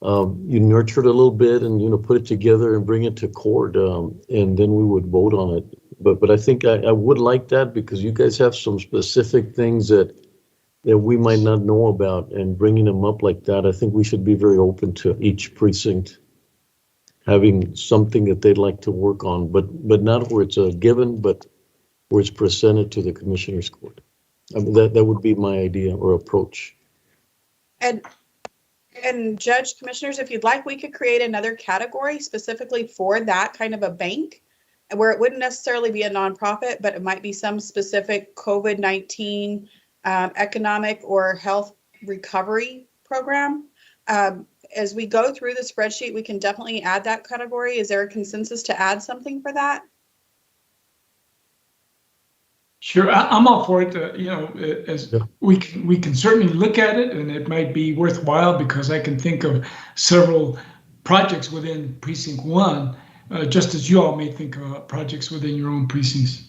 you nurture it a little bit, and put it together and bring it to court, and then we would vote on it. But I think I would like that, because you guys have some specific things that we might not know about, and bringing them up like that, I think we should be very open to each precinct having something that they'd like to work on, but not where it's a given, but where it's presented to the Commissioners Court. I mean, that would be my idea or approach. And Judge, Commissioners, if you'd like, we could create another category specifically for that kind of a bank, where it wouldn't necessarily be a nonprofit, but it might be some specific COVID-19 economic or health recovery program. As we go through the spreadsheet, we can definitely add that category. Is there a consensus to add something for that? Sure, I'm all for it. As we can certainly look at it, and it might be worthwhile, because I can think of several projects within Precinct 1, just as you all may think of projects within your own precincts.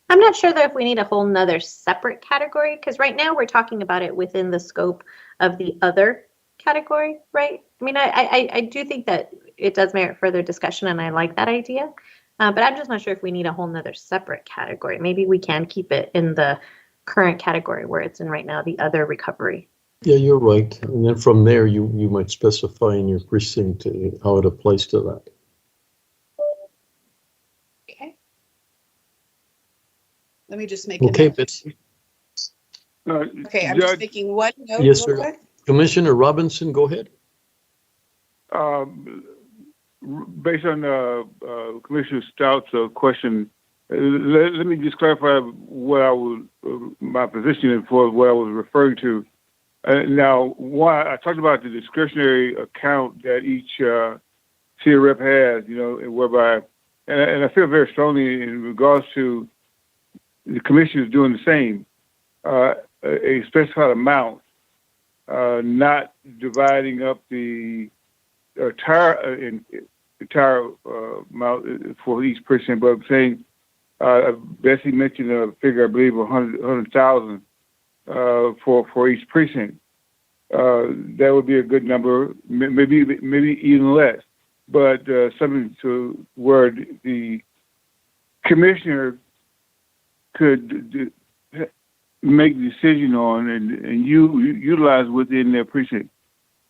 I'm not sure though if we need a whole nother separate category, because right now we're talking about it within the scope of the other category, right? I mean, I do think that it does merit further discussion, and I like that idea. But I'm just not sure if we need a whole nother separate category. Maybe we can keep it in the current category where it's in right now, the other recovery. Yeah, you're right. And then from there, you might specify in your precinct how it applies to that. Okay. Let me just make a Okay, note. Betsy. Okay, I'm just making one note Yes, real sir. quick. Commissioner Robinson, go ahead. Based on Commissioner Stout's question, let me just clarify what I was my position for what I was referring to. Now, one, I talked about the discretionary account that each city rep has, whereby, and I feel very strongly in regards to the commissioners doing the same, a specified amount, not dividing up the entire amount for each precinct, but I'm saying, Bessie mentioned a figure, I believe, 100,000 for each precinct. That would be a good number, maybe even less, but something to where the commissioner could make a decision on and utilize within their precinct.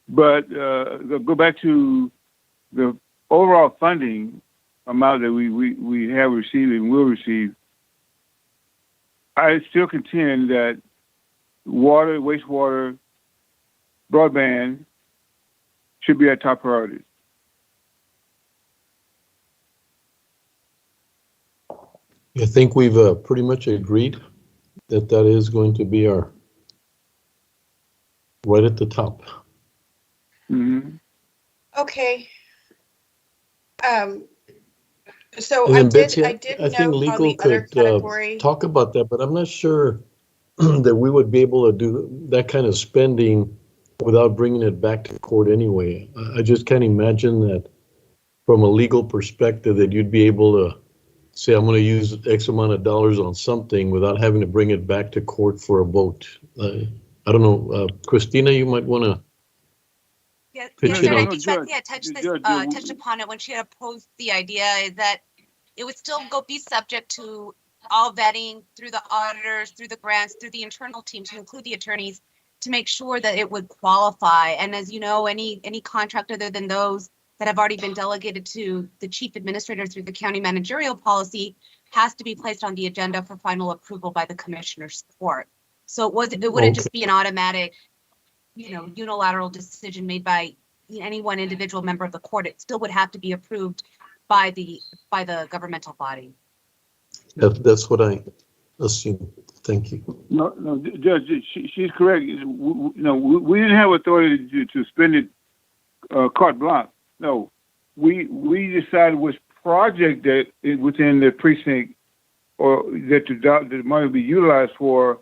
But go back to the overall funding amount that we have received and will receive. I still contend that water, wastewater, broadband should be our top priorities. I think we've pretty much agreed that is going to be our right at the top. Mm-hmm. Okay. So And I then Betsy, did I think note on legal the other could category. talk about that, but I'm not sure that we would be able to do that kind of spending without bringing it back to court anyway. I just can't imagine that from a legal perspective that you'd be able to say, I'm going to use X amount of dollars on something without having to bring it back to court for a vote. I don't know, Christina, you might want to Yes, pitch Judge, in I on. think Betsy had touched upon it when she had posed the idea is that it would still be subject to all vetting through the auditors, through the grants, through the internal team to include the attorneys to make sure that it would qualify. And as you know, any contract other than those that have already been delegated to the chief administrator through the county managerial policy has to be placed on the agenda for final approval by the commissioner's court. So it wouldn't just be an automatic, unilateral decision made by any one individual member of the court. It still would have to be approved by the governmental body. That's what I assume. Thank you. No, Judge, she's correct. We didn't have authority to spend it carte blanche. No, we decided which project that is within the precinct or that the money will be utilized for.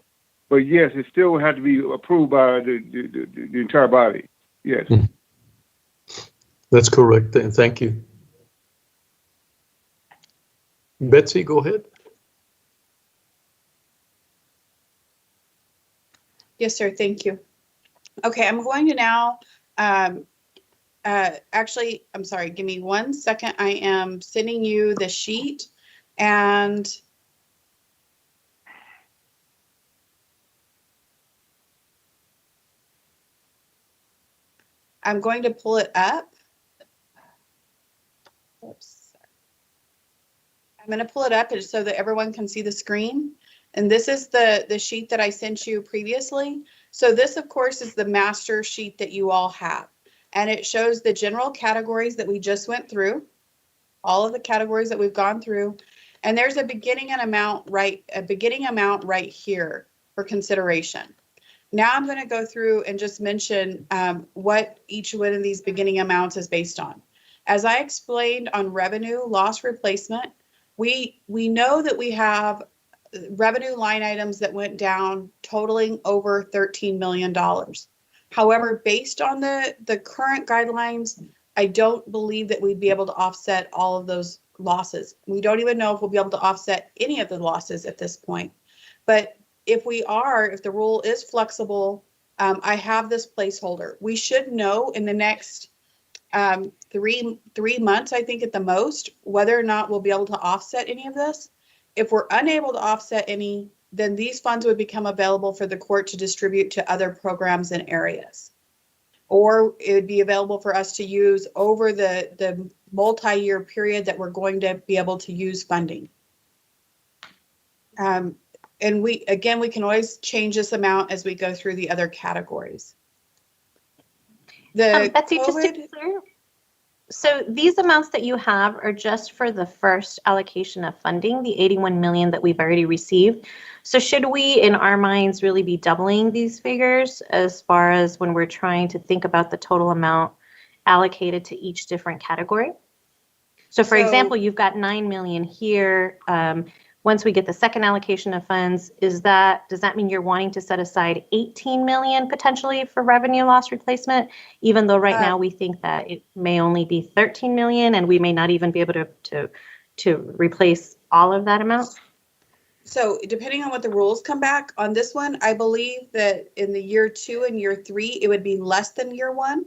But yes, it still had to be approved by the entire body. Yes. That's correct. Thank you. Betsy, go ahead. Yes, sir. Thank you. Okay, I'm going to now, actually, I'm sorry, give me 1 second. I am sending you the sheet and I'm going to pull it up. Oops. I'm going to pull it up so that everyone can see the screen. And this is the sheet that I sent you previously. So this, of course, is the master sheet that you all have. And it shows the general categories that we just went through, all of the categories that we've gone through. And there's a beginning amount right here for consideration. Now I'm going to go through and just mention what each one of these beginning amounts is based on. As I explained on revenue loss replacement, we know that we have revenue line items that went down totaling over $13 million. However, based on the current guidelines, I don't believe that we'd be able to offset all of those losses. We don't even know if we'll be able to offset any of the losses at this point. But if the rule is flexible, I have this placeholder. We should know in the next three months, I think at the most, whether or not we'll be able to offset any of this. If we're unable to offset any, then these funds would become available for the court to distribute to other programs and areas. Or it would be available for us to use over the multi-year period that we're going to be able to use funding. And we can always change this amount as we go through the other categories. Betsy, just to be clear, so these amounts that you have are just for the first allocation of funding, the 81 million that we've already received. So should we, in our minds, really be doubling these figures as far as when we're trying to think about the total amount allocated to each different category? So for example, you've got 9 million here. Once we get the second allocation of funds, does that mean you're wanting to set aside 18 million potentially for revenue loss replacement, even though right now we think that it may only be 13 million and we may not even be able to replace all of that amount? So depending on what the rules come back on this one, I believe that in the year 2 and year 3, it would be less than year 1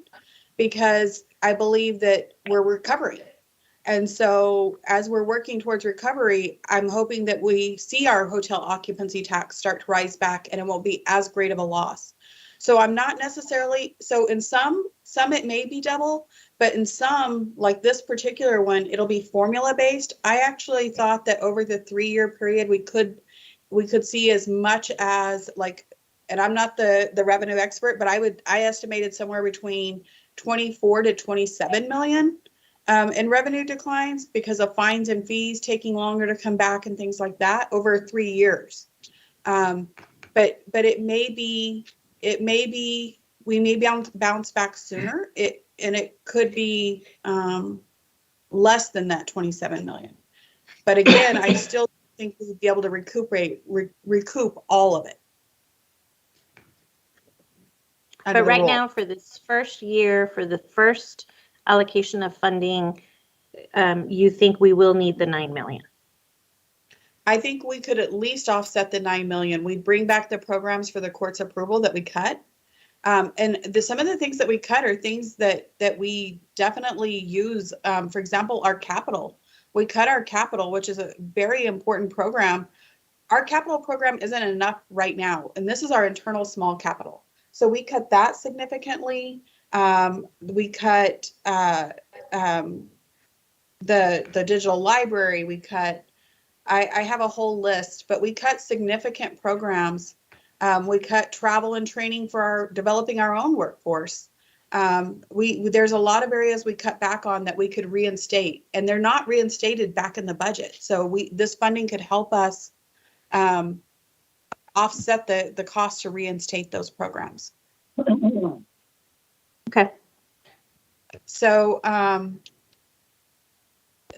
because I believe that we're recovering. And so as we're working towards recovery, I'm hoping that we see our hotel occupancy tax start to rise back and it won't be as great of a loss. So I'm not necessarily, so in some it may be double, but in some, like this particular one, it'll be formula based. I actually thought that over the 3-year period, we could see as much as and I'm not the revenue expert, but I estimated somewhere between 24 to 27 million. In revenue declines because of fines and fees taking longer to come back and things like that over 3 years. But it may be we may bounce back sooner. It could be less than that 27 million. But again, I still think we'd be able to recoup all of it. But right now, for this first year, for the first allocation of funding, you think we will need the 9 million? I think we could at least offset the 9 million. We'd bring back the programs for the court's approval that we cut. Some of the things that we cut are things that we definitely use. For example, our capital. We cut our capital, which is a very important program. Our capital program isn't enough right now, and this is our internal small capital. So we cut that significantly. We cut the digital library. We cut. I have a whole list, but we cut significant programs. We cut travel and training for developing our own workforce. There's a lot of areas we cut back on that we could reinstate, and they're not reinstated back in the budget. So this funding could help us offset the cost to reinstate those programs. Okay. So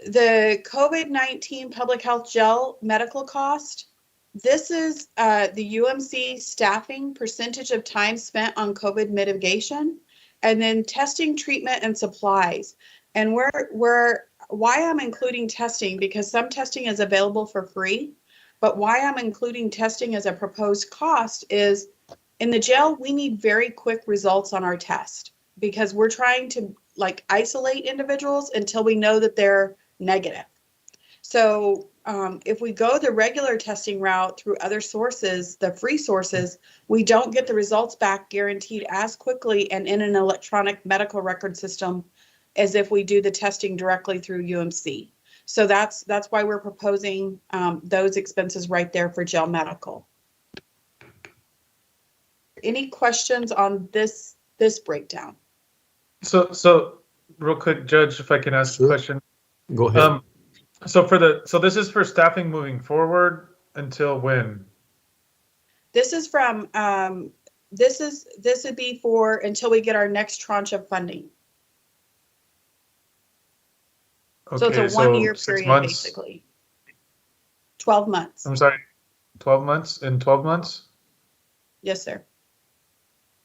the COVID-19 public health gel medical cost, this is the UMC staffing percentage of time spent on COVID mitigation, and then testing, treatment, and supplies. And why I'm including testing, because some testing is available for free, but why I'm including testing as a proposed cost is in the jail, we need very quick results on our test because we're trying to isolate individuals until we know that they're negative. So if we go the regular testing route through other sources, the free sources, we don't get the results back guaranteed as quickly and in an electronic medical record system as if we do the testing directly through UMC. So that's why we're proposing those expenses right there for jail medical. Any questions on this breakdown? So real quick, Judge, if I can ask a question. Go ahead. So this is for staffing moving forward until when? This is from this would be for until we get our next tranche of funding. Okay, so it's a 1 year 6 period, months. basically. 12 months. I'm sorry, 12 months? In 12 months? Yes, sir.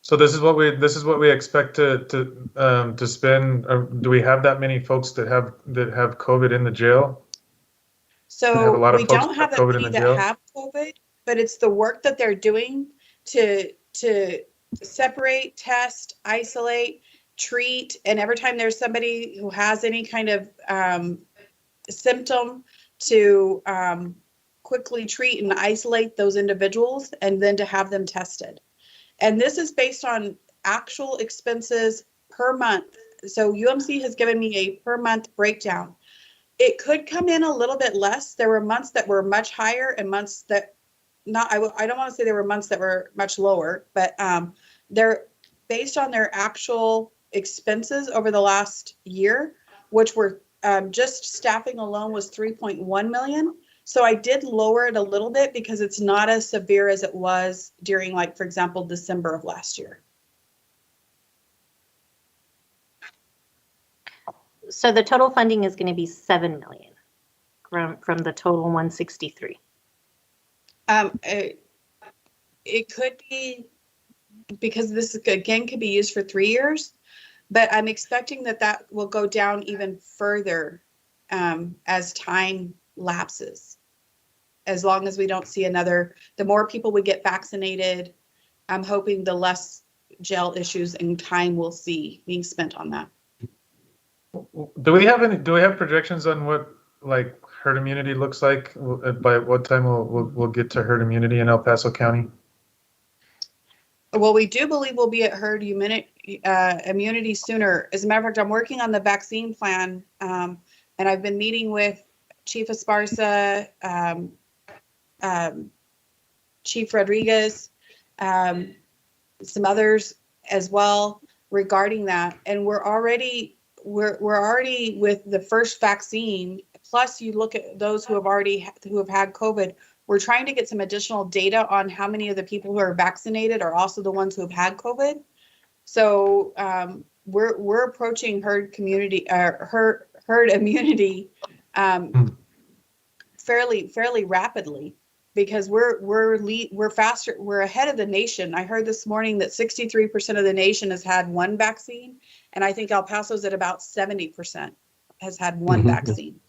So this is what we expect to spend. Do we have that many folks that have COVID in the jail? So we don't have that many that have COVID, but it's the work that they're doing to separate, test, isolate, treat, and every time there's somebody who has any kind of symptom, to quickly treat and isolate those individuals and then to have them tested. And this is based on actual expenses per month. So UMC has given me a per month breakdown. It could come in a little bit less. There were months that were much higher and months that I don't want to say there were months that were much lower, but they're based on their actual expenses over the last year, which were just staffing alone was 3.1 million. So I did lower it a little bit because it's not as severe as it was during, for example, December of last year. So the total funding is going to be 7 million from the total 163. It could be, because this again could be used for 3 years, but I'm expecting that will go down even further as time lapses. As long as we don't see the more people we get vaccinated, I'm hoping the less jail issues and time we'll see being spent on that. Do we have projections on what herd immunity looks like? By what time we'll get to herd immunity in El Paso County? Well, we do believe we'll be at herd immunity sooner. As a matter of fact, I'm working on the vaccine plan, and I've been meeting with Chief Esparza, Chief Rodriguez, some others as well regarding that. And we're already with the first vaccine. Plus, you look at those who have had COVID. We're trying to get some additional data on how many of the people who are vaccinated are also the ones who have had COVID. So we're approaching herd immunity fairly rapidly, because we're faster. We're ahead of the nation. I heard this morning that 63% of the nation has had one vaccine, and I think El Paso's at about 70% has had one vaccine.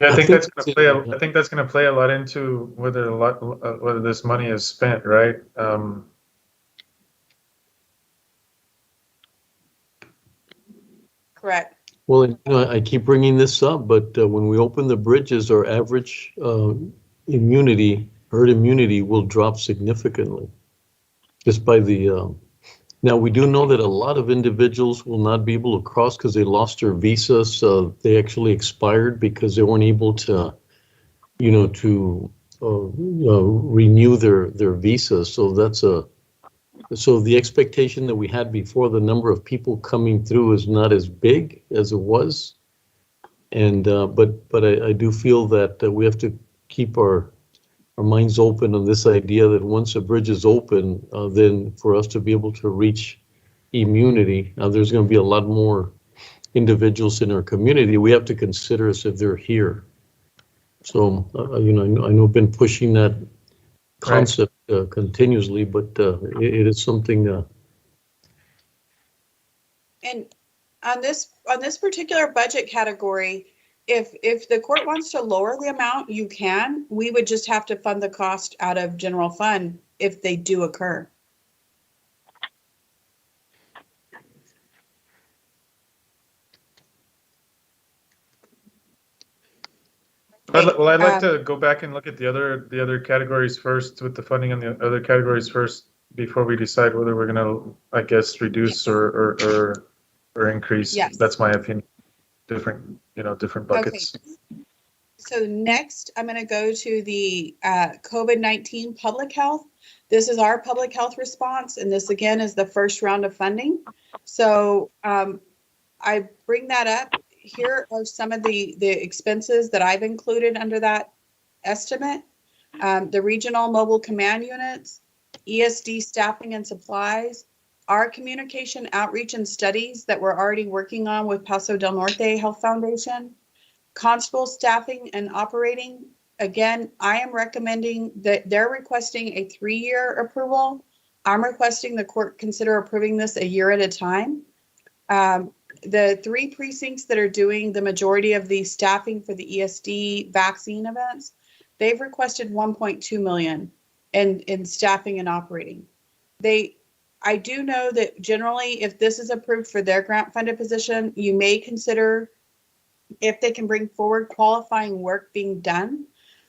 Yeah, I think that's going to play. it's- I think that's going to play a lot into whether this money is spent, right? Correct. Well, I keep bringing this up, but when we open the bridges, our average herd immunity will drop significantly. Just by the now we do know that a lot of individuals will not be able to cross because they lost their visas. So they actually expired because they weren't able to, renew their visas. So the expectation that we had before, the number of people coming through is not as big as it was. And but I do feel that we have to keep our minds open on this idea that once a bridge is open, then for us to be able to reach immunity, there's going to be a lot more individuals in our community we have to consider as if they're here. So, I know I've been pushing that concept continuously, but it is something. And on this particular budget category, if the court wants to lower the amount, you can. We would just have to fund the cost out of general fund if they do occur. Well, I'd like to go back and look at the other categories first, with the funding on the other categories first, before we decide whether we're going to, I guess, reduce or increase. Yes. That's my opinion. Different buckets. Okay. So next, I'm going to go to the COVID-19 public health. This is our public health response, and this again is the first round of funding. So I bring that up. Here are some of the expenses that I've included under that estimate. The regional mobile command units, ESD staffing and supplies, our communication outreach and studies that we're already working on with Paso del Norte Health Foundation, constable staffing and operating. Again, I am recommending that they're requesting a 3-year approval. I'm requesting the court consider approving this a year at a time. The 3 precincts that are doing the majority of the staffing for the ESD vaccine events, they've requested $1.2 million in staffing and operating. I do know that generally, if this is approved for their grant funded position, you may consider if they can bring forward qualifying work being done.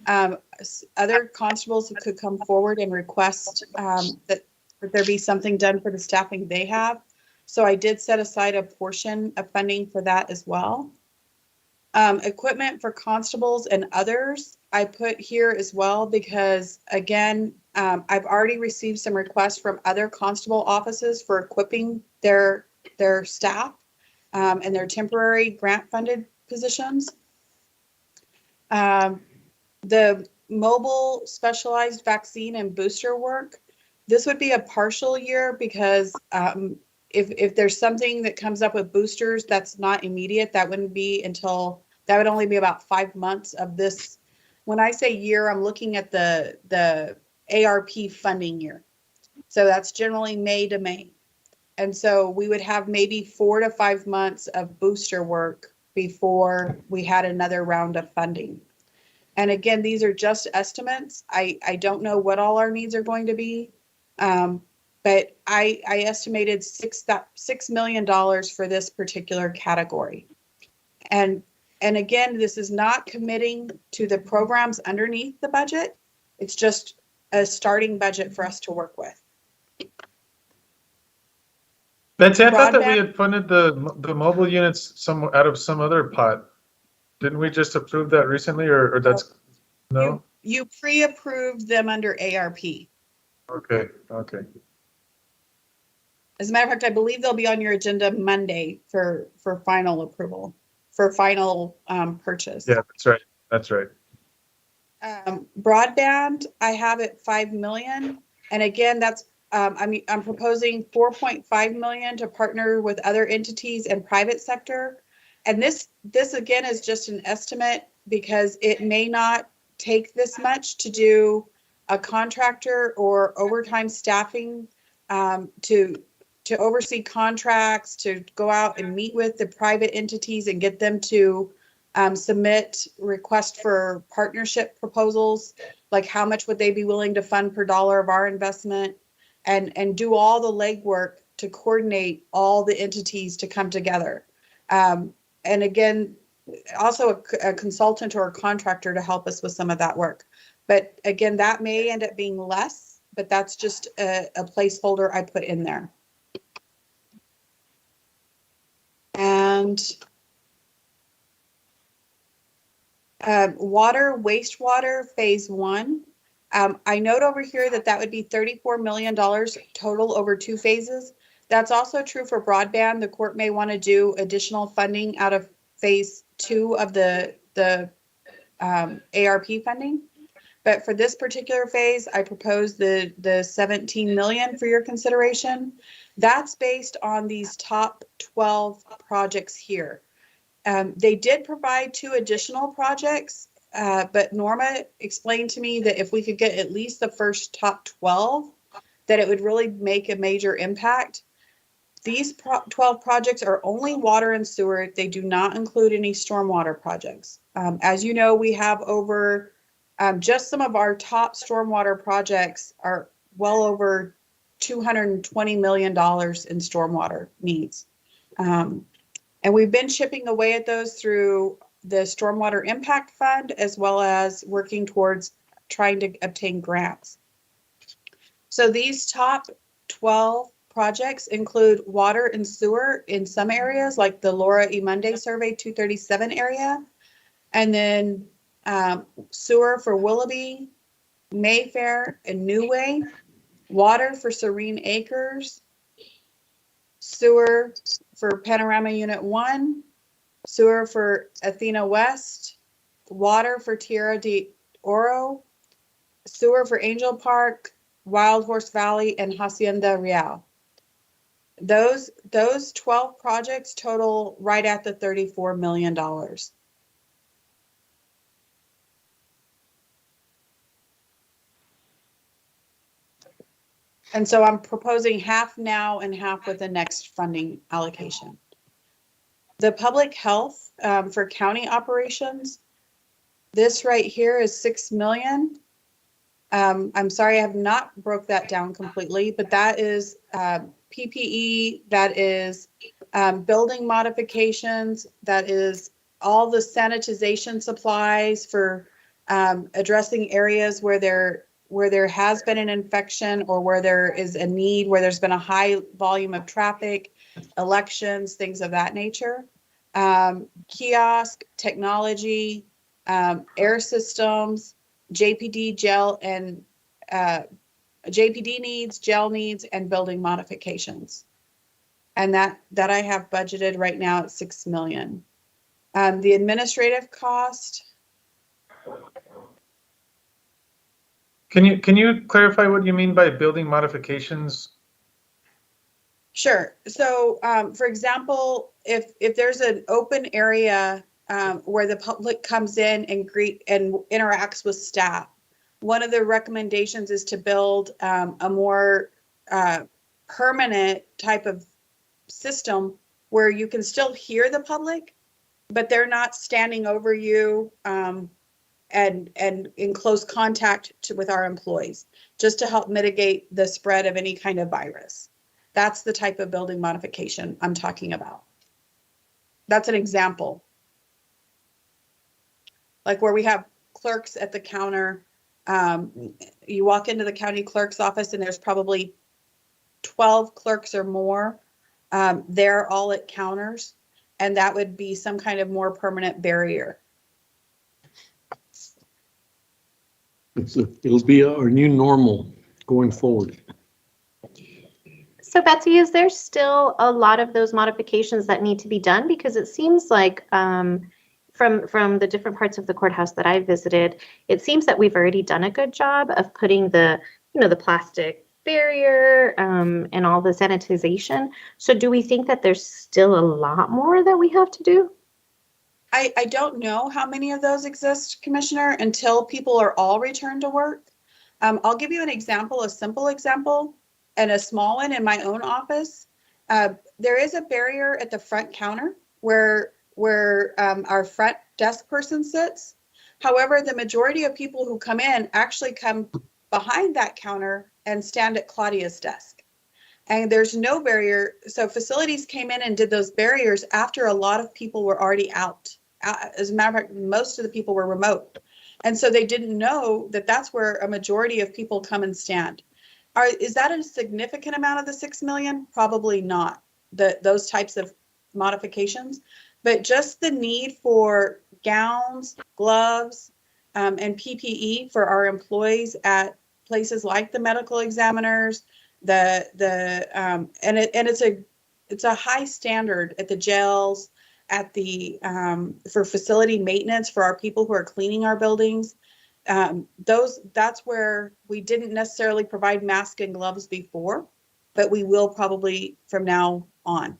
Other constables could come forward and request that there be something done for the staffing they have. So I did set aside a portion of funding for that as well. Equipment for constables and others, I put here as well because, again, I've already received some requests from other constable offices for equipping their staff and their temporary grant-funded positions. The mobile specialized vaccine and booster work, this would be a partial year because if there's something that comes up with boosters that's not immediate, that would only be about 5 months of this. When I say year, I'm looking at the ARP funding year. So that's generally May to May. And so we would have maybe 4 to 5 months of booster work before we had another round of funding. And again, these are just estimates. I don't know what all our needs are going to be. But I estimated $6 million for this particular category. And again, this is not committing to the programs underneath the budget. It's just a starting budget for us to work with. Betsy, I thought that we had funded the mobile units out of some other pot. Didn't we just approve that recently, or that's no? You pre-approved them under ARP. Okay. As a matter of fact, I believe they'll be on your agenda Monday for final approval, for final purchase. Yeah, that's right. Broadband, I have it $5 million, and again, that's I'm proposing $4.5 million to partner with other entities and private sector, and this again is just an estimate because it may not take this much to do a contractor or overtime staffing to oversee contracts, to go out and meet with the private entities and get them to submit request for partnership proposals, like how much would they be willing to fund per dollar of our investment, and do all the legwork to coordinate all the entities to come together. And again, also a consultant or a contractor to help us with some of that work. But again, that may end up being less, but that's just a placeholder I put in there. And water, wastewater, phase 1. I note over here that would be $34 million total over 2 phases. That's also true for broadband. The court may want to do additional funding out of phase 2 of the ARP funding. But for this particular phase, I propose the 17 million for your consideration. That's based on these top 12 projects here. They did provide 2 additional projects, but Norma explained to me that if we could get at least the first top 12, that it would really make a major impact. These 12 projects are only water and sewer. They do not include any stormwater projects. As you know, we have over, just some of our top stormwater projects are well over $220 million in stormwater needs. And we've been chipping away at those through the Stormwater Impact Fund, as well as working towards trying to obtain grants. So these top 12 projects include water and sewer in some areas, like the Laura E. Monday Survey 237 area, and then sewer for Willoughby, Mayfair, and New Way, water for Serene Acres, sewer for Panorama Unit 1, sewer for Athena West, water for Tierra de Oro, sewer for Angel Park, Wild Horse Valley, and Hacienda Real. Those 12 projects total right at the $34 million. And so I'm proposing half now and half with the next funding allocation. The public health for county operations, this right here is $6 million. I'm sorry, I have not broke that down completely, but that is PPE, that is building modifications, that is all the sanitization supplies for addressing areas where there has been an infection or where there is a need, where there's been a high volume of traffic, elections, things of that nature. Kiosk, technology, air systems, JPD, gel, and JPD needs, gel needs, and building modifications. And that I have budgeted right now at $6 million. The administrative cost. Can you clarify what you mean by building modifications? Sure. So, for example, if there's an open area where the public comes in and interacts with staff, one of the recommendations is to build a more permanent type of system where you can still hear the public, but they're not standing over you and in close contact with our employees, just to help mitigate the spread of any kind of virus. That's the type of building modification I'm talking about. That's an example. Like where we have clerks at the counter. You walk into the county clerk's office and there's probably 12 clerks or more. They're all at counters, and that would be some kind of more permanent barrier. It'll be our new normal going forward. So Betsy, is there still a lot of those modifications that need to be done? Because it seems like from the different parts of the courthouse that I visited, it seems that we've already done a good job of putting the plastic barrier and all the sanitization. So do we think that there's still a lot more that we have to do? I don't know how many of those exist, Commissioner, until people are all returned to work. I'll give you an example, a simple example, and a small one in my own office. There is a barrier at the front counter where our front desk person sits. However, the majority of people who come in actually come behind that counter and stand at Claudia's desk. And there's no barrier. So facilities came in and did those barriers after a lot of people were already out. As a matter of fact, most of the people were remote. And so they didn't know that that's where a majority of people come and stand. Is that a significant amount of the 6 million? Probably not, those types of modifications, but just the need for gowns, gloves, and PPE for our employees at places like the medical examiners, and it's a high standard at the jails, at the for facility maintenance for our people who are cleaning our buildings. That's where we didn't necessarily provide masks and gloves before, but we will probably from now on.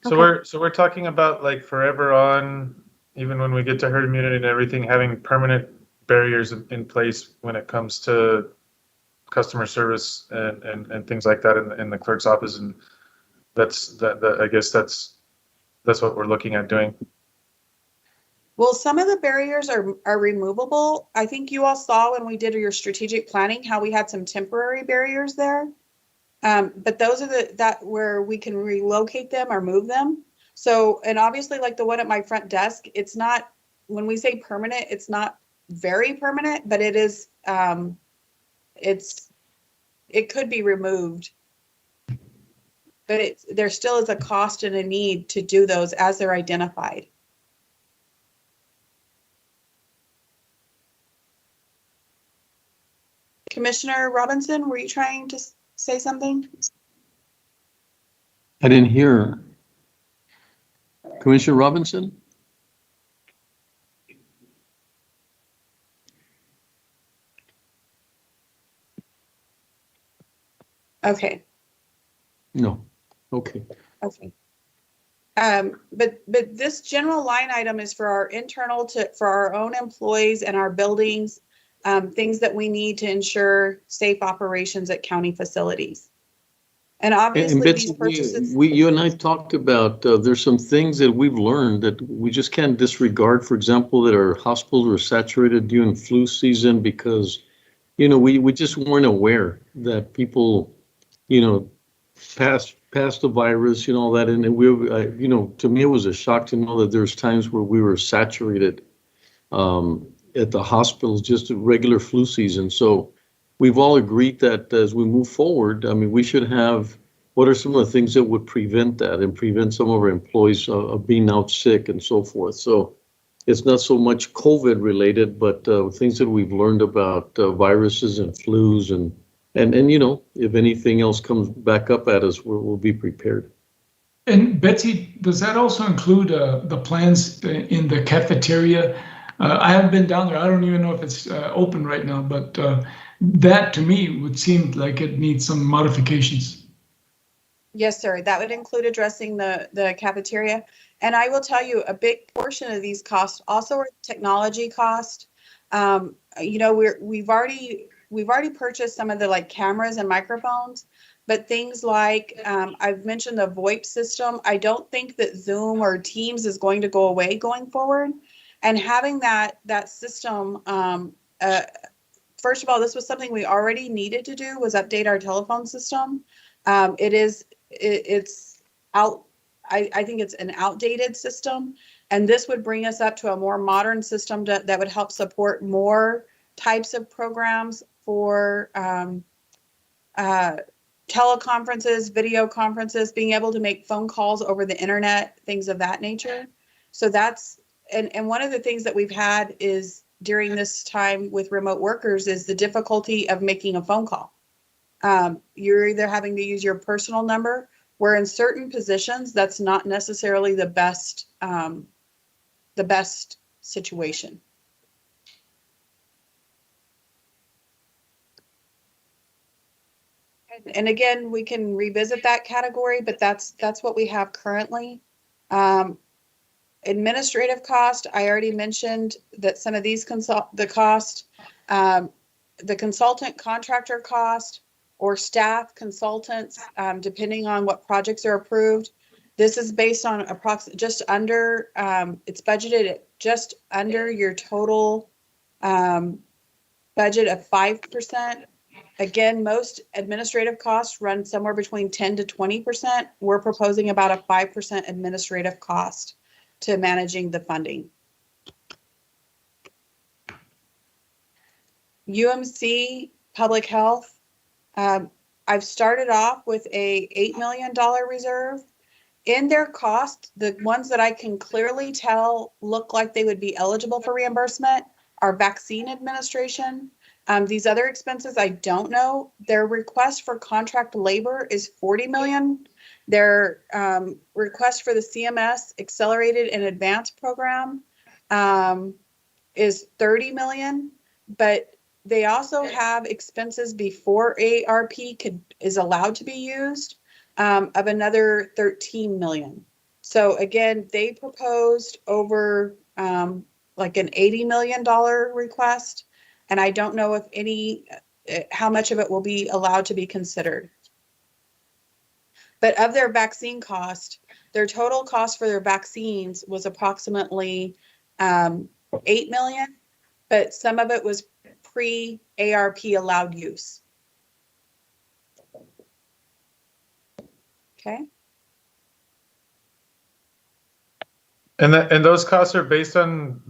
So we're talking about like forever on, even when we get to herd immunity and everything, having permanent barriers in place when it comes to customer service and things like that in the clerk's office, and I guess that's what we're looking at doing. Well, some of the barriers are removable. I think you all saw when we did your strategic planning how we had some temporary barriers there. But those are where we can relocate them or move them. So, and obviously like the one at my front desk, it's not, when we say permanent, it's not very permanent, but it is, it could be removed. But there still is a cost and a need to do those as they're identified. Commissioner Robinson, were you trying to say something? I didn't hear. Commissioner Robinson? Okay. No. Okay. Okay. But this general line item is for our internal for our own employees and our buildings, things that we need to ensure safe operations at county facilities. And obviously Betsy, these purchases. you and I talked about there's some things that we've learned that we just can't disregard. For example, that our hospitals were saturated during flu season because, we just weren't aware that people, passed the virus, all that. And to me, it was a shock to know that there's times where we were saturated at the hospitals, just a regular flu season. So we've all agreed that as we move forward, we should have, what are some of the things that would prevent that and prevent some of our employees of being out sick and so forth. So it's not so much COVID related, but things that we've learned about viruses and flus and if anything else comes back up at us, we'll be prepared. And Betsy, does that also include the plans in the cafeteria? I haven't been down there. I don't even know if it's open right now, but that to me would seem like it needs some modifications. Yes, sir. That would include addressing the cafeteria. And I will tell you, a big portion of these costs also are technology cost. We've already purchased some of the like cameras and microphones, but things like I've mentioned the VoIP system. I don't think that Zoom or Teams is going to go away going forward. And having that system, first of all, this was something we already needed to do, was update our telephone system. It's out. I think it's an outdated system, and this would bring us up to a more modern system that would help support more types of programs for teleconferences, video conferences, being able to make phone calls over the internet, things of that nature. So that's, and one of the things that we've had is during this time with remote workers is the difficulty of making a phone call. You're either having to use your personal number, where in certain positions, that's not necessarily the best situation. And again, we can revisit that category, but that's what we have currently. Administrative cost, I already mentioned that some of these the consultant contractor cost or staff consultants, depending on what projects are approved. This is based on just under, it's budgeted at just under your total budget of 5%. Again, most administrative costs run somewhere between 10 to 20%. We're proposing about a 5% administrative cost to managing the funding. UMC Public Health, I've started off with a $8 million reserve. In their cost, the ones that I can clearly tell look like they would be eligible for reimbursement are vaccine administration. These other expenses, I don't know. Their request for contract labor is $40 million. Their request for the CMS Accelerated and Advanced program is $30 million, but they also have expenses before ARP is allowed to be used of another $13 million. So again, they proposed over like an $80 million request. And I don't know if how much of it will be allowed to be considered. But of their vaccine cost, their total cost for their vaccines was approximately $8 million, but some of it was pre-ARP allowed use. Okay. And those costs are based on,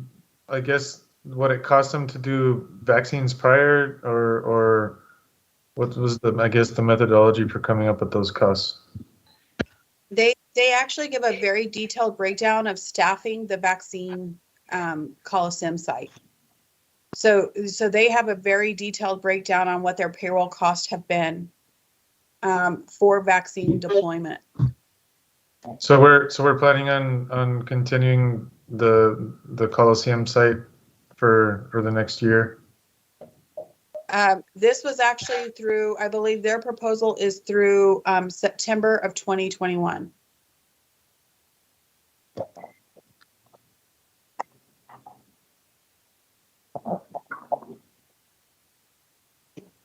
I guess, what it cost them to do vaccines prior, or what was the methodology for coming up with those costs? They actually give a very detailed breakdown of staffing the vaccine Coliseum site. So they have a very detailed breakdown on what their payroll costs have been for vaccine deployment. So we're planning on continuing the Coliseum site for the next year. This was actually through, I believe their proposal is through September of 2021.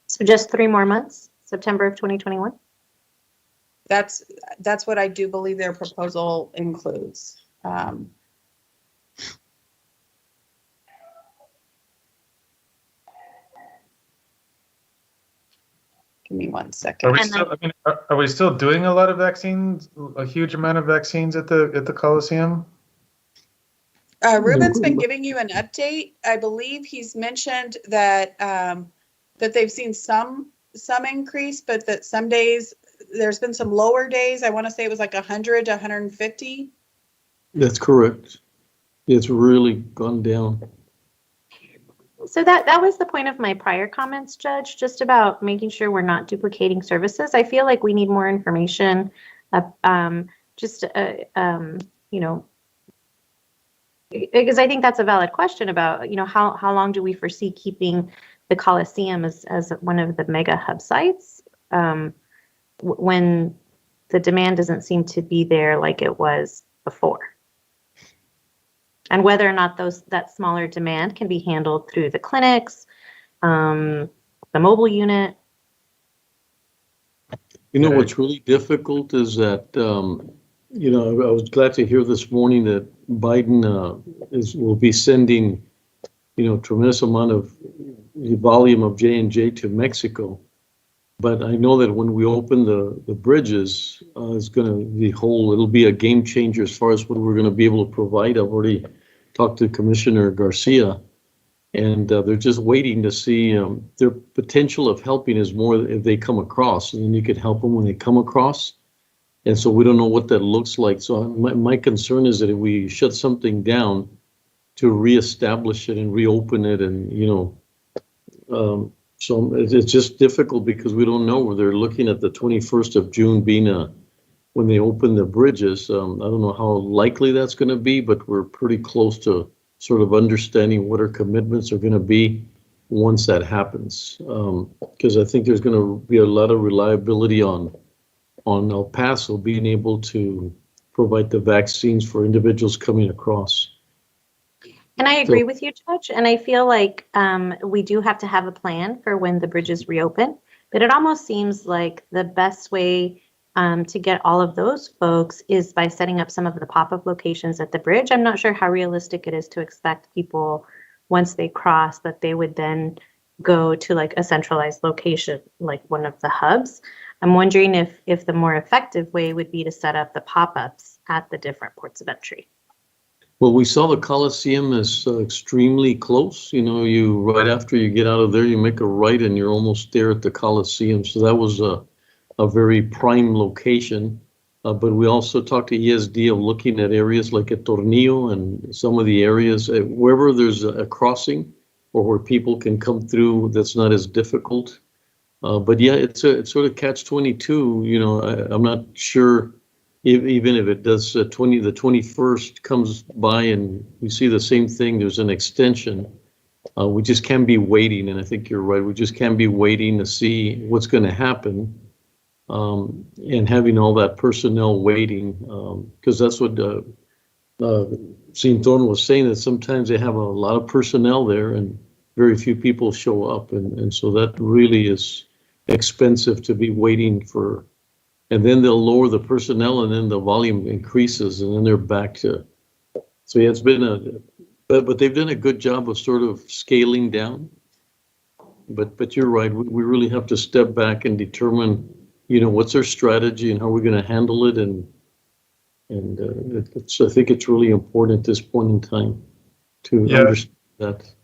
So just 3 more months, September of 2021? That's what I do believe their proposal includes. Give me 1 second. Are we still doing a lot of vaccines, a huge amount of vaccines at the Coliseum? Ruben's been giving you an update. I believe he's mentioned that that they've seen some increase, but that some days there's been some lower days. I want to say it was like 100 to 150. That's correct. It's really gone down. So that was the point of my prior comments, Judge, just about making sure we're not duplicating services. I feel like we need more information, you know, because I think that's a valid question about, you know, how long do we foresee keeping the Coliseum as one of the mega hub sites when the demand doesn't seem to be there like it was before? And whether or not that smaller demand can be handled through the clinics, the mobile unit. You know, what's really difficult is that, you know, I was glad to hear this morning that Biden will be sending, you know, tremendous amount of the volume of J&J to Mexico. But I know that when we open the bridges, it's going to be it'll be a game changer as far as what we're going to be able to provide. I've already talked to Commissioner Garcia, and they're just waiting to see their potential of helping is more if they come across, and then you could help them when they come across. And so we don't know what that looks like. So my concern is that if we shut something down to reestablish it and reopen it, and, you know, so it's just difficult because we don't know. They're looking at the 21st of June being when they open the bridges. I don't know how likely that's going to be, but we're pretty close to sort of understanding what our commitments are going to be once that happens. Because I think there's going to be a lot of reliability on El Paso being able to provide the vaccines for individuals coming across. And I agree with you, Judge. And I feel like we do have to have a plan for when the bridges reopen. But it almost seems like the best way to get all of those folks is by setting up some of the pop-up locations at the bridge. I'm not sure how realistic it is to expect people, once they cross, that they would then go to like a centralized location, like one of the hubs. I'm wondering if the more effective way would be to set up the pop-ups at the different ports of entry. Well, we saw the Coliseum as extremely close. You know, you right after you get out of there, you make a right and you're almost there at the Coliseum. So that was a very prime location. But we also talked to ESD of looking at areas like at Tornillo and some of the areas, wherever there's a crossing or where people can come through that's not as difficult. But yeah, it's sort of catch-22. You know, I'm not sure even if it does the 21st comes by and we see the same thing, there's an extension. We just can't be waiting, and I think you're right. We just can't be waiting to see what's going to happen, and having all that personnel waiting, because that's what Sinton was saying, that sometimes they have a lot of personnel there and very few people show up, and so that really is expensive to be waiting for. And then they'll lower the personnel, and then the volume increases, and then they're back to. So yeah, it's been but they've done a good job of sort of scaling down. But you're right. We really have to step back and determine, you know, what's our strategy and how we're going to handle it, and I think it's really important at this point in time to understand that.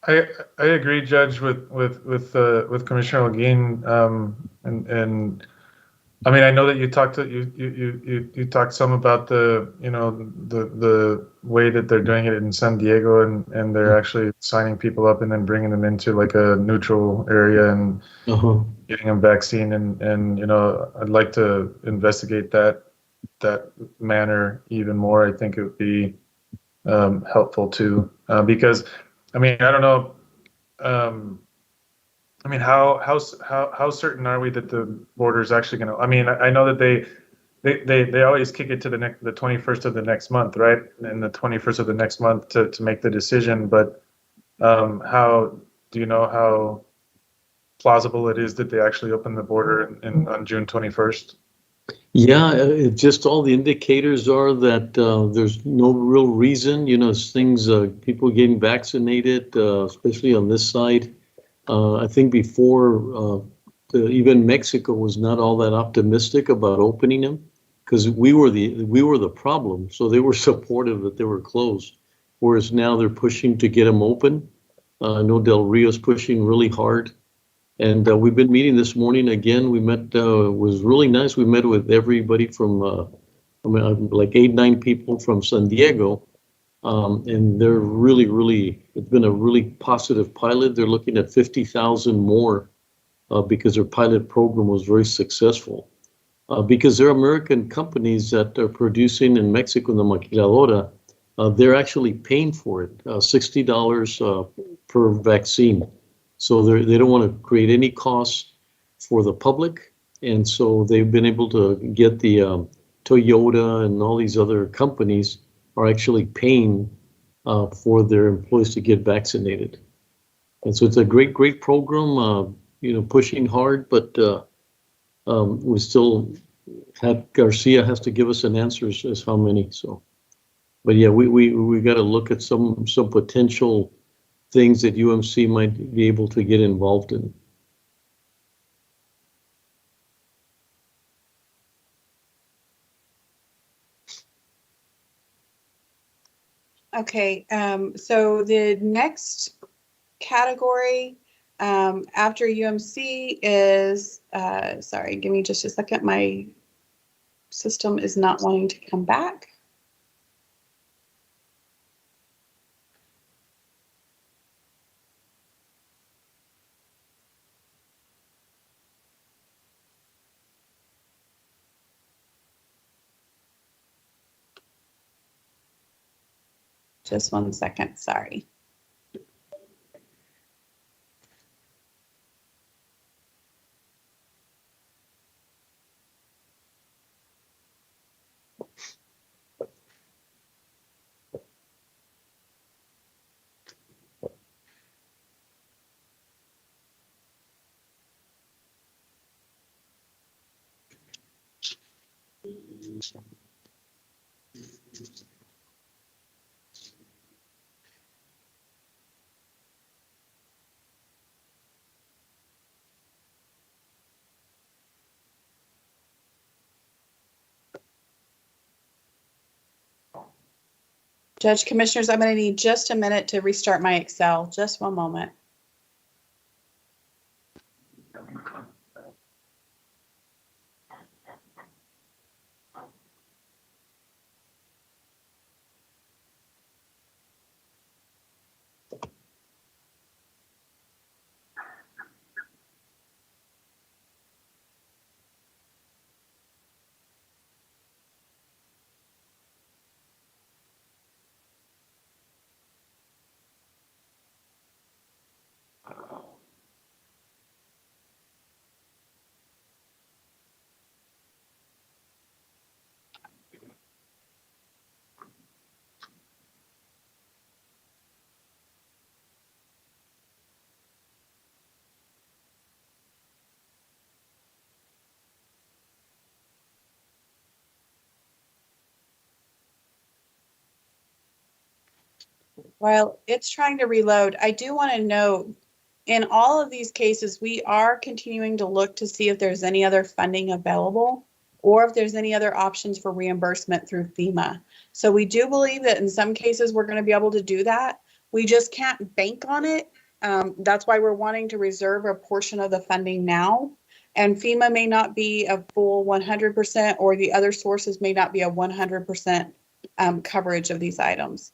I agree, Judge, with Commissioner Holguin, and I mean, I know that you talked some about the way that they're doing it in San Diego, and they're actually signing people up and then bringing them into like a neutral area and getting them vaccine, and you know, I'd like to investigate that manner even more. I think it would be helpful too, because I mean, I don't know. I mean, how certain are we that the border is actually going to? I mean, I know that they always kick it to the 21st of the next month, right? And the 21st of the next month to make the decision. But how do you know how plausible it is that they actually open the border on June 21st? Yeah, just all the indicators are that there's no real reason. You know, things, people getting vaccinated, especially on this side. I think before, even Mexico was not all that optimistic about opening them, because we were the problem. So they were supportive that they were closed, whereas now they're pushing to get them open. I know Del Rio's pushing really hard. And we've been meeting this morning again. We met, it was really nice. We met with everybody from like 8-9 people from San Diego. And they're really, it's been a really positive pilot. They're looking at 50,000 more because their pilot program was very successful. Because they're American companies that are producing in Mexico, in the maquiladora, they're actually paying for it, $60 per vaccine. So they don't want to create any costs for the public. And so they've been able to get the Toyota and all these other companies are actually paying for their employees to get vaccinated. And so it's a great program, you know, pushing hard, but we still have, Garcia has to give us an answer as how many, so. But yeah, we got to look at some potential things that UMC might be able to get involved in. Okay, so the next category after UMC is, sorry, give me just a second. My system is not wanting to come back. Just 1 second, sorry. Judge, Commissioners, I'm going to need just a minute to restart my Excel. Just one moment. While it's trying to reload, I do want to note, in all of these cases, we are continuing to look to see if there's any other funding available or if there's any other options for reimbursement through FEMA. So we do believe that in some cases we're going to be able to do that. We just can't bank on it. That's why we're wanting to reserve a portion of the funding now. And FEMA may not be a full 100%, or the other sources may not be a 100% coverage of these items.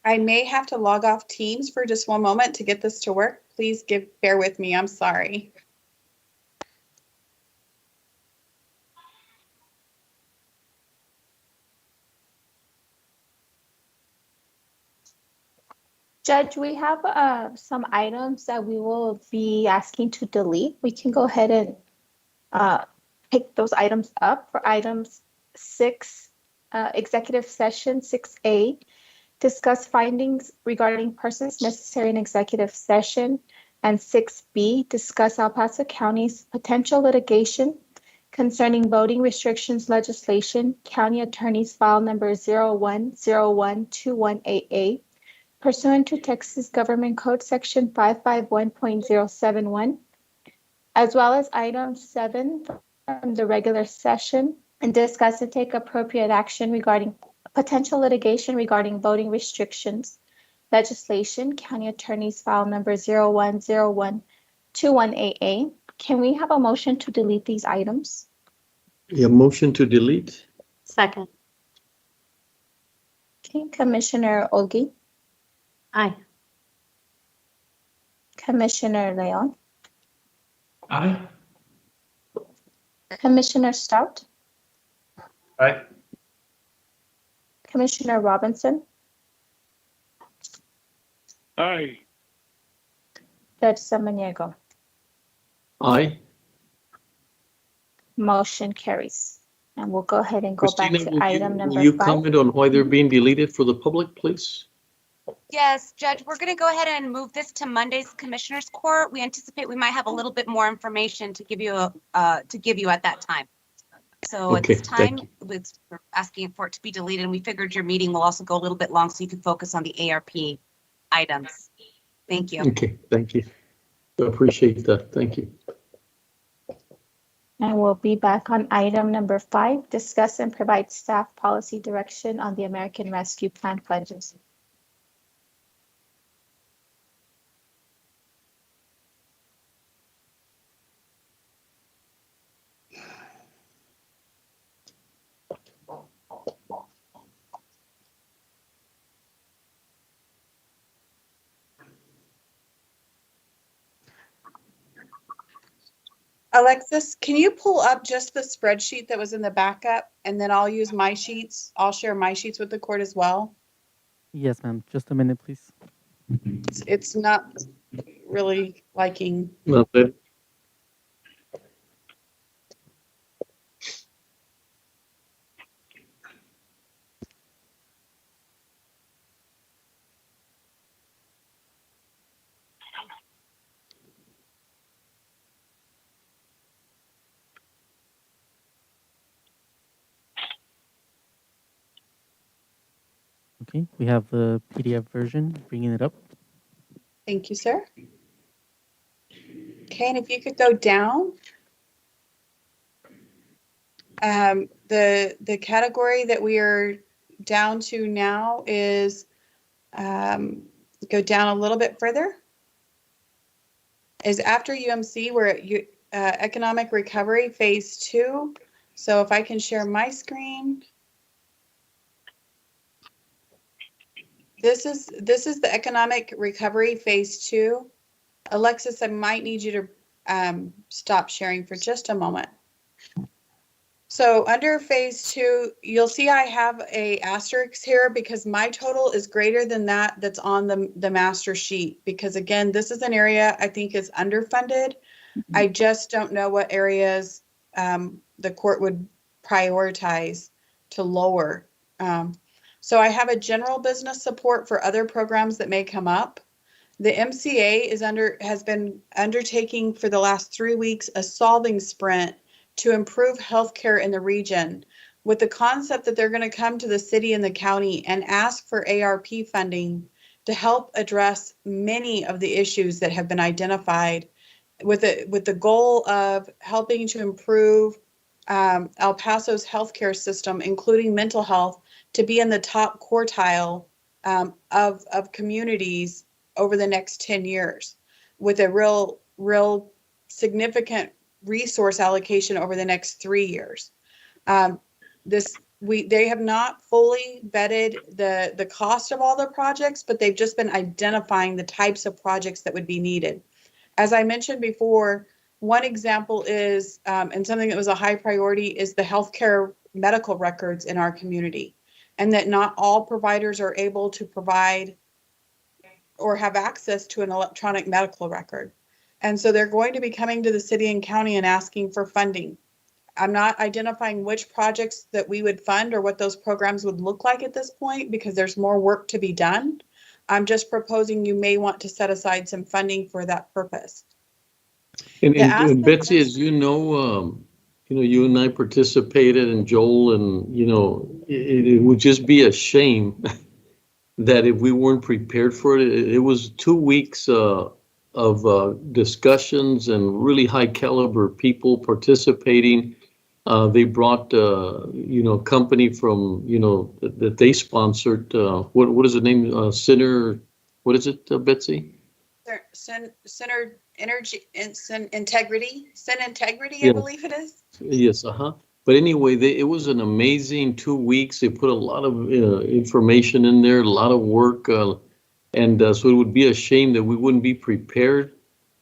I may have to log off Teams for just one moment to get this to work. Please bear with me. I'm sorry. Judge, we have some items that we will be asking to delete. We can go ahead and pick those items up. For items 6, executive session 6A, discuss findings regarding persons necessary in executive session. And 6B, discuss El Paso County's potential litigation concerning voting restrictions legislation, County Attorney's File Number 01012188, pursuant to Texas Government Code Section 551.071, as well as item 7 from the regular session, and discuss and take appropriate action regarding potential litigation regarding voting restrictions legislation, County Attorney's File Number 01012188. Can we have a motion to delete these items? Yeah, motion to delete. Second. Okay, Commissioner Olgi, Aye. Commissioner Leon, Aye. Commissioner Stout, Aye. Commissioner Robinson, Aye. Judge Samaniego. Aye. Motion carries. And we'll go ahead and go back Christina, to item number will you 5. comment on why they're being deleted for the public, please? Yes, Judge, we're going to go ahead and move this to Monday's Commissioners Court. We anticipate we might have a little bit more information to give you at that time. So Okay, it's time, we're asking for it to be deleted, and we figured your meeting will also go a little bit long so you can focus on the ARP items. Thank you. Okay, thank you. I appreciate that. Thank you. And we'll be back on item number 5, discuss and provide staff policy direction on the American Rescue Plan pledges. Alexis, can you pull up just the spreadsheet that was in the backup, and then I'll use my sheets. I'll share my sheets with the court as well. Yes, ma'am. Just a minute, please. It's not really liking. Not bad. Okay, we have the PDF version, bringing it up. Thank you, sir. Okay, and if you could go down. The category that we are down to now is, go down a little bit further, is after UMC, we're at Economic Recovery Phase 2. So if I can share my screen. This is the Economic Recovery Phase 2. Alexis, I might need you to stop sharing for just a moment. So under Phase 2, you'll see I have a asterisk here because my total is greater than that's on the master sheet. Because again, this is an area I think is underfunded. I just don't know what areas the court would prioritize to lower. So I have a general business support for other programs that may come up. The MCA has been undertaking for the last 3 weeks a solving sprint to improve healthcare in the region, with the concept that they're going to come to the city and the county and ask for ARP funding to help address many of the issues that have been identified, with the goal of helping to improve El Paso's healthcare system, including mental health, to be in the top quartile of communities over the next 10 years, with a real significant resource allocation over the next 3 years. They have not fully vetted the cost of all the projects, but they've just been identifying the types of projects that would be needed. As I mentioned before, one example is, and something that was a high priority, is the healthcare medical records in our community, and that not all providers are able to provide or have access to an electronic medical record. And so they're going to be coming to the city and county and asking for funding. I'm not identifying which projects that we would fund or what those programs would look like at this point, because there's more work to be done. I'm just proposing you may want to set aside some funding for that purpose. And Betsy, as you know, you and I participated, and Joel, and it would just be a shame that if we weren't prepared for it. It was 2 weeks of discussions and really high caliber people participating. They brought company from that they sponsored. What is the name? Center. What is it, Betsy? Center Energy and Integrity. Integrity, Yeah. I believe it is. Yes. But anyway, it was an amazing 2 weeks. They put a lot of information in there, a lot of work. And so it would be a shame that we wouldn't be prepared,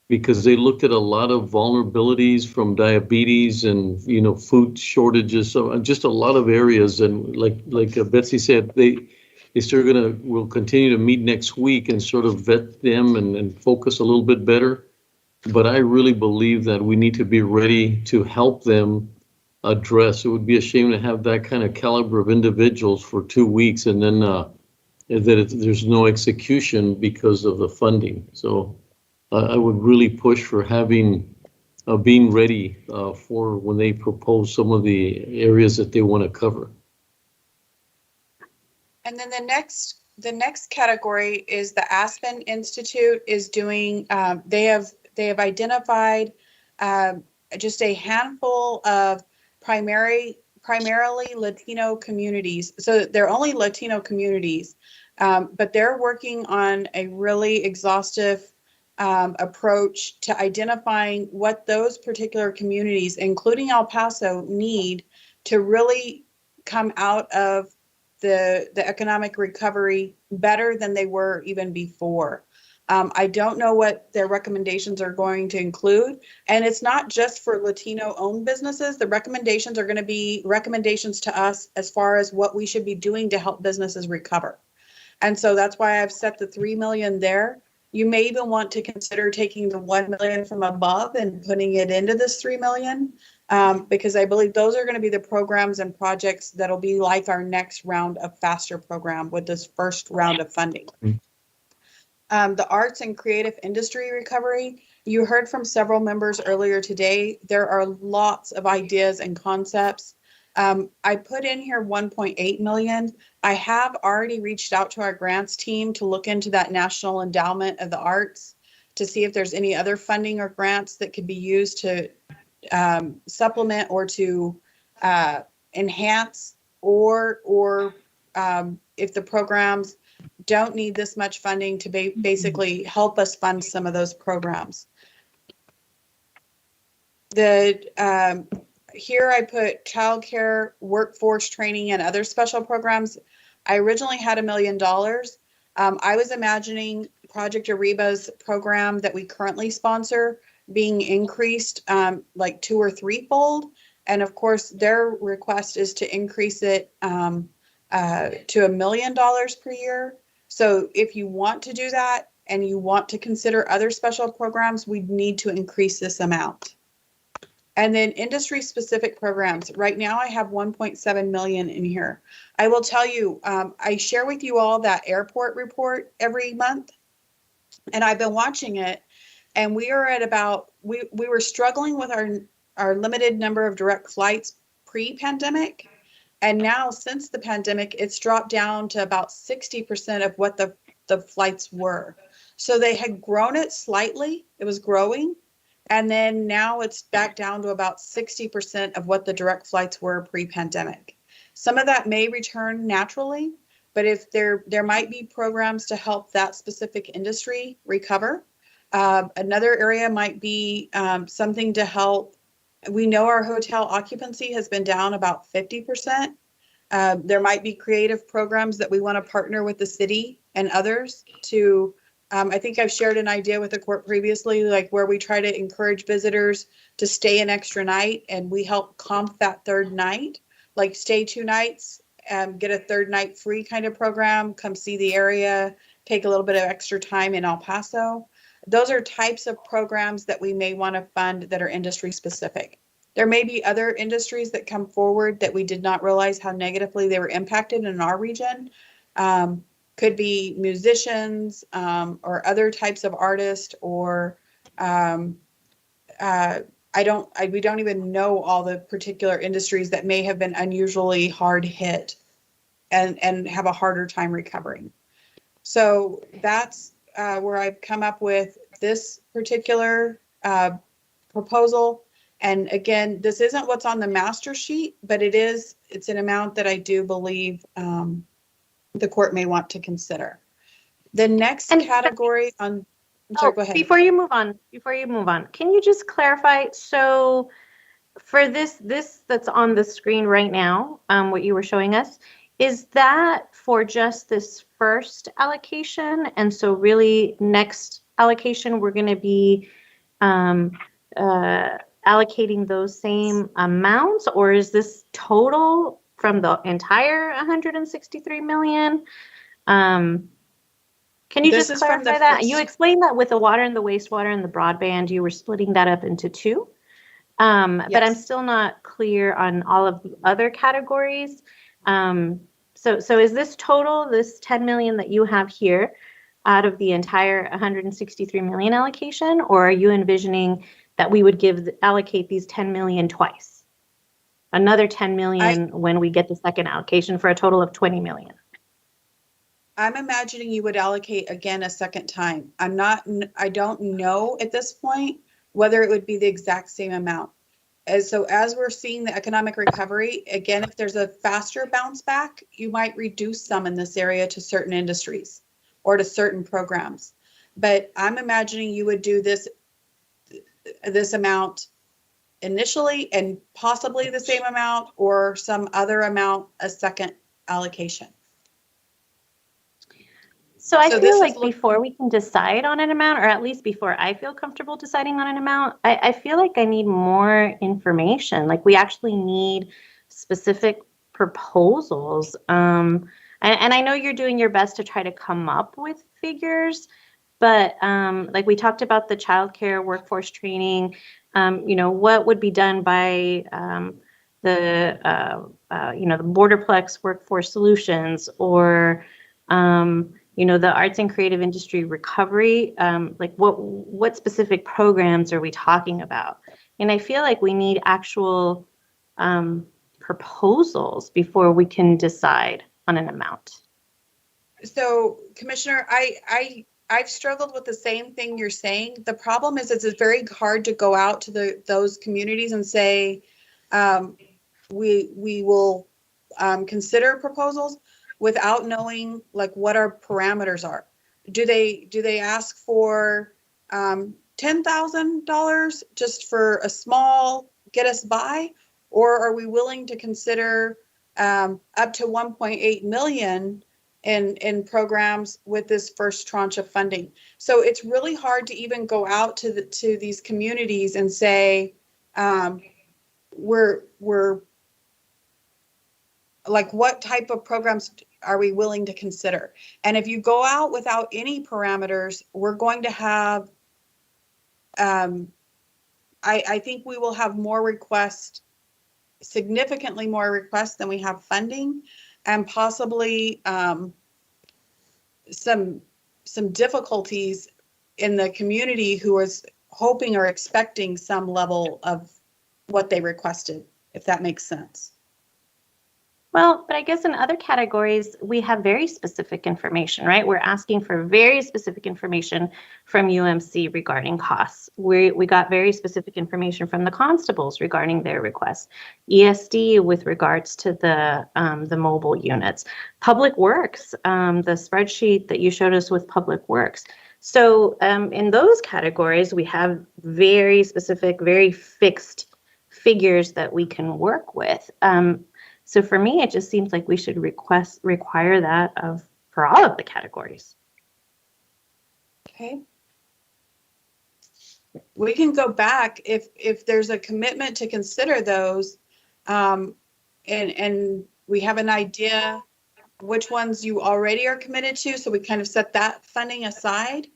because they looked at a lot of vulnerabilities from diabetes and, food shortages. So just a lot of areas. And like Betsy said, we'll continue to meet next week and sort of vet them and focus a little bit better. But I really believe that we need to be ready to help them address. It would be a shame to have that kind of caliber of individuals for 2 weeks and then there's no execution because of the funding. So I would really push for being ready for when they propose some of the areas that they want to cover. And then the next category is the Aspen Institute is doing. They have identified just a handful of primarily Latino communities. So they're only Latino communities, but they're working on a really exhaustive approach to identifying what those particular communities, including El Paso, need to really come out of the economic recovery better than they were even before. I don't know what their recommendations are going to include, and it's not just for Latino-owned businesses. The recommendations are going to be recommendations to us as far as what we should be doing to help businesses recover. And so that's why I've set the $3 million there. You may even want to consider taking the $1 million from above and putting it into this $3 million, because I believe those are going to be the programs and projects that'll be like our next round of FASTER program with this first round of funding. The arts and creative industry recovery. You heard from several members earlier today. There are lots of ideas and concepts. I put in here 1.8 million. I have already reached out to our grants team to look into that National Endowment of the Arts to see if there's any other funding or grants that could be used to supplement or to enhance or if the programs don't need this much funding to basically help us fund some of those programs. Here I put childcare, workforce training, and other special programs. I originally had $1 million. I was imagining Project Ariba's program that we currently sponsor being increased like 2 or 3-fold. And of course, their request is to increase it to $1 million per year. So if you want to do that and you want to consider other special programs, we need to increase this amount. And then industry specific programs. Right now I have 1.7 million in here. I will tell you, I share with you all that airport report every month, and I've been watching it, and we are at about, we were struggling with our limited number of direct flights pre-pandemic. And now since the pandemic, it's dropped down to about 60% of what the flights were. So they had grown it slightly, it was growing. And then now it's back down to about 60% of what the direct flights were pre-pandemic. Some of that may return naturally, but if there might be programs to help that specific industry recover. Another area might be something to help. We know our hotel occupancy has been down about 50%. There might be creative programs that we want to partner with the city and others to I think I've shared an idea with the court previously, like where we try to encourage visitors to stay an extra night and we help comp that third night, like stay 2 nights, get a third night free kind of program, come see the area, take a little bit of extra time in El Paso. Those are types of programs that we may want to fund that are industry specific. There may be other industries that come forward that we did not realize how negatively they were impacted in our region. Could be musicians or other types of artists, or we don't even know all the particular industries that may have been unusually hard hit and have a harder time recovering. So that's where I've come up with this particular proposal. And again, this isn't what's on the master sheet, but it's an amount that I do believe the court may want to consider. The next category on, sorry, go ahead. Before you move on, can you just clarify? So for this that's on the screen right now, what you were showing us, is that for just this first allocation? And so really next allocation, we're going to be allocating those same amounts, or is this total from the entire 163 million? Can you just clarify that? You explained that with the water and the wastewater and the broadband, you were splitting that up into 2. But I'm still not clear on all of the other categories. So is this total, this 10 million that you have here, out of the entire 163 million allocation, or are you envisioning that we would allocate these 10 million twice? Another 10 million when we get the second allocation for a total of 20 million. I'm imagining you would allocate again a second time. I don't know at this point whether it would be the exact same amount. So as we're seeing the economic recovery, again, if there's a faster bounce back, you might reduce some in this area to certain industries or to certain programs. But I'm imagining you would do this amount initially and possibly the same amount or some other amount, a second allocation. So I feel like before we can decide on an amount, or at least before I feel comfortable deciding on an amount, I feel like I need more information. Like we actually need specific proposals. And I know you're doing your best to try to come up with figures, but like we talked about the childcare workforce training, what would be done by the Borderplex Workforce Solutions, or the arts and creative industry recovery. Like what specific programs are we talking about? And I feel like we need actual proposals before we can decide on an amount. So, Commissioner, I've struggled with the same thing you're saying. The problem is it's very hard to go out to those communities and say, we will consider proposals without knowing like what our parameters are. Do they ask for $10,000 just for a small get us by, or are we willing to consider up to 1.8 million in programs with this first tranche of funding? So it's really hard to even go out to these communities and say we're like, what type of programs are we willing to consider? And if you go out without any parameters, we're going to have I think we will have more requests, significantly more requests than we have funding, and possibly some difficulties in the community who is hoping or expecting some level of what they requested, if that makes sense. Well, but I guess in other categories, we have very specific information, right? We're asking for very specific information from UMC regarding costs. We got very specific information from the constables regarding their requests. ESD with regards to the mobile units. Public Works, the spreadsheet that you showed us with Public Works. So in those categories, we have very specific, very fixed figures that we can work with. So for me, it just seems like we should require that for all of the categories. Okay. We can go back if there's a commitment to consider those, and we have an idea which ones you already are committed to, so we kind of set that funding aside,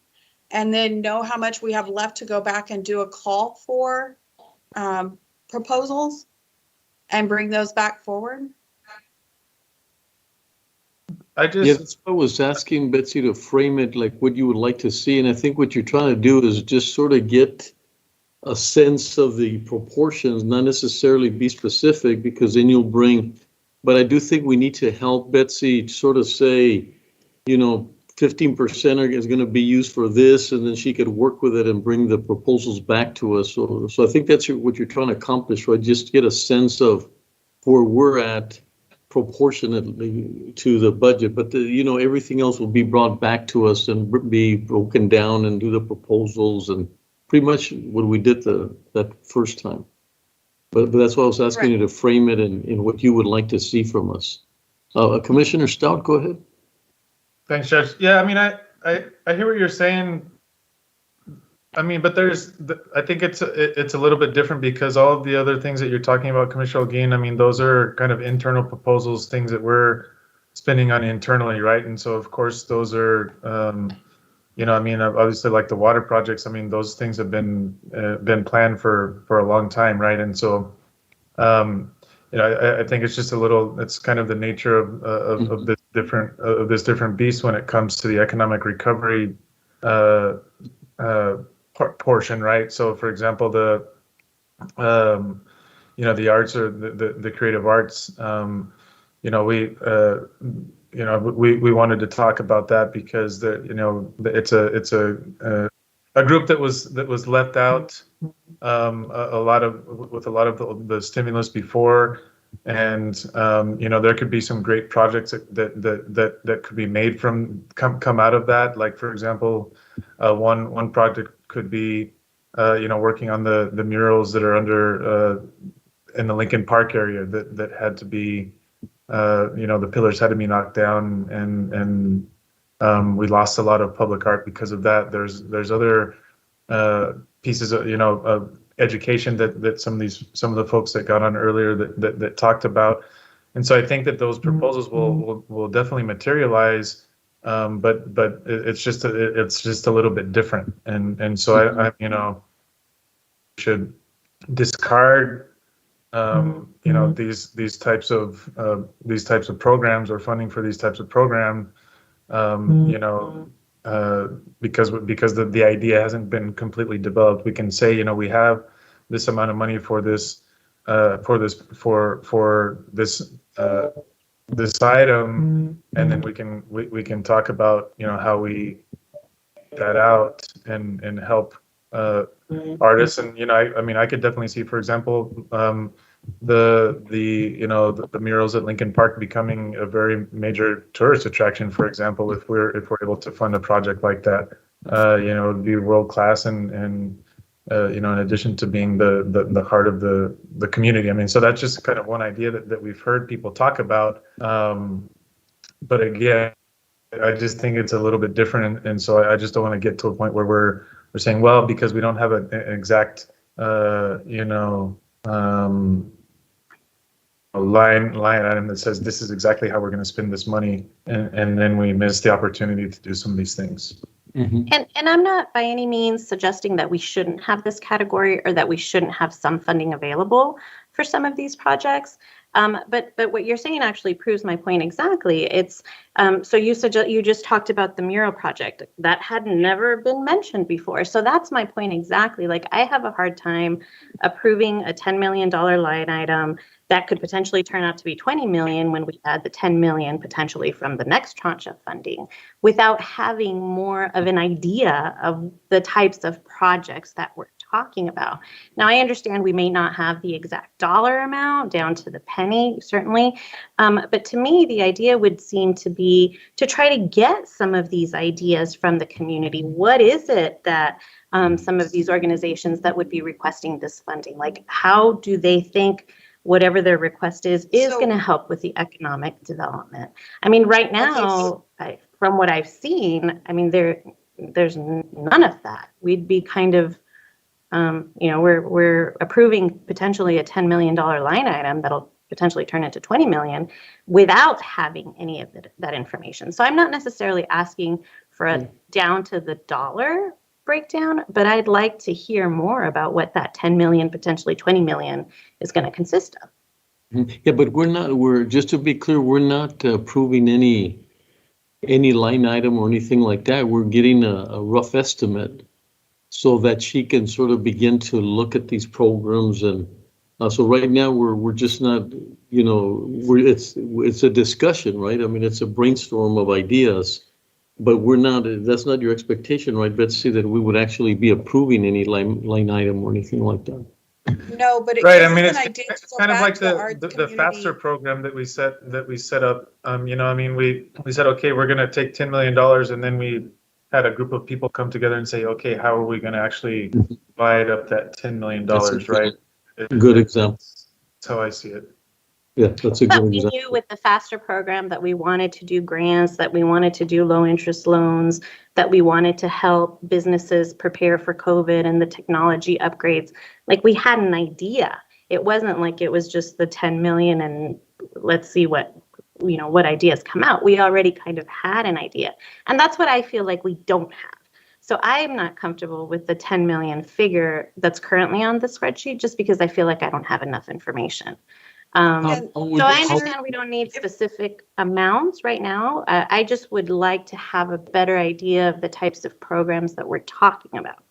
and then know how much we have left to go back and do a call for proposals and bring those back forward. Yeah, that's why I was asking Betsy to frame it like what you would like to see. And I think what you're trying to do is just sort of get a sense of the proportions, not necessarily be specific, because then you'll bring, but I do think we need to help Betsy sort of say, 15% is going to be used for this, and then she could work with it and bring the proposals back to us. So I think that's what you're trying to accomplish, right? Just get a sense of where we're at proportionately to the budget, but everything else will be brought back to us and be broken down and do the proposals and pretty much what we did that first time. But that's why I was asking you to frame it in what you would like to see from us. Commissioner Stout, go ahead. Thanks, Judge. Yeah, I mean, I hear what you're saying. I mean, but I think it's a little bit different because all of the other things that you're talking about, Commissioner Holguin, I mean, those are kind of internal proposals, things that we're spending on internally, right? And so, of course, those are, I mean, obviously, like the water projects, I mean, those things have been planned for a long time, right? And so, I think it's just it's kind of the nature of this different beast when it comes to the economic recovery portion, right? So, for example, the arts or the creative arts, we wanted to talk about that because it's a group that was left out with a lot of the stimulus before, and there could be some great projects that could be made come out of that. Like, for example, one project could be working on the murals that are under in the Lincoln Park area that had to be the pillars had to be knocked down, and we lost a lot of public art because of that. There's other pieces of education that some of the folks that got on earlier that talked about, and so I think that those proposals will definitely materialize, but it's just a little bit different, and so I should discard these types of programs or funding for these types of programs, because the idea hasn't been completely developed. We can say, we have this amount of money for this for this item, and then we can talk about, you know, how we get that out and help artists. And, you know, I mean, I could definitely see, for example, the murals at Lincoln Park becoming a very major tourist attraction, for example, if we're able to fund a project like that. You know, it'd be world class and you know, in addition to being the heart of the community. I mean, so that's just kind of one idea that we've heard people talk about. But again, I just think it's a little bit different, and so I just don't want to get to a point where we're saying, well, because we don't have an exact you know, a line item that says this is exactly how we're going to spend this money, and then we miss the opportunity to do some of these things. And I'm not by any means suggesting that we shouldn't have this category or that we shouldn't have some funding available for some of these projects. But what you're saying actually proves my point exactly. It's so you just talked about the mural project that had never been mentioned before. So that's my point exactly. Like, I have a hard time approving a $10 million line item that could potentially turn out to be 20 million when we add the 10 million potentially from the next tranche of funding, without having more of an idea of the types of projects that we're talking about. Now, I understand we may not have the exact dollar amount down to the penny, certainly, but to me, the idea would seem to be to try to get some of these ideas from the community. What is it that some of these organizations that would be requesting this funding, like, how do they think whatever their request is going to help with the economic development? I mean, right now, from what I've seen, I mean, there's none of that. We'd be kind of, you know, we're approving potentially a $10 million line item that'll potentially turn into 20 million without having any of that information. So I'm not necessarily asking for a down to the dollar breakdown, but I'd like to hear more about what that 10 million, potentially 20 million is going to consist of. Yeah, but we're just to be clear, we're not approving any line item or anything like that. We're getting a rough estimate so that she can sort of begin to look at these programs. And so right now we're just not, you know, it's a discussion, right? I mean, it's a brainstorm of ideas. But we're not, that's not your expectation, right, Betsy, that we would actually be approving any line item or anything like that? No, but it Right. gives I mean, us an it's idea to go kind of back like to the arts the community. FAFSA program that we set up. You know, I mean, we said, okay, we're going to take $10 million, and then we had a group of people come together and say, okay, how are we going to actually divide up that $10 million, right? Good example. That's how I see it. Yeah, that's a But good we example. knew with the FASTER program that we wanted to do grants, that we wanted to do low interest loans, that we wanted to help businesses prepare for COVID and the technology upgrades. Like, we had an idea. It wasn't like it was just the 10 million and let's see what ideas come out. We already kind of had an idea. And that's what I feel like we don't have. So I'm not comfortable with the 10 million figure that's currently on the spreadsheet, just because I feel like I don't have enough information. So I understand we don't need specific amounts right now. I just would like to have a better idea of the types of programs that we're talking about.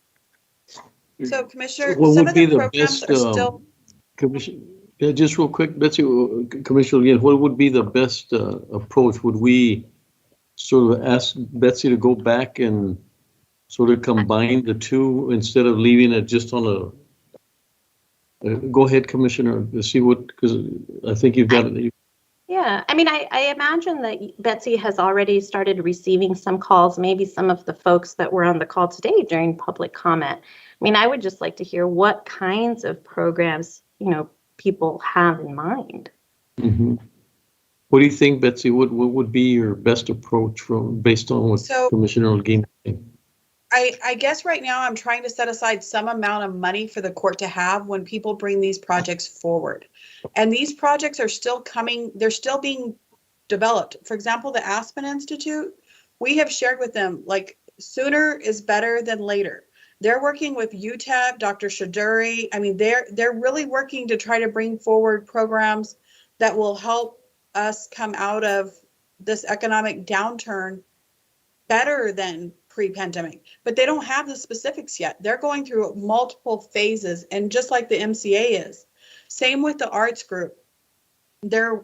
So, Commissioner, What some would of be the the programs best, are still. yeah, just real quick, Betsy, Commissioner, again, what would be the best approach? Would we sort of ask Betsy to go back and sort of combine the two instead of leaving it just on a? Go ahead, Commissioner. See what, because I think you've got it. Yeah, I mean, I imagine that Betsy has already started receiving some calls, maybe some of the folks that were on the call today during public comment. I mean, I would just like to hear what kinds of programs, people have in mind. Mm-hmm. What do you think, Betsy? What would be your best approach based on what Commissioner Holguin thinks? I guess right now I'm trying to set aside some amount of money for the court to have when people bring these projects forward. And these projects are still coming, they're still being developed. For example, the Aspen Institute, we have shared with them, like, sooner is better than later. They're working with UTEP, Dr. Shaduri. I mean, they're really working to try to bring forward programs that will help us come out of this economic downturn better than pre-pandemic, but they don't have the specifics yet. They're going through multiple phases, and just like the MCA is. Same with the arts group. They're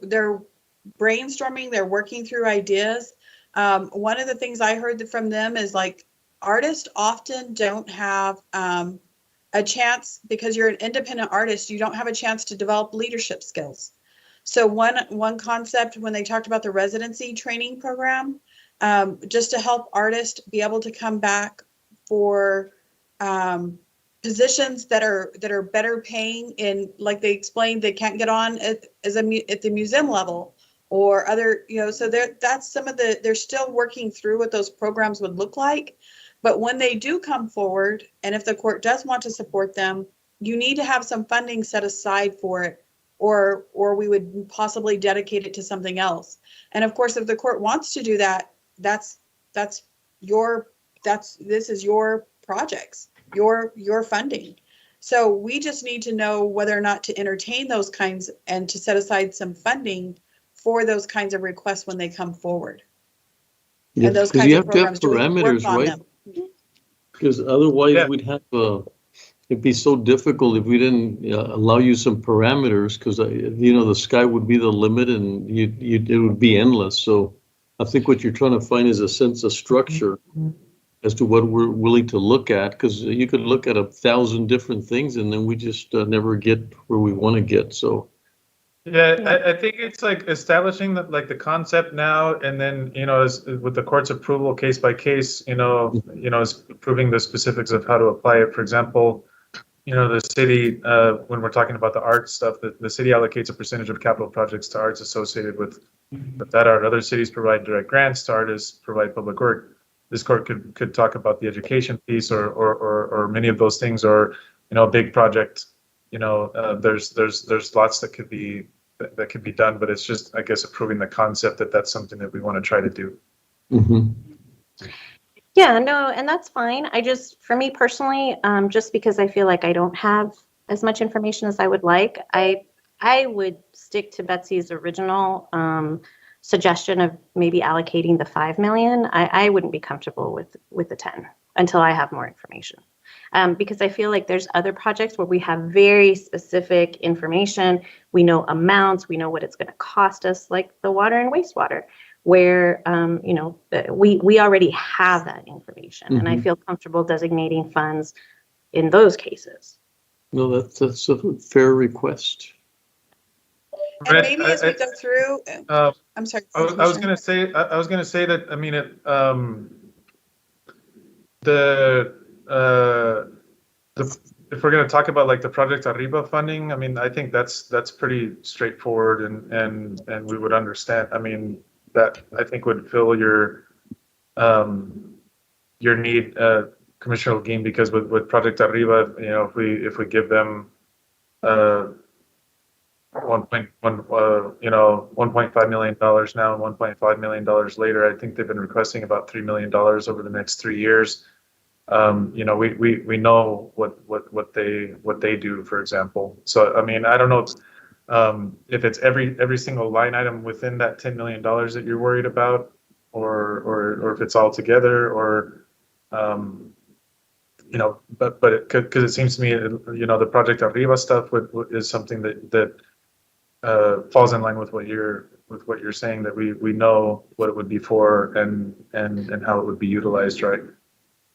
brainstorming, they're working through ideas. One of the things I heard from them is like artists often don't have a chance, because you're an independent artist, you don't have a chance to develop leadership skills. So one concept when they talked about the residency training program, just to help artists be able to come back for positions that are better paying, in, like they explained, they can't get on at the museum level or other, so that's some of they're still working through what those programs would look like. But when they do come forward, and if the court does want to support them, you need to have some funding set aside for it, or we would possibly dedicate it to something else. And of course, if the court wants to do that, this is your projects, your funding. So we just need to know whether or not to entertain those kinds and to set aside some funding for those kinds of requests when they come forward. Yeah, And those because kinds you of have to have programs, do we work parameters, on right? them? Because otherwise we'd have, it'd be so difficult if we didn't allow you some parameters, because, the sky would be the limit and it would be endless. So I think what you're trying to find is a sense of structure as to what we're willing to look at, because you could look at 1,000 different things and then we just never get where we want to get. So Yeah, I think it's like establishing the concept now, and then as, with the court's approval, case by case, is proving the specifics of how to apply it. For example, the city, when we're talking about the art stuff, the city allocates a percentage of capital projects to arts associated with that art. Other cities provide direct grants to artists, provide public work. This court could talk about the education piece, or many of those things, or a big project. There's lots that could be done, but it's just, I guess, approving the concept that that's something that we want to try to do. Yeah, no, and that's fine. For me personally, just because I feel like I don't have as much information as I would like, I would stick to Betsy's original suggestion of maybe allocating the 5 million. I wouldn't be comfortable with the 10 until I have more information. Because I feel like there's other projects where we have very specific information. We know amounts, we know what it's going to cost us, like the water and wastewater, where we already have that information, and I feel comfortable designating funds in those cases. No, that's a fair request. And maybe as we go through, I'm sorry. I was going to say that, I mean, if we're going to talk about like the Project Arriba funding, I mean, I think that's pretty straightforward, and we would understand. I mean, that I think would fill your need, Commissioner Holguin, because with Project Arriba, if we give them $1.5 million now and $1.5 million later, I think they've been requesting about $3 million over the next 3 years. We know what they do, for example. So I mean, I don't know if it's every single line item within that $10 million that you're worried about, or if it's all together, or but because it seems to me, the Project Arriba stuff is something that falls in line with what you're saying, that we know what it would be for and how it would be utilized, right?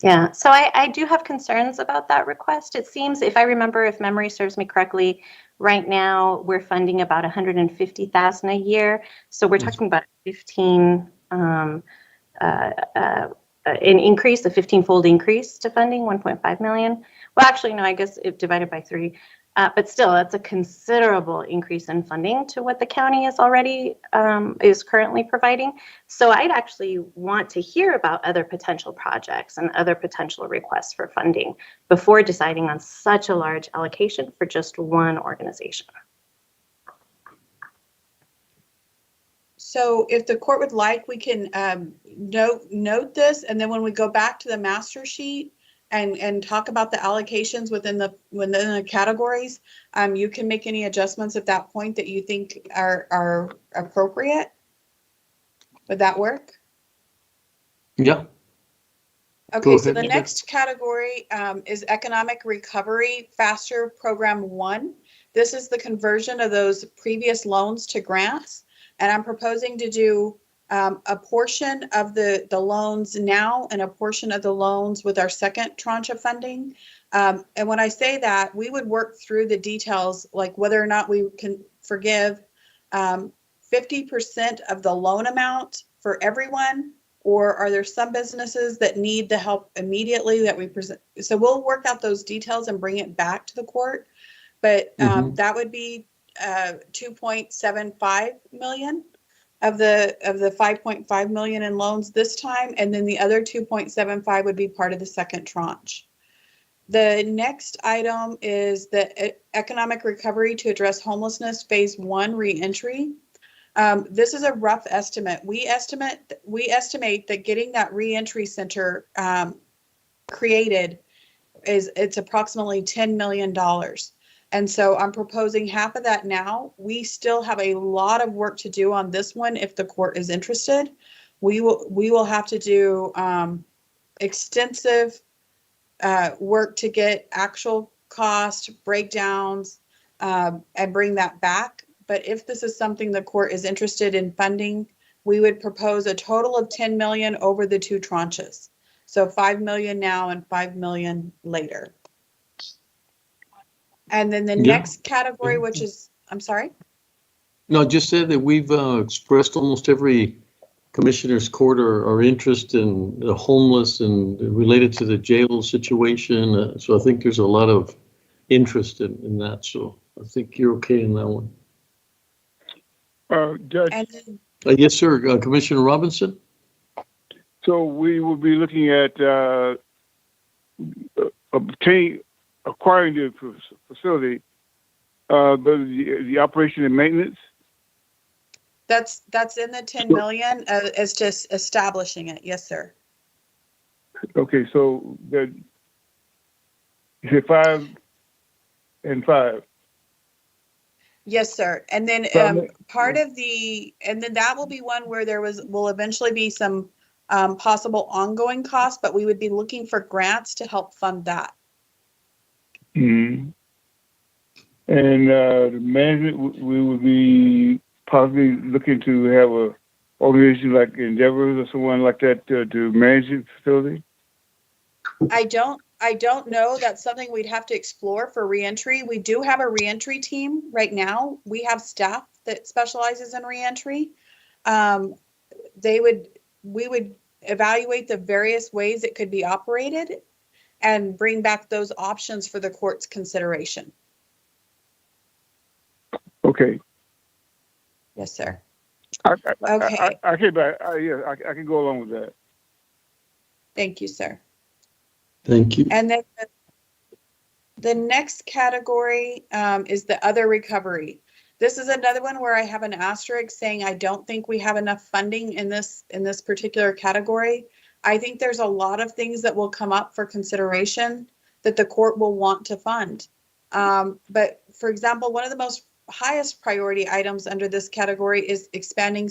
Yeah, so I do have concerns about that request. It seems, if memory serves me correctly, right now we're funding about $150,000 a year. So we're talking about an increase, a 15-fold increase to funding, 1.5 million. Well, actually, no, I guess it divided by 3. But still, that's a considerable increase in funding to what the county is already is currently providing. So I'd actually want to hear about other potential projects and other potential requests for funding before deciding on such a large allocation for just one organization. So if the court would like, we can note this, and then when we go back to the master sheet and talk about the allocations within the categories, you can make any adjustments at that point that you think are appropriate. Would that work? Yeah. Okay, so the next category is Economic Recovery Faster Program 1. This is the conversion of those previous loans to grants. And I'm proposing to do a portion of the loans now and a portion of the loans with our second tranche of funding. And when I say that, we would work through the details, like whether or not we can forgive 50% of the loan amount for everyone, or are there some businesses that need the help immediately that we present? So we'll work out those details and bring it back to the court. But that would be 2.75 million of the 5.5 million in loans this time, and then the other 2.75 would be part of the second tranche. The next item is the economic recovery to address homelessness phase 1 reentry. This is a rough estimate. We estimate that getting that reentry center created it's approximately $10 million. And so I'm proposing half of that now. We still have a lot of work to do on this one if the court is interested. We will have to do extensive work to get actual cost breakdowns and bring that back. But if this is something the court is interested in funding, we would propose a total of 10 million over the 2 tranches. So 5 million now and 5 million later. And then the next category, which is, I'm sorry? No, just said that we've expressed almost every commissioner's court our interest in the homeless and related to the jail situation. So I think there's a lot of interest in that. So I think you're okay in that one. Judge. Yes, sir. Commissioner Robinson? So we will be looking at acquiring the facility, the operation and maintenance. That's in the 10 million as just establishing it. Yes, sir. Okay, so the 5 and 5. Yes, sir. And then and then that will be one where will eventually be some possible ongoing costs, but we would be looking for grants to help fund that. Mm-hmm. And the management, we would be possibly looking to have a organization like Endeavors or someone like that to manage the facility. I don't know. That's something we'd have to explore for reentry. We do have a reentry team right now. We have staff that specializes in reentry. We would evaluate the various ways it could be operated and bring back those options for the court's consideration. Okay. Yes, sir. Okay. I can go along with that. Thank you, sir. Thank you. And then the next category is the other recovery. This is another one where I have an asterisk saying I don't think we have enough funding in this particular category. I think there's a lot of things that will come up for consideration that the court will want to fund. But for example, one of the most highest priority items under this category is expanding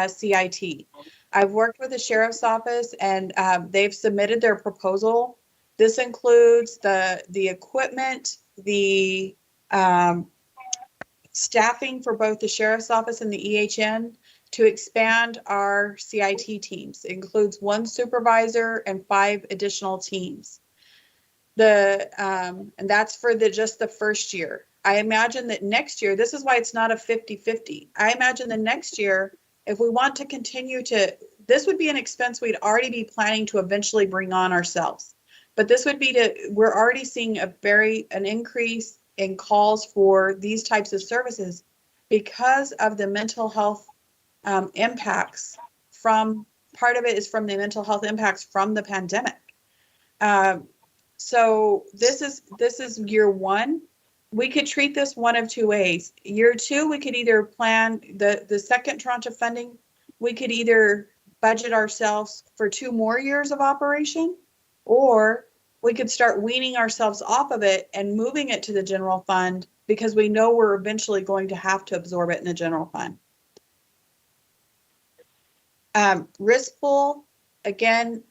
CIT. I've worked with the sheriff's office and they've submitted their proposal. This includes the equipment, the staffing for both the sheriff's office and the EHN to expand our CIT teams. It includes 1 supervisor and 5 additional teams. And that's for just the first year. I imagine that next year, this is why it's not a 50-50. I imagine the next year, if we want to continue this would be an expense we'd already be planning to eventually bring on ourselves. But this would be we're already seeing an increase in calls for these types of services because of the mental health impacts part of it is from the mental health impacts from the pandemic. So this is year 1. We could treat this one of 2 ways. Year 2, we could either plan the second tranche of funding. We could either budget ourselves for 2 more years of operation, or we could start weaning ourselves off of it and moving it to the general fund because we know we're eventually going to have to absorb it in the general fund. Risk pool, again,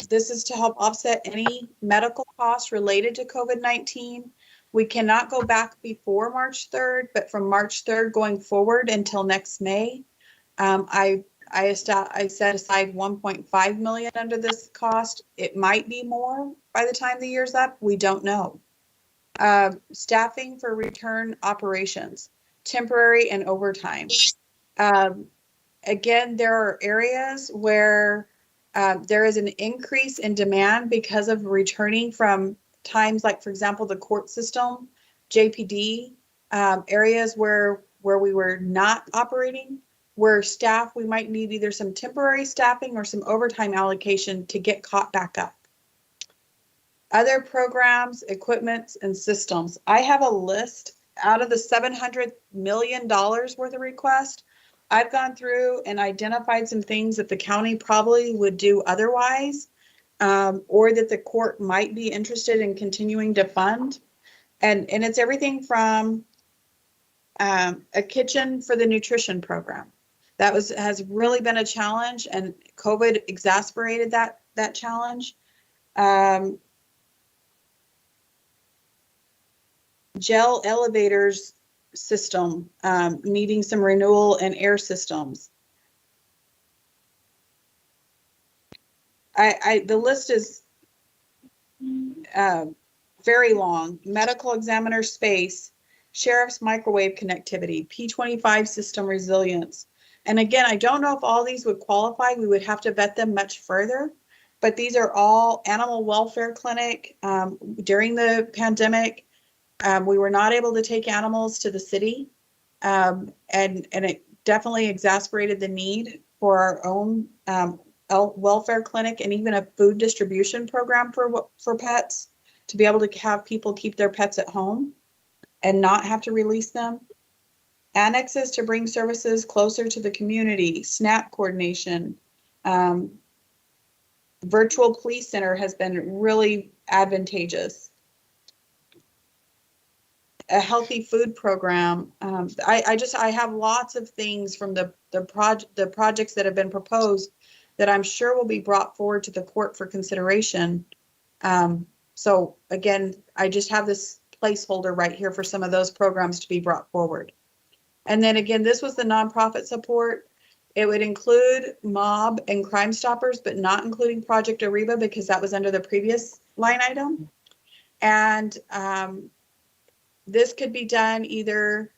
this is to help offset any medical costs related to COVID-19. We cannot go back before March 3rd, but from March 3rd going forward until next May, I set aside 1.5 million under this cost. It might be more by the time the year's up. We don't know. Staffing for return operations, temporary and overtime. Again, there are areas where there is an increase in demand because of returning from times like, for example, the court system, JPD, areas where we were not operating, where staff, we might need either some temporary staffing or some overtime allocation to get caught back up. Other programs, equipment, and systems. I have a list out of the $700 million worth of requests. I've gone through and identified some things that the county probably would do otherwise, or that the court might be interested in continuing to fund. And it's everything from a kitchen for the nutrition program. That has really been a challenge, and COVID exacerbated that challenge. Gel elevators system, needing some renewal and air systems. The list is very long. Medical examiner space, sheriff's microwave connectivity, P25 system resilience. And again, I don't know if all these would qualify. We would have to vet them much further, but these are all animal welfare clinic. During the pandemic, we were not able to take animals to the city, and it definitely exacerbated the need for our own welfare clinic and even a food distribution program for pets, to be able to have people keep their pets at home and not have to release them. Annexes to bring services closer to the community, SNAP coordination. Virtual police center has been really advantageous. A healthy food program. I have lots of things from the projects that have been proposed that I'm sure will be brought forward to the court for consideration. So again, I just have this placeholder right here for some of those programs to be brought forward. And then again, this was the nonprofit support. It would include mob and Crime Stoppers, but not including Project Ariba because that was under the previous line item. And this could be done either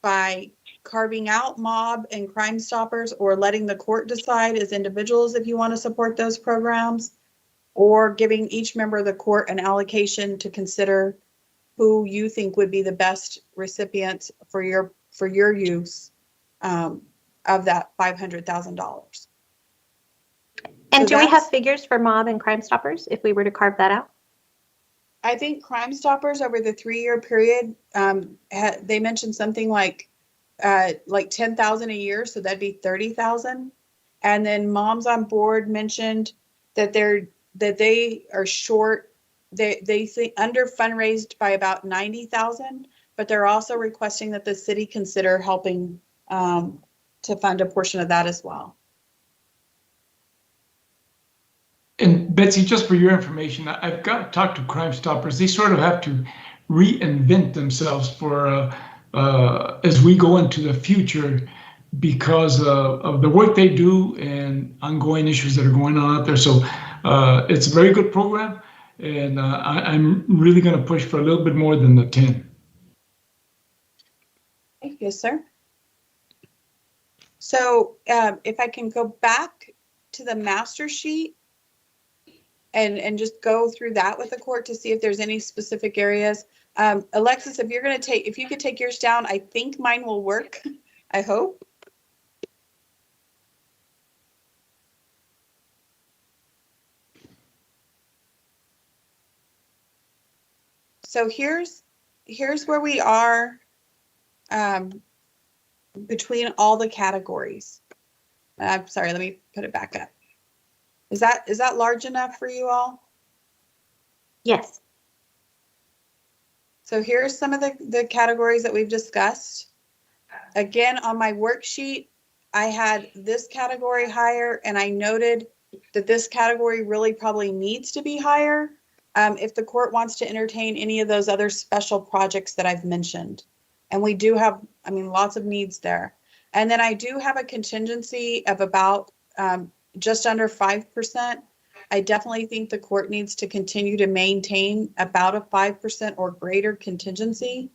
by carving out mob and Crime Stoppers or letting the court decide as individuals if you want to support those programs, or giving each member of the court an allocation to consider who you think would be the best recipient for your use of that $500,000. And So do we have that's- figures for mob and Crime Stoppers if we were to carve that out? I think Crime Stoppers over the 3-year period, they mentioned something like 10,000 a year, so that'd be 30,000. And then Moms on Board mentioned that they are short. They think under fundraised by about 90,000, but they're also requesting that the city consider helping to fund a portion of that as well. And Betsy, just for your information, I've got to talk to Crime Stoppers. They sort of have to reinvent themselves for as we go into the future because of the work they do and ongoing issues that are going on out there. So it's a very good program, and I'm really going to push for a little bit more than the 10. Yes, sir. So if I can go back to the master sheet and just go through that with the court to see if there's any specific areas. Alexis, if you could take yours down, I think mine will work. I hope. So here's where we are between all the categories. I'm sorry, let me put it back up. Is that large enough for you all? Yes. So here's some of the categories that we've discussed. Again, on my worksheet, I had this category higher, and I noted that this category really probably needs to be higher. if the court wants to entertain any of those other special projects that I've mentioned. And we do have, I mean, lots of needs there. And then I do have a contingency of about just under 5%. I definitely think the court needs to continue to maintain about a 5% or greater contingency,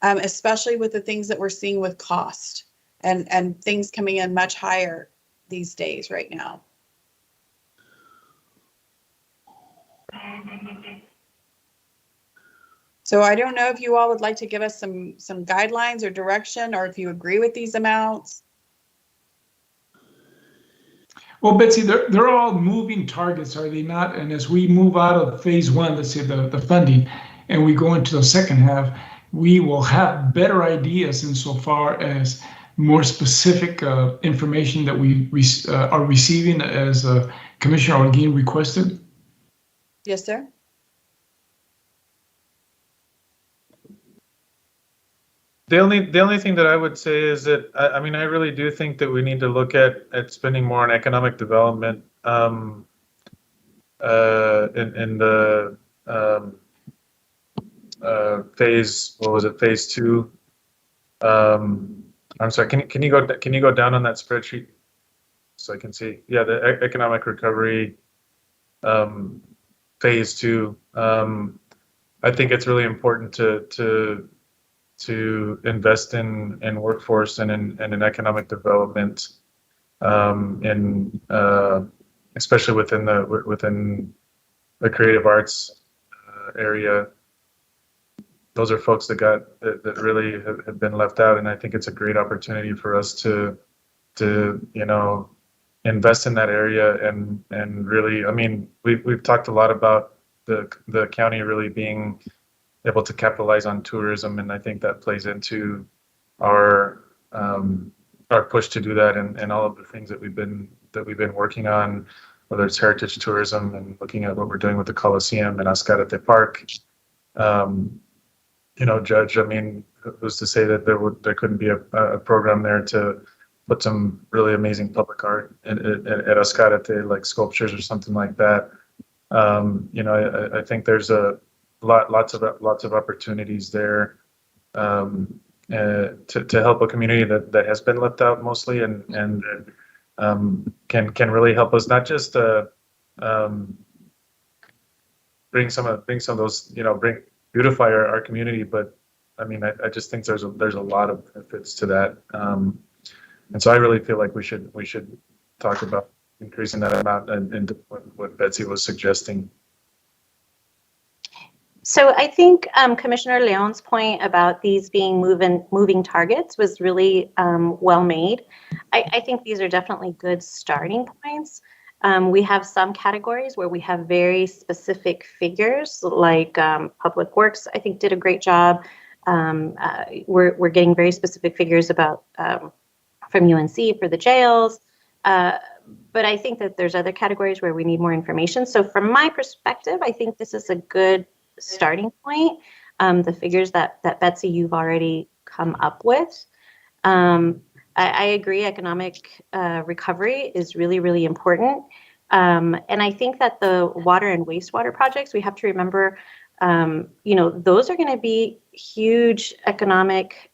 especially with the things that we're seeing with cost and things coming in much higher these days right now. So I don't know if you all would like to give us some guidelines or direction, or if you agree with these amounts. Well, Betsy, they're all moving targets, are they not? And as we move out of phase one, let's say the funding, and we go into the second half, we will have better ideas insofar as more specific information that we are receiving as Commissioner Holguin requested. Yes, sir. The only thing that I would say is that I mean I really do think that we need to look at spending more on economic development in the phase, what was it, phase two. I'm sorry, can you go down on that spreadsheet so I can see? Yeah, the economic recovery phase two. I think it's really important to invest in workforce and in economic development, especially within the creative arts area. Those are folks that really have been left out, and I think it's a great opportunity for us to invest in that area and really. I mean, we've talked a lot about the county really being able to capitalize on tourism, and I think that plays into our push to do that, and all of the things that we've been working on, whether it's heritage tourism and looking at what we're doing with the Coliseum and Ascarate Park. Judge, I mean, who's to say that there couldn't be a program there to put some really amazing public art at Ascarate, like sculptures or something like that. I think there's lots of opportunities there to help a community that has been left out mostly, and can really help us not just bring some of those, beautify our community, but I mean I just think there's a lot of benefits to that, and so I really feel like we should talk about increasing that amount and what Betsy was suggesting. So I think Commissioner Leon's point about these being moving targets was really well made. I think these are definitely good starting points. We have some categories where we have very specific figures, like Public Works, I think, did a great job. We're getting very specific figures about from UNC for the jails. But I think that there's other categories where we need more information. So from my perspective, I think this is a good starting point. The figures that Betsy, you've already come up with. I agree, economic recovery is really, really important. And I think that the water and wastewater projects, we have to remember, those are going to be huge economic,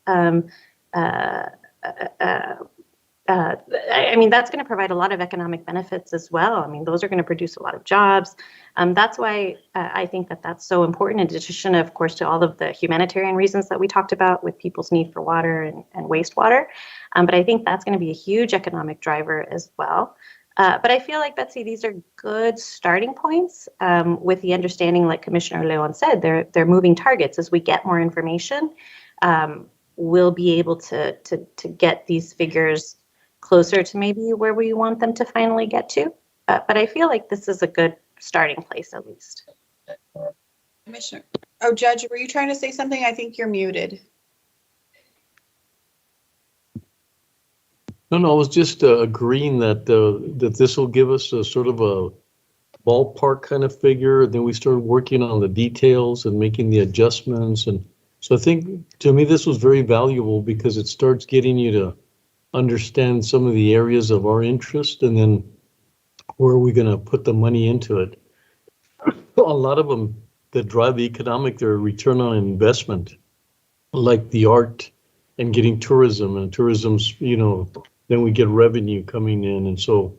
I mean, that's going to provide a lot of economic benefits as well. I mean, those are going to produce a lot of jobs. That's why I think that that's so important, in addition, of course, to all of the humanitarian reasons that we talked about with people's need for water and wastewater. But I think that's going to be a huge economic driver as well. But I feel like, Betsy, these are good starting points with the understanding, like Commissioner Leon said, they're moving targets. As we get more information, we'll be able to get these figures closer to maybe where we want them to finally get to. But I feel like this is a good starting place, at least. Commissioner. Oh, Judge, were you trying to say something? I think you're muted. No, I was just agreeing that this will give us a sort of a ballpark kind of figure. Then we started working on the details and making the adjustments. And so I think, to me, this was very valuable because it starts getting you to understand some of the areas of our interest, and then where are we going to put the money into it. A lot of them that drive the economic, their return on investment, like the art and getting tourism, and tourism's, then we get revenue coming in. And so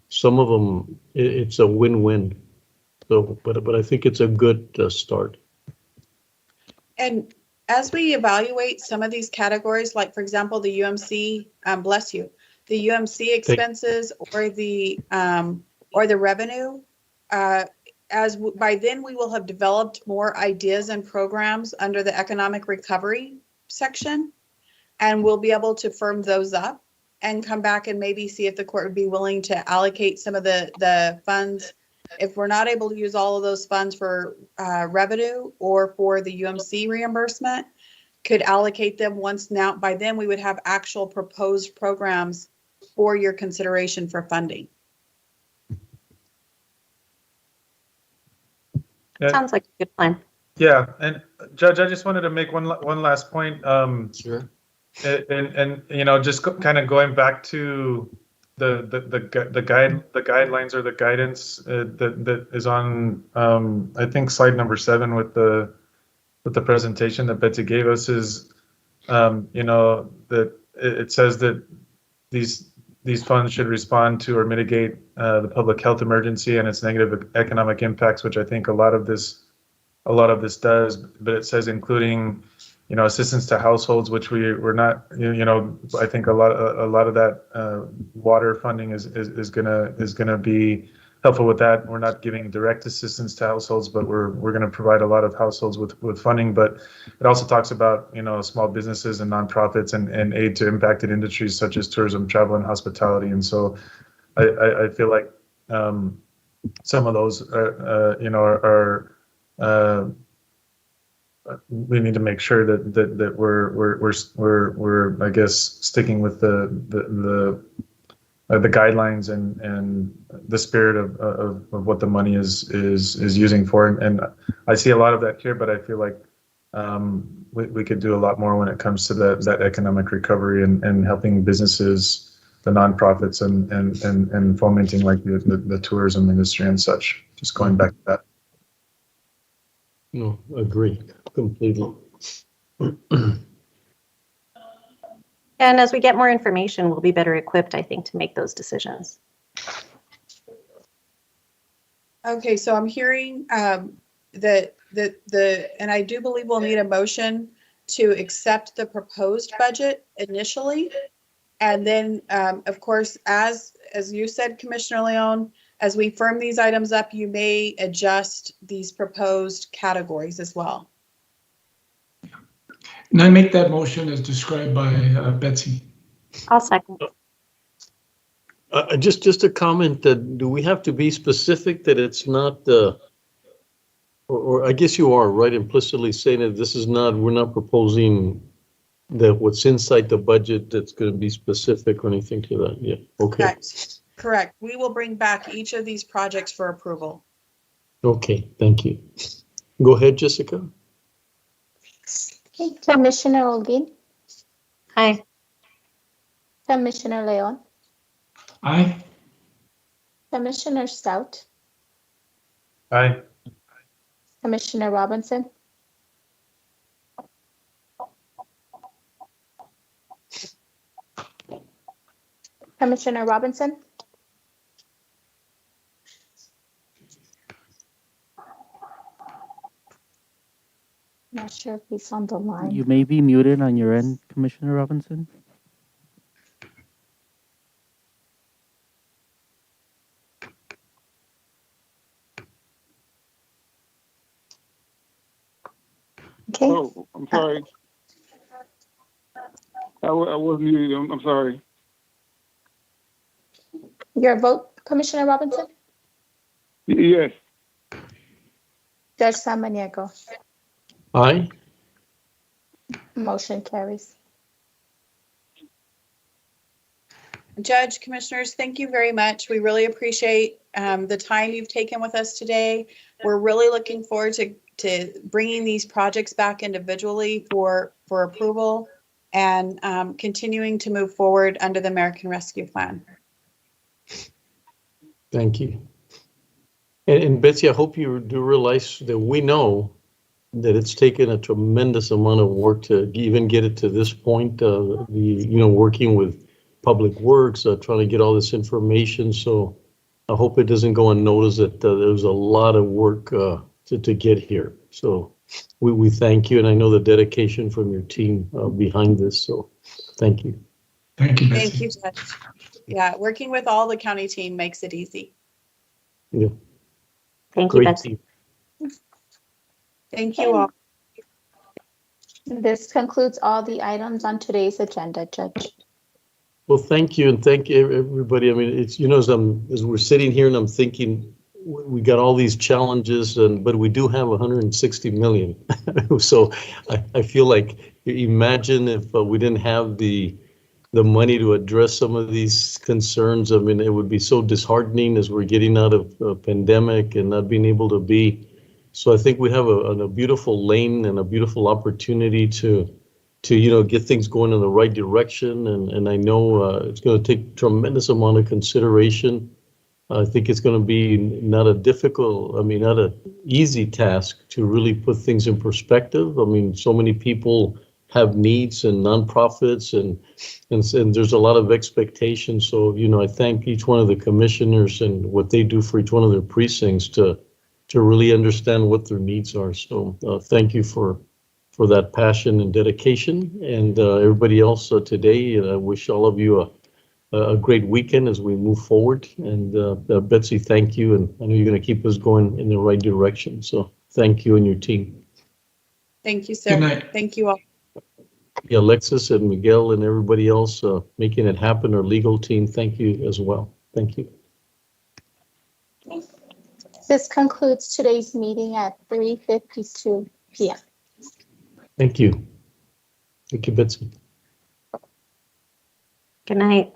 some of them, it's a win-win. So, but I think it's a good start. And as we evaluate some of these categories, like for example, the UMC, bless you, the UMC expenses or the revenue, by then we will have developed more ideas and programs under the economic recovery section, and we'll be able to firm those up and come back and maybe see if the court would be willing to allocate some of the funds. If we're not able to use all of those funds for revenue or for the UMC reimbursement, could allocate them once. Now, by then we would have actual proposed programs for your consideration for funding. Sounds like a good plan. Yeah, and Judge, I just wanted to make one last point. Sure. And just kind of going back to the guidelines or the guidance that is on I think slide number 7 with the presentation that Betsy gave us is that it says that these funds should respond to or mitigate the public health emergency and its negative economic impacts, which I think a lot of this does. But it says including assistance to households, which we're not, I think a lot of that water funding is gonna be helpful with that. We're not giving direct assistance to households, but we're gonna provide a lot of households with funding. But it also talks about small businesses and nonprofits and aid to impacted industries such as tourism, travel, and hospitality. And so I feel like some of those are we need to make sure that we're I guess sticking with the guidelines and the spirit of what the money is using for. And I see a lot of that here, but I feel like we could do a lot more when it comes to that economic recovery and helping businesses, the nonprofits, and fomenting like the tourism industry and such. Just going back to that. No, agree completely. And as we get more information, we'll be better equipped, I think, to make those decisions. Okay, so I'm hearing that and I do believe we'll need a motion to accept the proposed budget initially. And then, of course, as you said, Commissioner Leon, as we firm these items up, you may adjust these proposed categories as well. And I make that motion as described by Betsy. I'll second. Just a comment that do we have to be specific that it's not, or I guess you are right implicitly saying that this is not, we're not proposing that what's inside the budget that's going to be specific or anything to that. Yeah. Okay. Correct. We will bring back each of these projects for approval. Okay. Thank you. Go ahead, Jessica. Okay, Commissioner Olguin. Aye. Commissioner Leon. Aye. Commissioner Stout. Aye. Commissioner Robinson. Commissioner Robinson. Not sure if he's on the line. You may be muted on your end, Commissioner Robinson. Okay. Oh, I'm sorry. I was muted. I'm sorry. Your vote, Commissioner Robinson? Yes. Judge Samaniego. Aye. Motion carries. Judge, Commissioners, thank you very much. We really appreciate the time you've taken with us today. We're really looking forward to bringing these projects back individually for approval and continuing to move forward under the American Rescue Plan. Thank you. And Betsy, I hope you do realize that we know that it's taken a tremendous amount of work to even get it to this point. Working with Public Works, trying to get all this information. So I hope it doesn't go unnoticed that there's a lot of work to get here. So we thank you, and I know the dedication from your team behind this. So thank you. Thank you, Betsy. Thank you, Judge. Yeah, working with all the county team makes it easy. Yeah. Thank you, Great Betsy. team. Thank you all. This concludes all the items on today's agenda, Judge. Well, thank you, and thank everybody. I mean, it's, as we're sitting here and I'm thinking, we got all these challenges, but we do have 160 million. So I feel like, imagine if we didn't have the money to address some of these concerns. I mean, it would be so disheartening as we're getting out of a pandemic and not being able to be. So I think we have a beautiful lane and a beautiful opportunity to get things going in the right direction. And I know it's going to take tremendous amount of consideration. I think it's going to be not an easy task to really put things in perspective. I mean, so many people have needs, and nonprofits, and there's a lot of expectations. So, I thank each one of the commissioners and what they do for each one of their precincts to really understand what their needs are. So thank you for that passion and dedication, and everybody else today. And I wish all of you a great weekend as we move forward. And Betsy, thank you. And I know you're going to keep us going in the right direction. So thank you and your team. Thank you, sir. Good night. Thank you all. Yeah, Alexis and Miguel and everybody else making it happen, our legal team, thank you as well. Thank you. This concludes today's meeting at 3:52 p.m. Thank you. Thank you, Betsy. Good night.